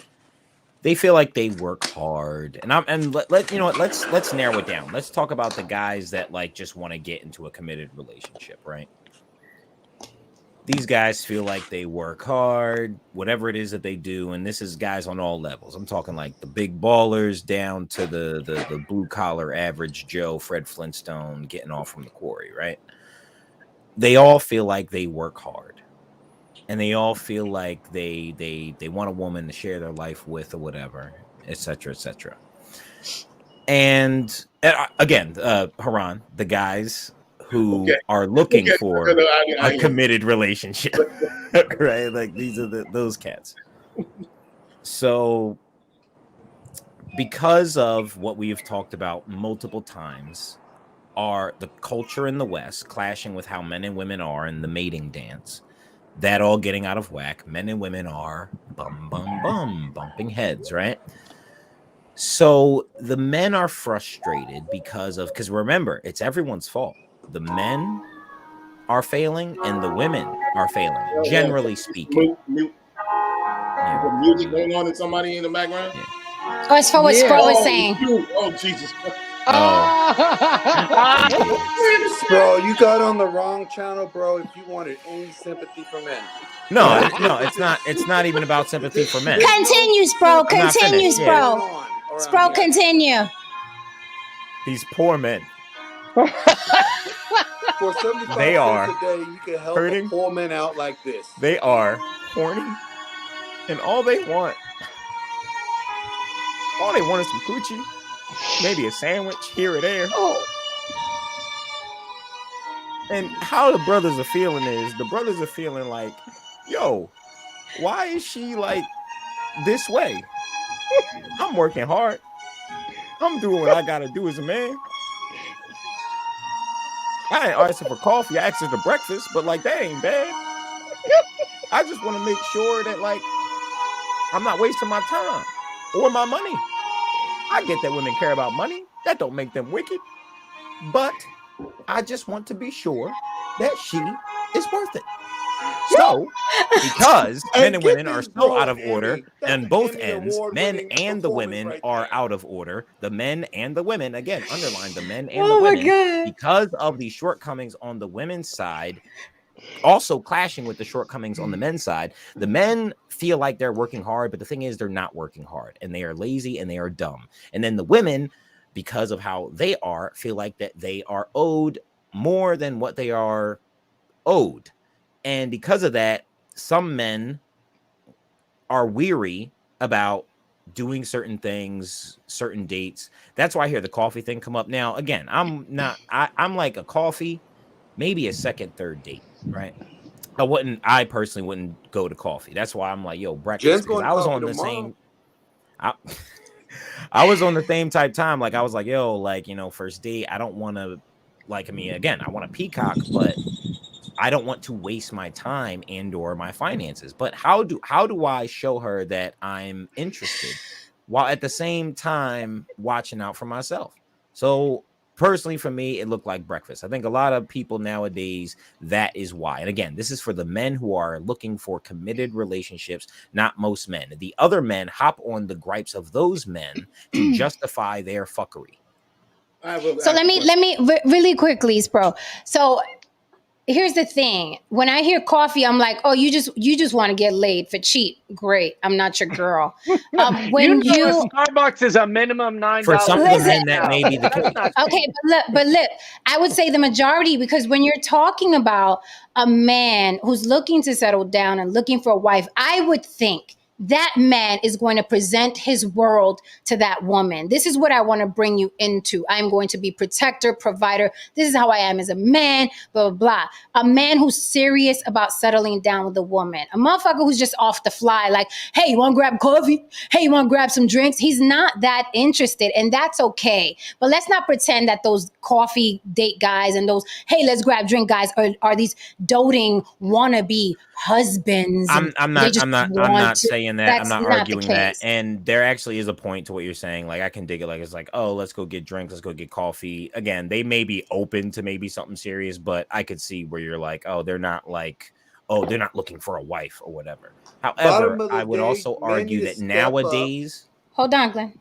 they feel like they work hard. Let's narrow it down. Let's talk about the guys that like just want to get into a committed relationship, right? These guys feel like they work hard, whatever it is that they do, and this is guys on all levels. I'm talking like the big ballers down to the blue collar average Joe, Fred Flintstone, getting off from the quarry, right? They all feel like they work hard, and they all feel like they want a woman to share their life with or whatever, etc., etc. And again, Haran, the guys who are looking for a committed relationship, right? Like these are those cats. So because of what we have talked about multiple times, are the culture in the West clashing with how men and women are in the mating dance. That all getting out of whack. Men and women are bumping heads, right? So the men are frustrated because remember, it's everyone's fault. The men are failing and the women are failing, generally speaking. Mute. The music going on and somebody in the background? Yeah. Oh, it's for what Spro is saying. Oh, Jesus Christ. Bro, you got on the wrong channel, bro. If you wanted any sympathy for men. No, it's not. It's not even about sympathy for men. Continue, Spro. Continue, Spro. Spro, continue. These poor men. For 75 They cents are a day, you can help hurting. a poor man out like this. They are horny, and all they want is some coochie, maybe a sandwich here or there. And how the brothers are feeling is the brothers are feeling like, yo, why is she like this way? I'm working hard. I'm doing what I gotta do as a man. I ain't asking for coffee. I asked for breakfast, but like that ain't bad. I just want to make sure that like I'm not wasting my time or my money. I get that women care about money. That don't make them wicked. But I just want to be sure that she is worth it. So, because men and women are so out of order on both ends, men and the women are out of order. The men and the women, again, underline the men and the women, because of the shortcomings on the women's side, also clashing with the shortcomings on the men's side. The men feel like they're working hard, but the thing is they're not working hard, and they are lazy and they are dumb. And then the women, because of how they are, feel like that they are owed more than what they are owed. And because of that, some men are weary about doing certain things, certain dates. That's why I hear the coffee thing come up. Now, again, I'm like a coffee, maybe a second, third date, right? I personally wouldn't go to coffee. That's why I'm like, yo, breakfast. Because I was on the same. I was on the same type time. Like I was like, yo, like, first date. I don't want to, like, again, I want a peacock, but I don't want to waste my time and or my finances. But how do I show her that I'm interested while at the same time watching out for myself? So personally, for me, it looked like breakfast. I think a lot of people nowadays, that is why. And again, this is for the men who are looking for committed relationships, not most men. The other men hop on the gripes of those men to justify their fuckery. So let me really quickly, bro. So here's the thing. When I hear coffee, I'm like, oh, you just want to get laid for cheap. Great. I'm not your girl. When Starbucks is a minimum $9. For some of the men, that may be the case. Okay, but look, I would say the majority, because when you're talking about a man who's looking to settle down and looking for a wife, I would think that man is going to present his world to that woman. This is what I want to bring you into. I'm going to be protector, provider. This is how I am as a man, blah, blah, blah. A man who's serious about settling down with a woman. A motherfucker who's just off the fly, like, hey, you want to grab coffee? Hey, you want to grab some drinks? He's not that interested, and that's okay. But let's not pretend that those coffee date guys and those, hey, let's grab drink guys are these doting wannabe husbands. I'm not saying that. I'm not arguing that. And there actually is a point to what you're saying. Like, I can dig it. Like, it's like, oh, let's go get drinks. Let's go get coffee. Again, they may be open to maybe something serious, but I could see where you're like, oh, they're not like, oh, they're not looking for a wife or whatever. However, I would also argue that nowadays, hold on, Glenn.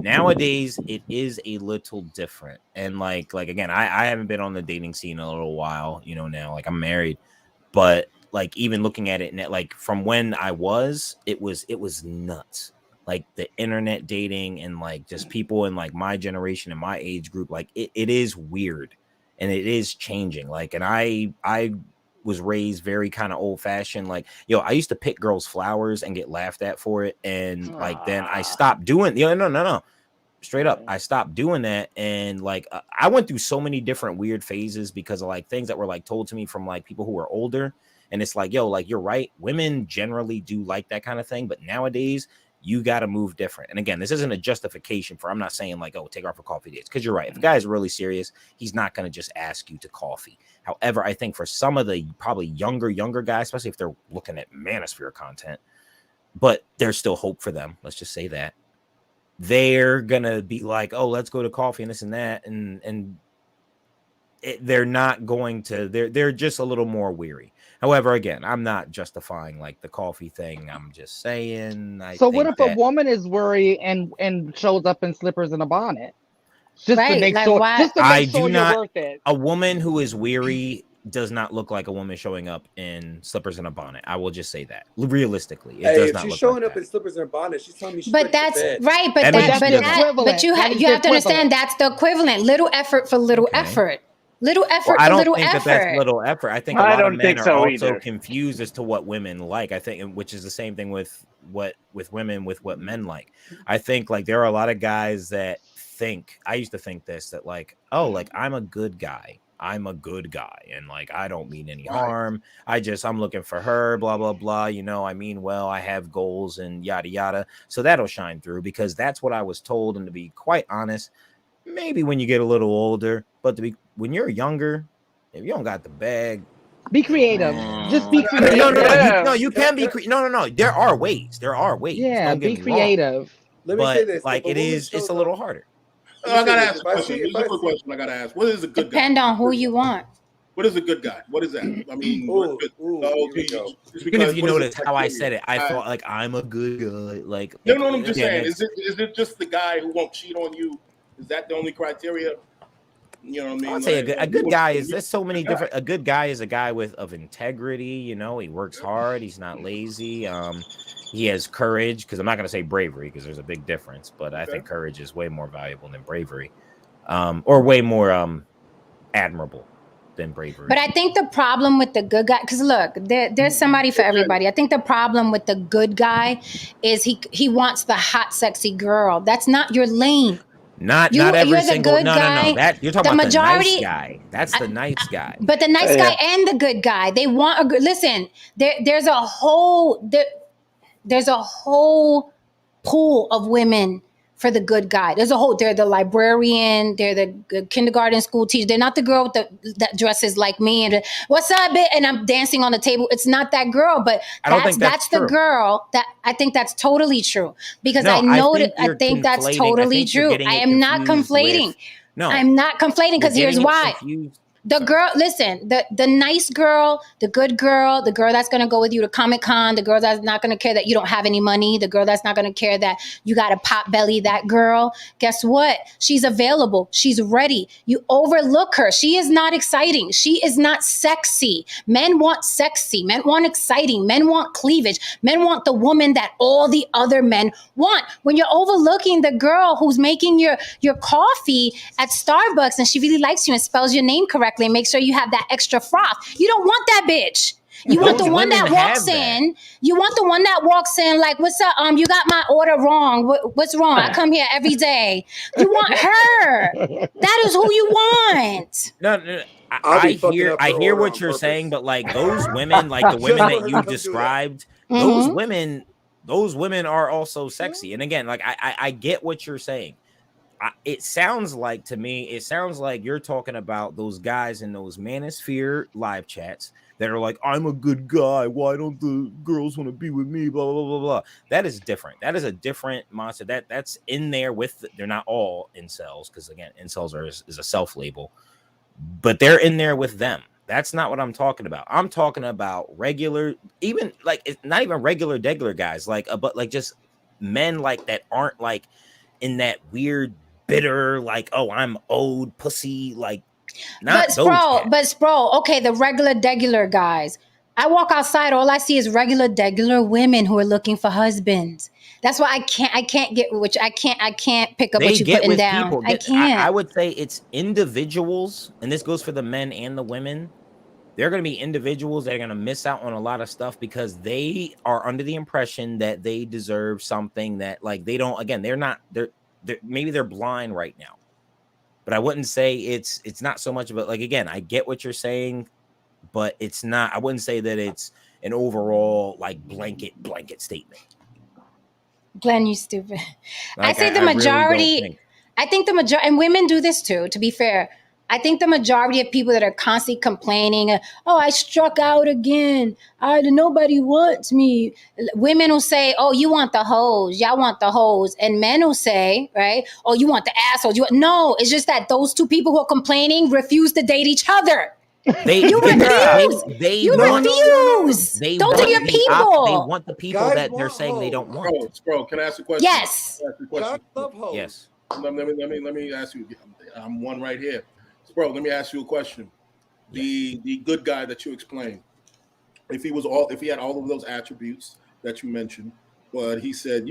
Nowadays, it is a little different. And like again, I haven't been on the dating scene in a little while, now, like I'm married, but like even looking at it, like from when I was, it was nuts. Like the internet dating and like just people in like my generation and my age group, like it is weird and it is changing. Like, and I was raised very kind of old fashioned. Like, I used to pick girls' flowers and get laughed at for it. And like, then I stopped doing, no. Straight up, I stopped doing that. And like, I went through so many different weird phases because of like things that were like told to me from like people who were older. And it's like, like, you're right. Women generally do like that kind of thing. But nowadays, you got to move different. And again, this isn't a justification for, I'm not saying like, oh, take her out for coffee dates, because you're right. If a guy is really serious, he's not going to just ask you to coffee. However, I think for some of the probably younger guys, especially if they're looking at manosphere content, but there's still hope for them. Let's just say that they're going to be like, oh, let's go to coffee and this and that. And they're not going to, they're just a little more weary. However, again, I'm not justifying like the coffee thing. I'm just saying. So what if a woman is worried and shows up in slippers and a bonnet? Just to make sure, you're worth it. A woman who is weary does not look like a woman showing up in slippers and a bonnet. I will just say that. Realistically, it does not she's look showing like up in slippers and a bonnet, she's telling me she's but that's right. But you have to understand that's the equivalent. Little effort for little effort. Little effort I for don't little think effort. That's little effort. I think a lot of men are so also either. confused as to what women like. I think, which is the same thing with women with what men like. I think like there are a lot of guys that think, I used to think this, that like, oh, like I'm a good guy. I'm a good guy. And like, I don't mean any harm. I'm looking for her, blah, blah, blah. You know, I mean, well, I have goals and yada, yada. So that'll shine through because that's what I was told. And to be quite honest, maybe when you get a little older, but when you're younger, if you don't got the bag, be creative. Just be creative. You can be creative. No. There are ways. Yeah, be creative. Let me say this. Like it's a little harder. I gotta ask a question. There's a quick question I gotta ask. What is a good guy? Depend on who you want. What is a good guy? What is that? I mean, even if you notice how I said it, I thought like I'm a good guy. Like no, I'm just saying. Is it just the guy who won't cheat on you? Is that the only criteria? You know what I mean? I'd say a good guy is, there's so many different, a good guy is a guy of integrity, you know, he works hard, he's not lazy, he has courage, because I'm not going to say bravery, because there's a big difference, but I think courage is way more valuable than bravery, or way more admirable than bravery. But I think the problem with the good guy, because look, there's somebody for everybody. I think the problem with the good guy is he wants the hot, sexy girl. That's not your lane. Not every single no. That you're talking about the nice guy. That's the nice guy. But the nice guy and the good guy, they want a good. Listen, there's a whole pool of women for the good guy. They're the librarian, they're the kindergarten school teacher. They're not the girl that dresses like me and what's up, bitch? And I'm dancing on the table. It's not that girl, but that's the girl that I think that's totally true because I think that's totally true. I am not conflating. I'm not conflating because here's why. The girl, listen, the nice girl, the good girl, the girl that's going to go with you to Comic-Con, the girl that's not going to care that you don't have any money, the girl that's not going to care that you got a pot belly, that girl, guess what? She's available. She's ready. You overlook her. She is not exciting. She is not sexy. Men want sexy. Men want exciting. Men want cleavage. Men want the woman that all the other men want. When you're overlooking the girl who's making your coffee at Starbucks and she really likes you and spells your name correctly, and make sure you have that extra froth. You don't want that bitch. You want the one that walks in. You want the one that walks in like, what's up? You got my order wrong. What's wrong? I come here every day. You want her. That is who you want. No. I hear what you're saying, but like those women, like the women that you described, those women are also sexy. And again, like I get what you're saying. It sounds like you're talking about those guys in those Manosphere live chats that are like, I'm a good guy. Why don't the girls want to be with me? Blah, blah, blah, blah. That is different. That is a different monster. That's in there they're not all incels, because again, incels is a self-label, but they're in there with them. That's not what I'm talking about. I'm talking about regular, even like, it's not even regular guys, like, but like just men like that aren't like in that weird, bitter, like, oh, I'm owed pussy, like, not but Spro, okay, the regular guys. I walk outside, all I see is regular women who are looking for husbands. That's why I can't get which I can't pick up what you're putting down. People. I can't. I would say it's individuals, and this goes for the men and the women. They're going to be individuals that are going to miss out on a lot of stuff because they are under the impression that they deserve something that, like, they don't. Again, they're maybe they're blind right now, but I wouldn't say it's not so much about, like, again, I get what you're saying, but it's not. I wouldn't say that it's an overall like blanket statement. Glenn, you stupid. Like, I say the I really don't majority. think. I think the majority, and women do this too. To be fair, I think the majority of people that are constantly complaining, "Oh, I struck out again. Nobody wants me." Women will say, "Oh, you want the hoes. Y'all want the hoes," and men will say, "Right? Oh, you want the assholes." No, it's just that those two people who are complaining refuse to date each other. You refuse. They You want, refuse. they Those are want your they people. want the people Guys that they're want saying they don't hoes. want. Bro, can I ask a question? Yes. Can I ask you a Guys question? love hoes. Yes. Let me ask you. I'm one right here, bro. Let me ask you a question. The good guy that you explained, if he had all of those attributes that you mentioned, but he said,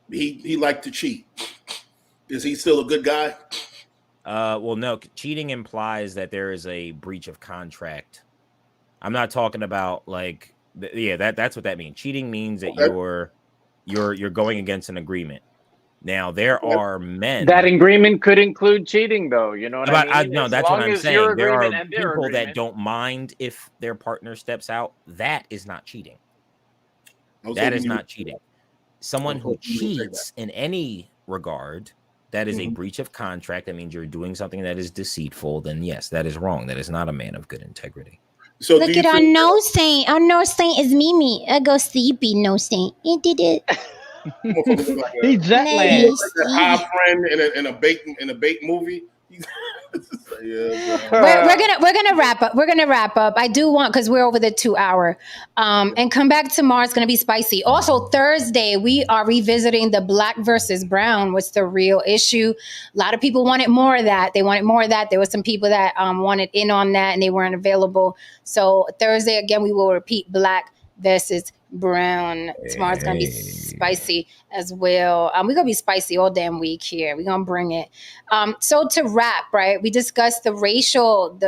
he liked to cheat. Is he still a good guy? Well, no. Cheating implies that there is a breach of contract. I'm not talking about like, that's what that means. Cheating means that you're going against an agreement. Now there are men. That agreement could include cheating, though. You know what I mean? No, As that's what long I'm as your saying. There agreement are and their people that agreement. don't mind if their partner steps out. That is not cheating. I was That hoping is you not would- cheating. I Someone was who hoping you would say that. cheats in any regard, that is a Mhm. breach of contract. That means you're doing something that is deceitful. Then yes, that is wrong. That is not a man of good integrity. So Look at our nose saint. Our nose saint is Mimi. I go sleepy, nose saint. You did it. motherfucker look like He jet lagged. Nice. that high friend in a bait movie? Yeah, bro. We're gonna wrap up. We're gonna wrap up. I do want, because we're over the 2 hour. And come back tomorrow. It's gonna be spicy. Also Thursday we are revisiting the Black versus Brown. What's the real issue? A lot of people wanted more of that. They wanted more of that. There were some people that wanted in on that and they weren't available. So Thursday again we will repeat Black versus Brown. Tomorrow's gonna be spicy as well. We're gonna be spicy all damn week here. We're gonna bring it. So to wrap, right? We discussed the racial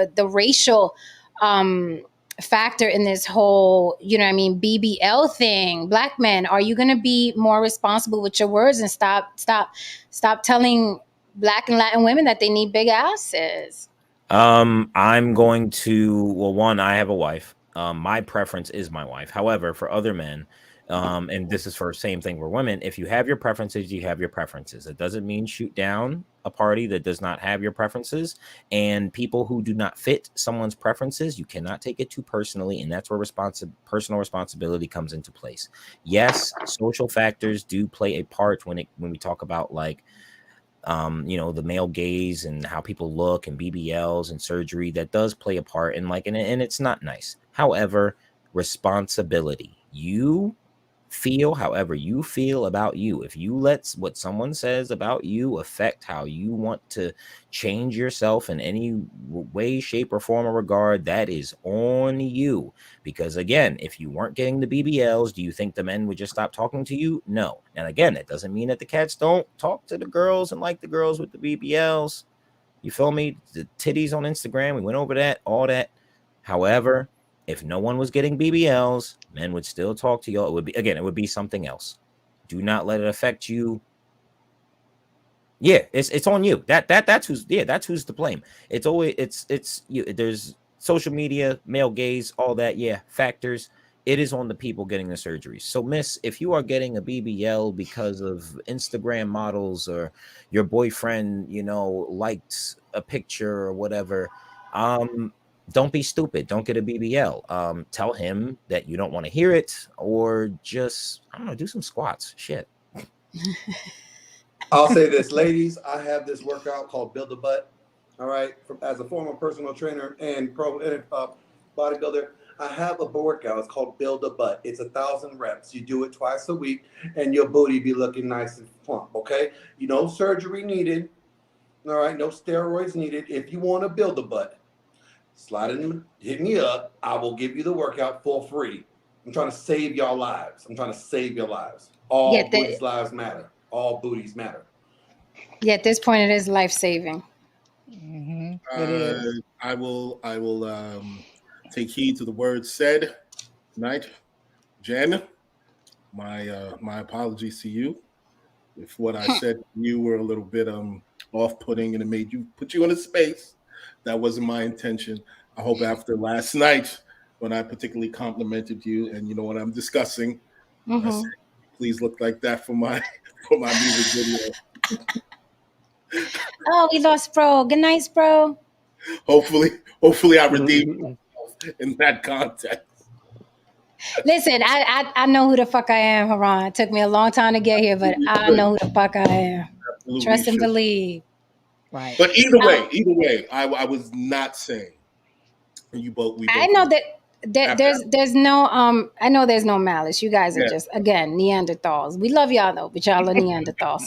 factor in this whole, BBL thing. Black men, are you gonna be more responsible with your words and stop telling Black and Latin women that they need big asses? I'm going to, well, one, I have a wife. My preference is my wife. However, for other men, and this is for same thing for women, if you have your preferences, you have your preferences. It doesn't mean shoot down a party that does not have your preferences. And people who do not fit someone's preferences, you cannot take it too personally. And that's where personal responsibility comes into place. Yes, social factors do play a part when we talk about like, the male gaze and how people look and BBLs and surgery. That does play a part in like, and it's not nice. However, responsibility. You feel however you feel about you. If you let what someone says about you affect how you want to change yourself in any way, shape, or form or regard, that is on you. Because again, if you weren't getting the BBLs, do you think the men would just stop talking to you? No. And again, that doesn't mean that the cats don't talk to the girls and like the girls with the BBLs. You feel me? The titties on Instagram, we went over that, all that. However, if no one was getting BBLs, men would still talk to you. It would be something else. Do not let it affect you. Yeah, it's on you. That's who's to blame. It's always it's you. There's social media, male gaze, all that. Yeah, factors. It is on the people getting the surgeries. So, miss, if you are getting a BBL because of Instagram models or your boyfriend, liked a picture or whatever, don't be stupid. Don't get a BBL. Tell him that you don't want to hear it, or just, I don't know, do some squats. Shit. I'll say this, ladies. I have this workout called Build a Butt. All right, as a former personal trainer and pro bodybuilder, I have a workout. It's called Build a Butt. It's 1,000 reps. You do it twice a week, and your booty be looking nice and plump. Okay, no surgery needed. All right, no steroids needed. If you want to build a butt, hit me up. I will give you the workout for free. I'm trying to save y'all lives. I'm trying to save your lives. All booties' lives matter. All booties matter. Yeah, at this point, it is life-saving. Mm-hmm. It is. I will take heed to the words said tonight. Jen, my apologies to you if what I said to you were a little bit off-putting and it put you in a space. That wasn't my intention. I hope after last night when I particularly complimented you and you know what I'm discussing, I said, please look like that for my music video. Oh, we lost Bro. Good night, Bro. Hopefully I redeem myself in that context. Listen, I know who the fuck I am, Haran. It took me a long time to get here, but I know who the fuck I am. Absolutely Trust and should. believe. Right. But either way, I was not saying. We both I know that there's no I know there's no malice. You guys are Yeah. just, again, Neanderthals. We love y'all though, but y'all are Neanderthals.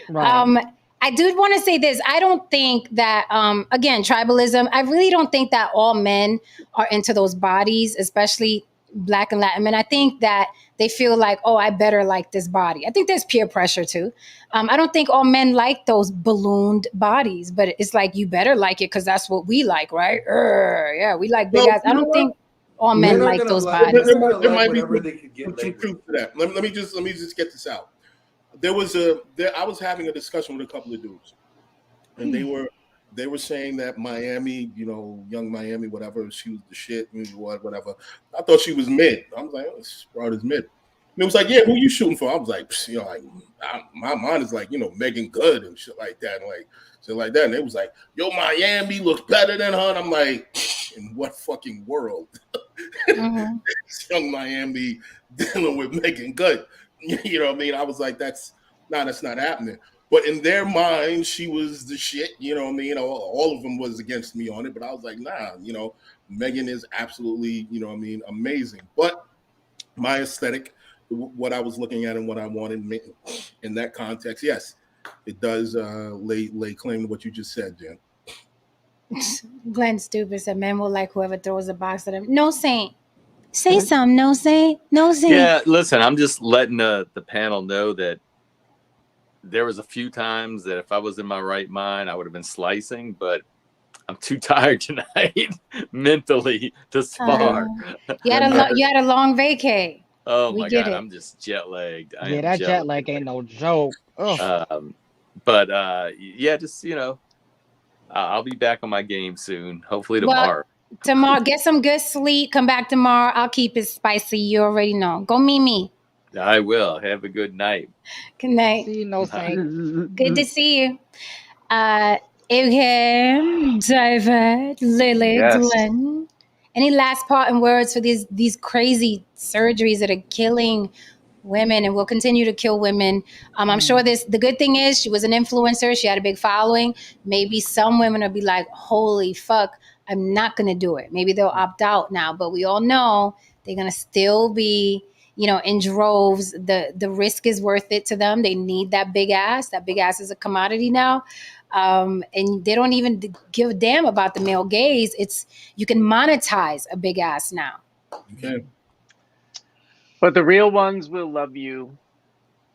Right. I do want to say this. I don't think that again, tribalism, I really don't think that all men are into those bodies, especially Black and Latin men. I think that they feel like, oh, I better like this body. I think there's peer pressure too. I don't think all men like those ballooned bodies, but it's like, you better like it because that's what we like, right? Yeah, we like big ass. I don't think all men like those bodies. There might be whatever they could get some later. truth to that. Let me just get this out. I was having a discussion with a couple of dudes, and they were saying that Miami, young Miami, whatever, she was the shit, whatever. I thought she was mid. I was like, oh, this broad is mid. And it was like, yeah, who you shooting for? I was like, my mind is like, Megan Good and shit like that, and like shit like that. And it was like, yo, Miami looks better than her. And I'm like, in what fucking world? Young Miami dealing with Megan Good. You know what I mean? I was like, that's not happening. But in their mind, she was the shit. You know what I mean? All of them was against me on it. But I was like, nah, Megan is absolutely, amazing. But my aesthetic, what I was looking at and what I wanted in that context, yes, it does lay claim to what you just said, Jen. Glenn Stupid said, men will like whoever throws a box at them. No Saint. Say something, no Saint. No Saint. Yeah, listen, I'm just letting the panel know that there was a few times that if I was in my right mind, I would have been slicing, but I'm too tired tonight mentally to spar. You had a long vacay. Oh my God, I'm just jet lagged. Yeah, that jet lag ain't no joke. But yeah, just I'll be back on my game soon. Hopefully tomorrow. Tomorrow, get some good sleep. Come back tomorrow. I'll keep it spicy. You already know. Go meet me. I will. Have a good night. Good night. See you, no Saint. Good to see you. Ilham, David, Lily, Glenn. Any last parting words for these crazy surgeries that are killing women and will continue to kill women? I'm sure the good thing is she was an influencer. She had a big following. Maybe some women will be like, holy fuck, I'm not going to do it. Maybe they'll opt out now, but we all know they're going to still be, in droves. The risk is worth it to them. They need that big ass. That big ass is a commodity now. And they don't even give a damn about the male gaze. You can monetize a big ass now. Okay. But the real ones will love you,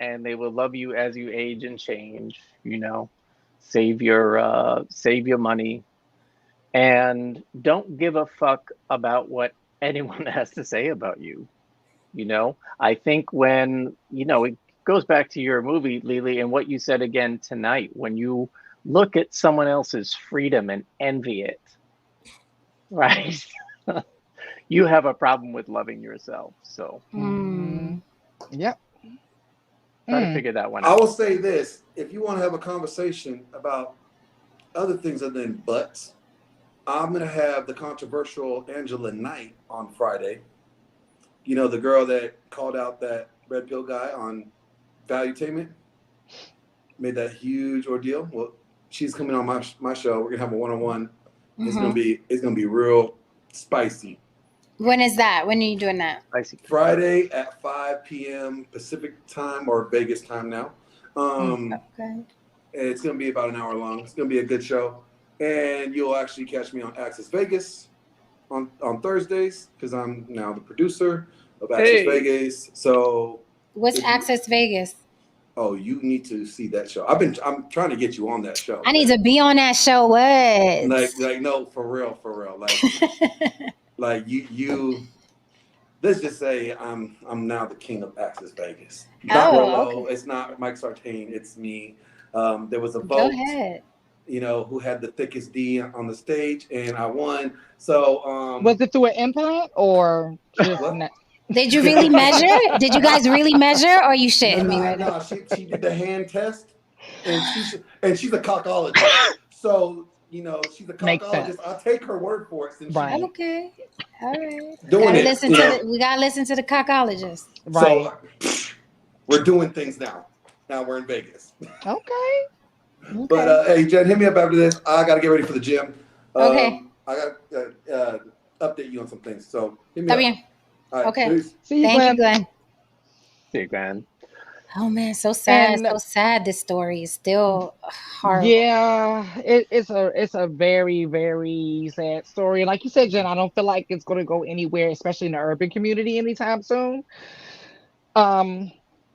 and they will love you as you age and change. Save your money, and don't give a fuck about what anyone has to say about you. I think when it goes back to your movie, Lily, and what you said again tonight, when you look at someone else's freedom and envy it, right? You have a problem with loving yourself. So, Yep. Try to figure that one I out. will say this: if you want to have a conversation about other things other than butts, I'm gonna have the controversial Angela Knight on Friday. The girl that called out that red pill guy on Valuetainment, made that huge ordeal. Well, she's coming on my show. We're gonna have a one-on-one. It's gonna be real spicy. When is that? When are you doing that? Friday at 5 p.m. Pacific time or Vegas time now. Okay. It's going to be about an hour long. It's going to be a good show. And you'll actually catch me on Access Vegas on Thursdays because I'm now the producer of Access Vegas. So what's Access Vegas? Oh, you need to see that show. I'm trying to get you on that show. I need to be on that show. What? Like no, for real. Like you let's just say I'm now the king of Access Vegas. Not Rollo, it's not Mike Sartain, it's me. There was a vote. Go ahead. Who had the thickest D on the stage, and I won. So was it through an implant or just Did you really measure? Did you guys really measure, or are you shitting me right now? No, she did the hand test, and she's a cockologist. So she's a Makes sense. cockologist. I'll take her word for it. Since Right. Okay. All right. Doing it. We gotta listen to the cockologist. Right. So we're doing things now. Now we're in Vegas. Okay. But hey, Jen, hit me up after this. I gotta get ready for the gym. Okay. I gotta update you on some things. So hit me Está up. bien. All right, Okay. peace. See you, Thank you, Glenn. Hey, Glenn. Oh man, so sad. And- So sad. This story is still horrible. Yeah, it's a very, very sad story. And like you said, Jen, I don't feel like it's going to go anywhere, especially in the urban community, anytime soon.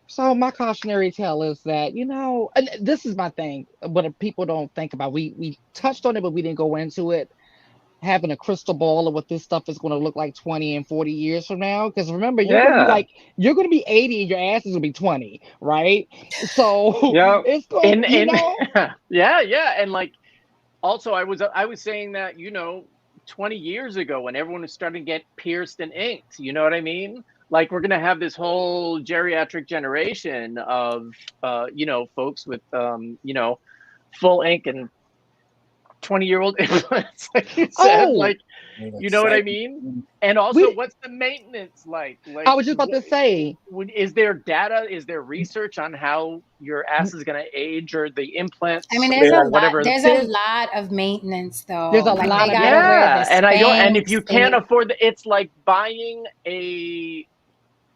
So my cautionary tale is that, and this is my thing, what people don't think about. We touched on it, but we didn't go into it. Having a crystal ball of what this stuff is going to look like 20 and 40 years from now. Because remember, you're going to be 80 and your ass is going to be 20, right? So it's going to, yeah. And like, also I was saying that, 20 years ago when everyone was starting to get pierced and inked, you know what I mean? Like, we're going to have this whole geriatric generation of, folks with, full ink and 20-year-old implants, like you said, like, you know what I mean? And also, what's the maintenance like? I was just about to say, is there data? Is there research on how your ass is going to age or the implants? I mean, there's a lot. There's a lot of maintenance, though. There's a lot of and if you can't afford it's like buying a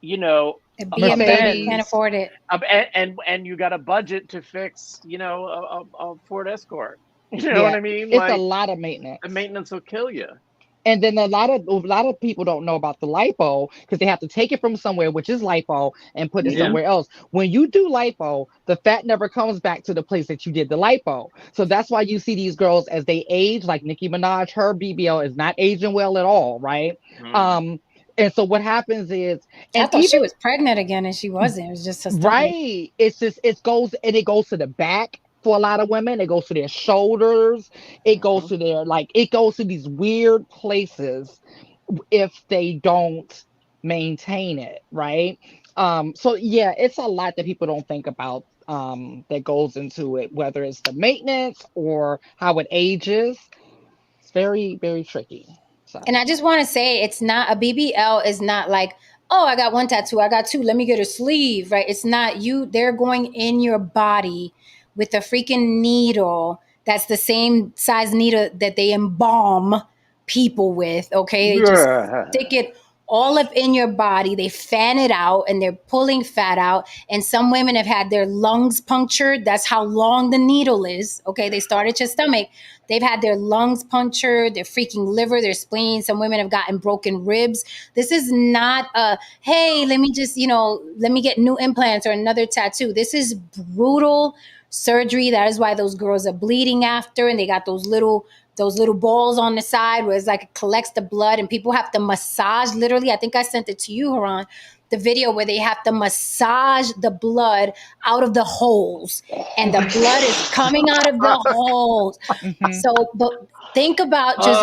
Mercedes. Can't afford it, and you got a budget to fix, a Ford Escort. You know what I mean? It's a lot of maintenance. The maintenance will kill you. And then a lot of people don't know about the lipo because they have to take it from somewhere, which is lipo, and put it somewhere else. When you do lipo, the fat never comes back to the place that you did the lipo. So that's why you see these girls as they age, like Nicki Minaj, her BBL is not aging well at all, right? And so what happens is, I thought she was pregnant again, and she wasn't. It was just her stomach. Right. It goes to the back. For a lot of women, it goes to their shoulders. It goes to it goes to these weird places if they don't maintain it, right? So yeah, it's a lot that people don't think about that goes into it, whether it's the maintenance or how it ages. It's very, very tricky. So. And I just want to say, it's not a BBL is not like, oh, I got one tattoo, I got two, let me get a sleeve, right? It's not you. They're going in your body with a freaking needle that's the same size needle that they embalm people with, okay? They just stick it all up in your body. They fan it out and they're pulling fat out. And some women have had their lungs punctured. That's how long the needle is, okay? They start at your stomach. They've had their lungs punctured, their freaking liver, their spleen. Some women have gotten broken ribs. This is not a, hey, let me just, let me get new implants or another tattoo. This is brutal surgery. That is why those girls are bleeding after, and they got those little balls on the side where it's like it collects the blood, and people have to massage, literally. I think I sent it to you, Haran, the video where they have to massage the blood out of the holes, and the blood is coming out of the holes. So, but think about just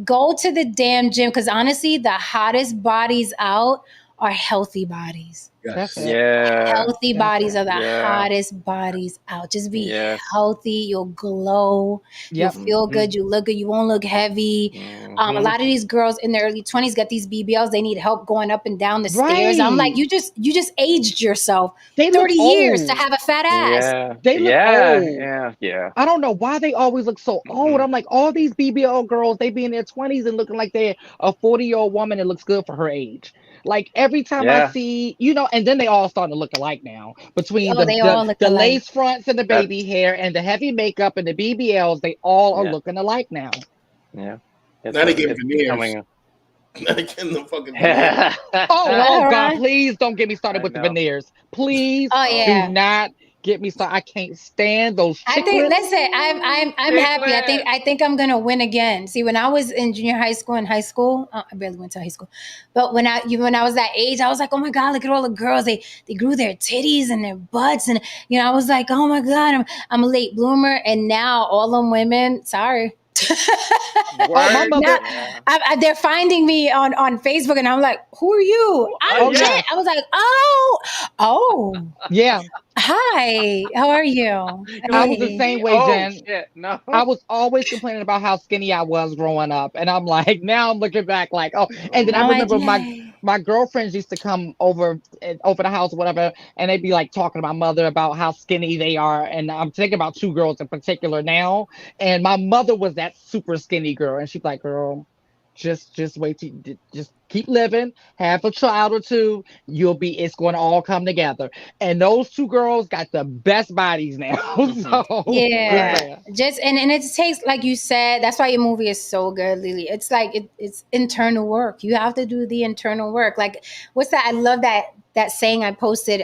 go to the damn gym, because honestly, the hottest bodies out are healthy bodies. Yes. Healthy bodies are the hottest bodies out. Just be healthy. You'll glow. You'll feel good. You look good. You won't look heavy. A lot of these girls in their early 20s get these BBLs. They need help going up and down the stairs. I'm like, you just aged yourself 30 years to have a fat ass. They look old. Yeah. I don't know why they always look so old. I'm like, all these BBL girls, they be in their 20s and looking like they're a 40-year-old woman that looks good for her age. Like every time I see, and then they all starting to look alike now. Between the lace fronts and the baby hair and the heavy makeup and the BBLs, they all are looking alike now. Yeah. Now they get veneers. Now they getting the fucking veneers. Oh God, please don't get me started with the veneers. Please do not get me started. I can't stand those chiclets. I think, listen, I'm happy. I think I'm gonna win again. See, when I was in junior high school and high school, I barely went to high school, but when I was that age, I was like, oh my God, look at all the girls. They grew their titties and their butts, and I was like, oh my God, I'm a late bloomer. And now all them women, sorry, my mother. Now, they're finding me on Facebook, and I'm like, "Who are you?" I'm Jen. yeah. I was like, "Oh, Yeah. hi. How are you?" I was the Hey. same way, Jen. Shit, no. I was always complaining about how skinny I was growing up, and I'm like, now I'm looking back, like, oh. And then I I'm like, remember "Yay." my girlfriends used to come over the house or whatever, and they'd be like talking to my mother about how skinny they are. And I'm thinking about two girls in particular now, and my mother was that super skinny girl, and she's like, girl, just wait till just keep living, have a child or two, it's going to all come together. And those two girls got the best bodies now. So Yeah, just and it takes, like you said, that's why your movie is so good, Lily. It's like it's internal work. You have to do the internal work. Like, what's that? I love that saying I posted.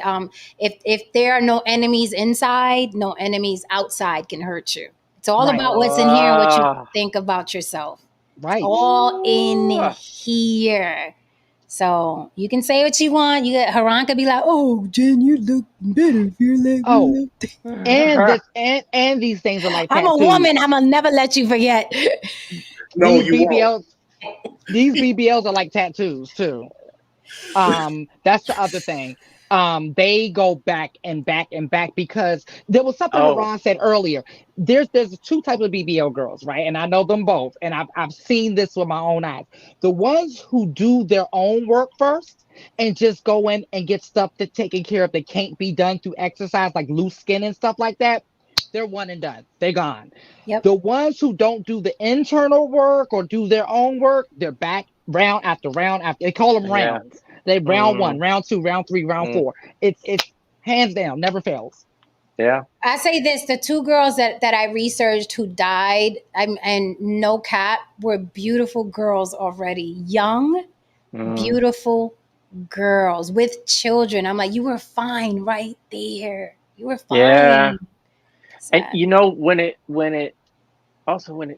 If there are no enemies inside, no enemies outside can hurt you. It's all Right. about what's in here and what you think about yourself. Right. All in here. So you can say what you want. You get Haran could be like, "Oh, Jen, you look better if you're like." Oh, and these things are like I'm a tattoos. woman. I'm gonna never let you forget. No, These you won't. these BBLs are like tattoos too. That's the other thing. They go back and back and back because there was something Ron said earlier. There's two types of BBL girls, right? And I know them both, and I've seen this with my own eyes. The ones who do their own work first and just go in and get stuff that taken care of that can't be done through exercise, like loose skin and stuff like that. They're one and done. They're gone. Yep. The ones who don't do the internal work or do their own work, they're back round after round after. They call them rounds. They round 1, round 2, round 3, round 4. It's hands down, never fails. Yeah. I say this: the two girls that I researched who died, and no cap, were beautiful girls already, young, beautiful girls with children. I'm like, you were fine right there. You were fine. Yeah. Sad. And you know, when it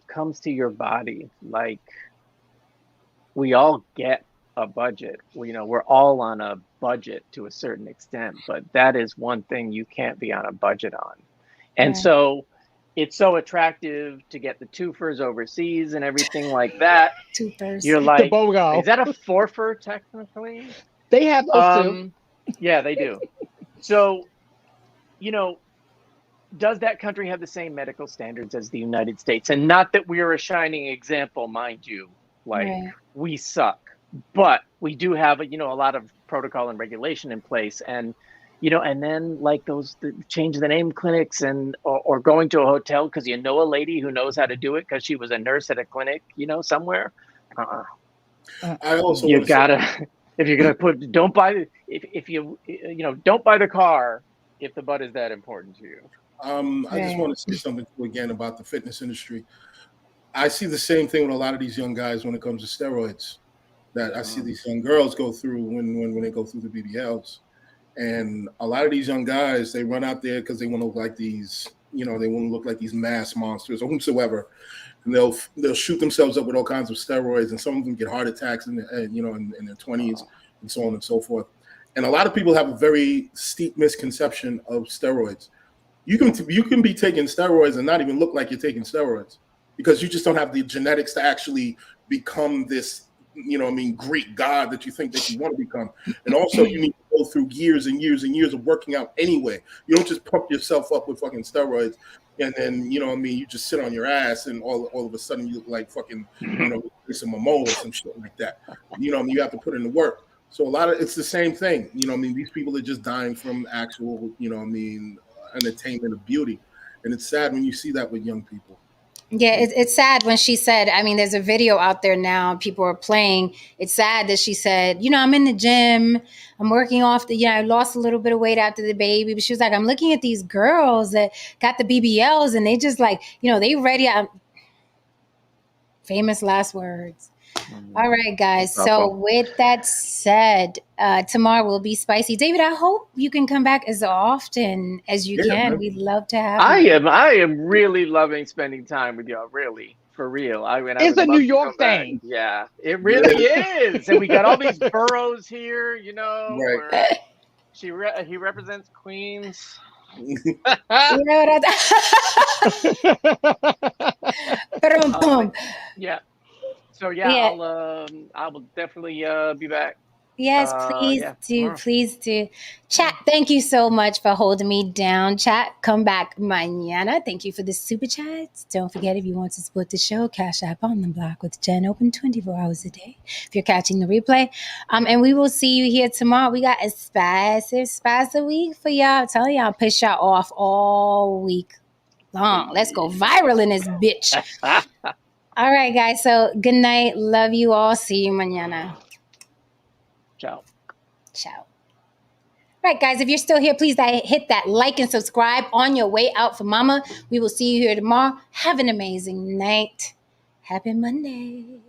comes to your body, like, we all get a budget. We're all on a budget to a certain extent, but that is one thing you can't be on a budget on. And so it's so attractive to get the twofers overseas and everything like that. Twofers. You're like, The BOGO. is that a forfer technically? They have those too. Yeah, they do. So, does that country have the same medical standards as the United States? And not that we're a shining example, mind you, like we suck, but we do have a lot of protocol and regulation in place. And, and then like change the name clinics or going to a hotel because a lady who knows how to do it because she was a nurse at a clinic, somewhere. I also you gotta, if you're gonna don't buy don't buy the car if the butt is that important to you. I just want to say something again about the fitness industry. I see the same thing with a lot of these young guys when it comes to steroids that I see these young girls go through when they go through the BBLs. And a lot of these young guys, they run out there because they want to look like these, they want to look like these mass monsters or whomsoever. And they'll shoot themselves up with all kinds of steroids, and some of them get heart attacks in their 20s and so on and so forth. And a lot of people have a very steep misconception of steroids. You can be taking steroids and not even look like you're taking steroids because you just don't have the genetics to actually become this, Greek god that you think that you want to become. And also you need to go through years and years and years of working out anyway. You don't just pump yourself up with fucking steroids and then, you just sit on your ass and all of a sudden you look like fucking, some Momo or some shit like that. You have to put in the work. So it's the same thing. These people are just dying from actual, entertainment of beauty. And it's sad when you see that with young people. Yeah, it's sad when she said, there's a video out there now, people are playing. It's sad that she said, I'm in the gym, I'm working off I lost a little bit of weight after the baby. But she was like, I'm looking at these girls that got the BBLs and they just like, they ready. Famous last words. All right, guys. So with that said, tomorrow will be spicy. David, I hope you can come back as often as you can. Man. We'd love to have you. I am really loving spending time with y'all. Really, for real. It's a New York thing. Yeah, it really is. And we got all these boroughs here. Right. He represents Queens. You know what Yeah. So yeah, I will definitely be back. Yes, please do. Tomorrow. Please do. Chat, thank you so much for holding me down. Chat, come back mañana. Thank you for the super chats. Don't forget, if you want to support the show, Cash App on the Block with Jen, open 24 hours a day if you're catching the replay. And we will see you here tomorrow. We got a spicy week for y'all. I'm telling y'all, push y'all off all week long. Let's go viral in this bitch. All right, guys. So good night. Love you all. See you mañana. Ciao. Ciao. Right, guys, if you're still here, please hit that like and subscribe on your way out for mama. We will see you here tomorrow. Have an amazing night. Happy Monday.